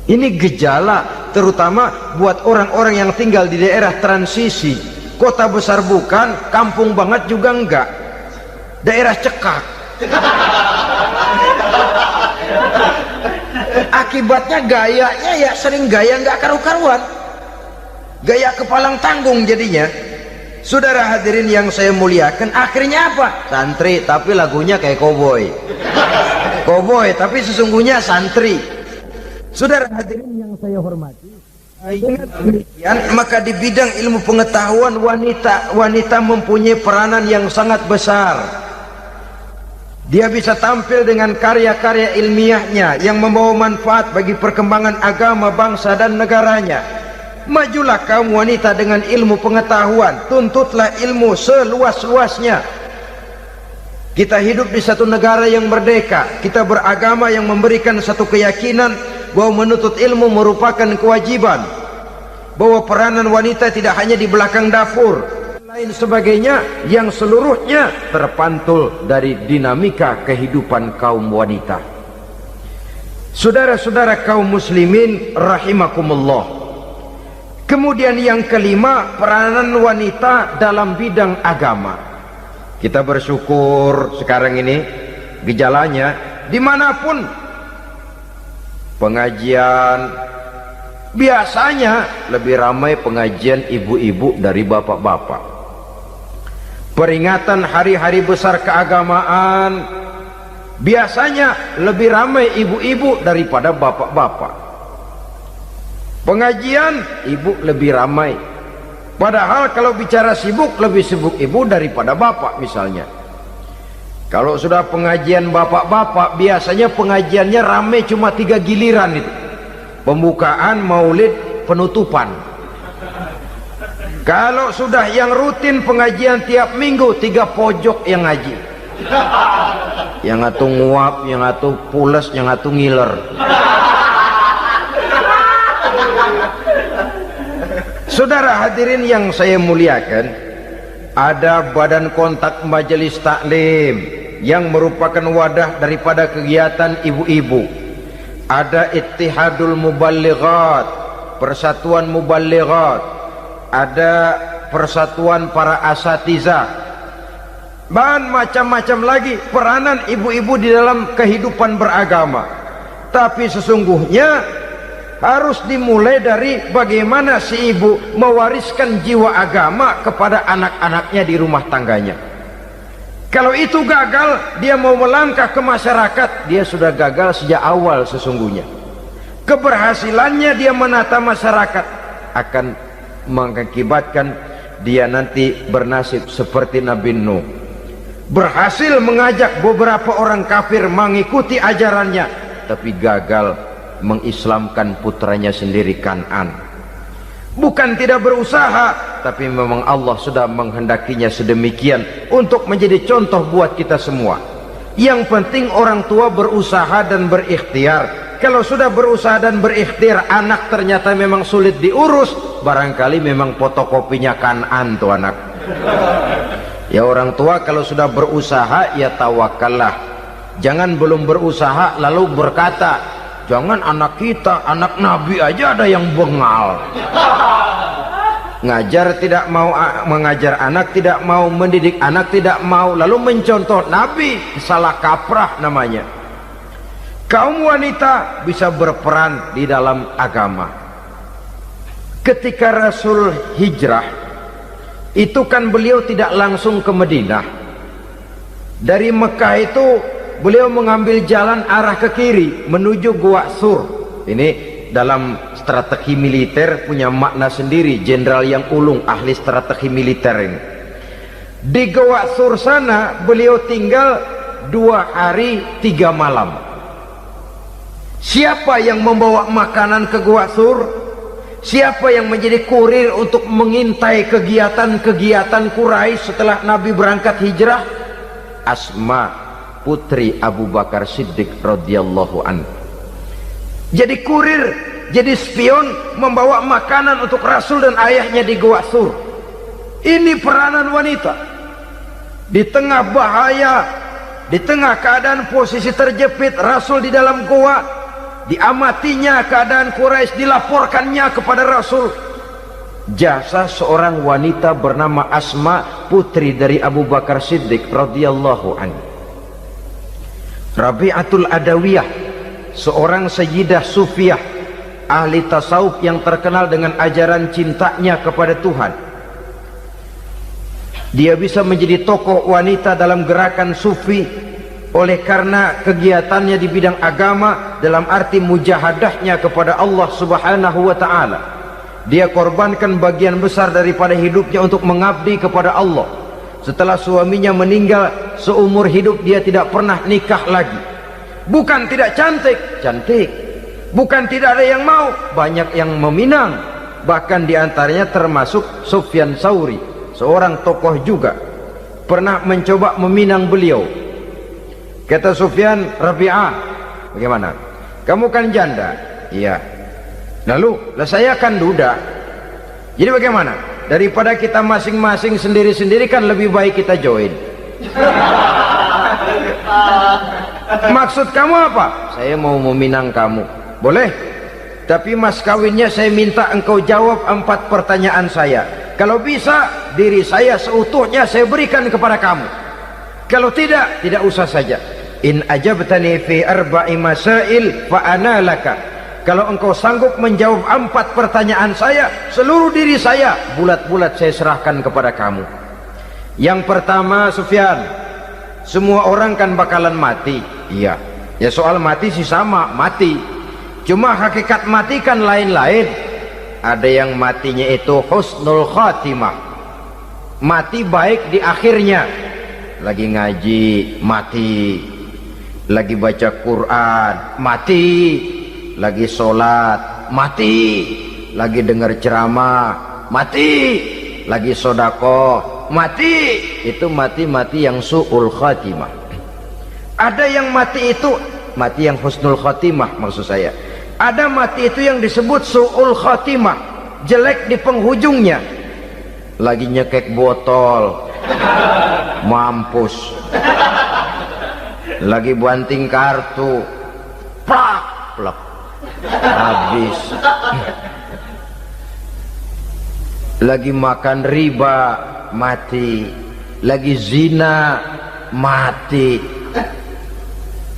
Ini gejala terutama buat orang-orang yang tinggal di daerah transisi, kota besar bukan, kampung banget juga enggak, daerah cekak. Akibatnya gayanya ya sering gaya nggak karu-karuan, gaya kepalang tanggung jadinya. Saudara hadirin yang saya muliakan, akhirnya apa? Santri tapi lagunya kayak koboi, koboi tapi sesungguhnya santri. Saudara hadirin yang saya hormati, dengan demikian maka di bidang ilmu pengetahuan wanita mempunyai peranan yang sangat besar. Dia bisa tampil dengan karya-karya ilmiahnya yang membawa manfaat bagi perkembangan agama, bangsa dan negaranya. Majulah kaum wanita dengan ilmu pengetahuan, tuntutlah ilmu seluas-luasnya. Kita hidup di satu negara yang merdeka, kita beragama yang memberikan satu keyakinan bahwa menuntut ilmu merupakan kewajiban, bahwa peranan wanita tidak hanya di belakang dapur, lain sebagainya, yang seluruhnya terpantul dari dinamika kehidupan kaum wanita. Saudara-saudara kaum muslimin rahimakumullah. Kemudian yang kelima, peranan wanita dalam bidang agama. Kita bersyukur sekarang ini gejalanya dimanapun pengajian, biasanya lebih ramai pengajian ibu-ibu dari bapak-bapak. Peringatan hari-hari besar keagamaan, biasanya lebih ramai ibu-ibu daripada bapak-bapak. Pengajian ibu lebih ramai, padahal kalau bicara sibuk, lebih sibuk ibu daripada bapak misalnya. Kalau sudah pengajian bapak-bapak, biasanya pengajiannya ramai cuma 3 giliran itu, pembukaan, maulid, penutupan. Kalau sudah yang rutin pengajian tiap minggu, 3 pojok yang ngaji, yang atuh nguap, yang atuh pules, yang atuh ngiler. Saudara hadirin yang saya muliakan, ada badan kontak majelis taklim, yang merupakan wadah daripada kegiatan ibu-ibu. Ada Ittihadul Muballighat, Persatuan Muballighat, ada Persatuan Para Asatizah, dan macam-macam lagi peranan ibu-ibu di dalam kehidupan beragama. Tapi sesungguhnya harus dimulai dari bagaimana si ibu mewariskan jiwa agama kepada anak-anaknya di rumah tangganya. Kalau itu gagal, dia mau melangkah ke masyarakat, dia sudah gagal sejak awal sesungguhnya. Keberhasilannya dia menata masyarakat akan mengakibatkan dia nanti bernasib seperti Nabi Nuh, berhasil mengajak beberapa orang kafir mengikuti ajarannya, tapi gagal mengislamkan putranya sendiri Kan'an. Bukan tidak berusaha, tapi memang Allah sudah menghendakinya sedemikian untuk menjadi contoh buat kita semua. Yang penting orang tua berusaha dan berikhtiar. Kalau sudah berusaha dan berikhtiar, anak ternyata memang sulit diurus, barangkali memang fotokopinya Kan'an tuh anak. Ya orang tua kalau sudah berusaha, ya tawakallah. Jangan belum berusaha lalu berkata, jangan anak kita, anak Nabi aja ada yang bengal. Ngajar tidak mau, mengajar anak tidak mau, mendidik anak tidak mau, lalu mencontoh Nabi, salah kaprah namanya. Kaum wanita bisa berperan di dalam agama. Ketika Rasul hijrah, itu kan beliau tidak langsung ke Madinah. Dari Mekah itu beliau mengambil jalan arah ke kiri menuju Gua Sur. Ini dalam strategi militer punya makna sendiri. Jenderal yang ulung, ahli strategi militer ini. Di Gua Sur sana beliau tinggal 2 hari 3 malam. Siapa yang membawa makanan ke Gua Sur? Siapa yang menjadi kurir untuk mengintai kegiatan-kegiatan Quraisy setelah Nabi berangkat hijrah? Asma, putri Abu Bakar Siddiq radhiyallahu anhu. Jadi kurir, jadi spion, membawa makanan untuk Rasul dan ayahnya di Gua Sur. Ini peranan wanita. Di tengah bahaya, di tengah keadaan posisi terjepit, Rasul di dalam gua, diamatinya keadaan Quraisy, dilaporkannya kepada Rasul. Jasa seorang wanita bernama Asma, putri dari Abu Bakar Siddiq radhiyallahu anhu. Rabi'atul Adawiyah, seorang sayyidah sufiyah, ahli tasawuf yang terkenal dengan ajaran cintanya kepada Tuhan. Dia bisa menjadi tokoh wanita dalam gerakan sufi oleh karena kegiatannya di bidang agama, dalam arti mujahadahnya kepada Allah subhanahu wa ta'ala. Dia korbankan bagian besar daripada hidupnya untuk mengabdi kepada Allah. Setelah suaminya meninggal, seumur hidup dia tidak pernah nikah lagi. Bukan tidak cantik, cantik. Bukan tidak ada yang mau, banyak yang meminang. Bahkan diantaranya termasuk Sufyan Tsauri, seorang tokoh juga, pernah mencoba meminang beliau. Kata Sufyan, Rabi'ah, bagaimana? Kamu kan janda? Iya. Lalu, lah saya kan duda. Jadi bagaimana? Daripada kita masing-masing sendiri-sendiri kan lebih baik kita join. Maksud kamu apa? Saya mau meminang kamu. Boleh? Tapi mas kawinnya saya minta engkau jawab 4 pertanyaan saya. Kalau bisa, diri saya seutuhnya saya berikan kepada kamu. Kalau tidak, tidak usah saja. In ajabtani fi 4 masail fa ana laka. Kalau engkau sanggup menjawab 4 pertanyaan saya, seluruh diri saya bulat-bulat saya serahkan kepada kamu. Yang pertama, Sufyan, semua orang kan bakalan mati. Iya. Ya soal mati sih sama, mati. Cuma hakikat mati kan lain-lain. Ada yang matinya itu husnul khatimah, mati baik di akhirnya. Lagi ngaji, mati. Lagi baca Quran, mati. Lagi sholat, mati. Lagi dengar ceramah, mati. Lagi sodakoh, mati. Itu mati-mati yang su'ul khatimah. Ada yang mati itu mati yang husnul khatimah, maksud saya. Ada mati itu yang disebut su'ul khatimah, jelek di penghujungnya. Lagi nyekek botol, mampus. lagi banting kartu, plak plak, habis. Lagi makan riba, mati. Lagi zina, mati.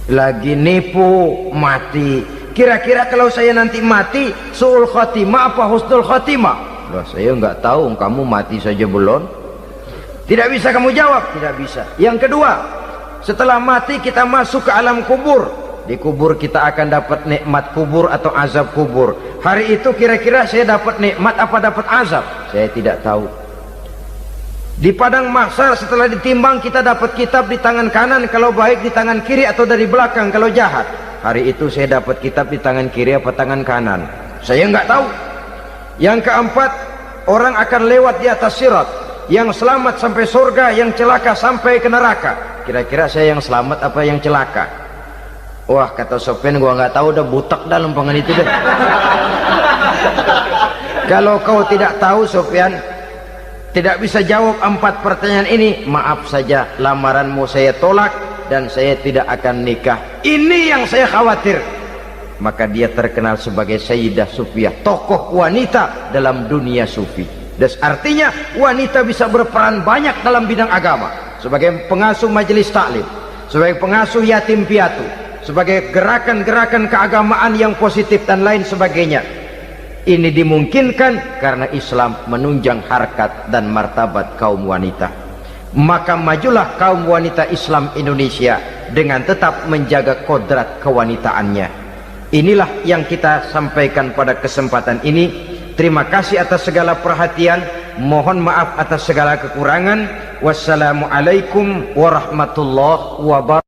Lagi nipu, mati. Kira-kira kalau saya nanti mati, su'ul khotimah apa husnul khotimah? Loh, saya nggak tahu, kamu mati saja belum. Tidak bisa kamu jawab, tidak bisa. Yang kedua, setelah mati kita masuk ke alam kubur. Di kubur kita akan dapat nikmat kubur atau azab kubur. Hari itu kira-kira saya dapat nikmat apa dapat azab? Saya tidak tahu. Di padang mahsyar setelah ditimbang kita dapat kitab di tangan kanan kalau baik, di tangan kiri atau dari belakang kalau jahat. Hari itu saya dapat kitab di tangan kiri apa tangan kanan? Saya nggak tahu. Yang keempat, orang akan lewat di atas sirat. Yang selamat sampai surga, yang celaka sampai ke neraka. Kira-kira saya yang selamat apa yang celaka? Wah, kata Sofyan, gua nggak tahu, udah butak dah lempangan itu deh. Kalau kau tidak tahu Sofyan, tidak bisa jawab 4 pertanyaan ini, maaf saja, lamaranmu saya tolak dan saya tidak akan nikah. Ini yang saya khawatir. Maka dia terkenal sebagai Sayyidah Sufiyah, tokoh wanita dalam dunia sufi. Dan artinya wanita bisa berperan banyak dalam bidang agama, sebagai pengasuh majelis taklim, sebagai pengasuh yatim piatu, sebagai gerakan-gerakan keagamaan yang positif dan lain sebagainya. Ini dimungkinkan karena Islam menunjang harkat dan martabat kaum wanita. Maka majulah kaum wanita Islam Indonesia dengan tetap menjaga kodrat kewanitaannya. Inilah yang kita sampaikan pada kesempatan ini. Terima kasih atas segala perhatian, mohon maaf atas segala kekurangan. Wassalamualaikum warahmatullahi wabarakatuh.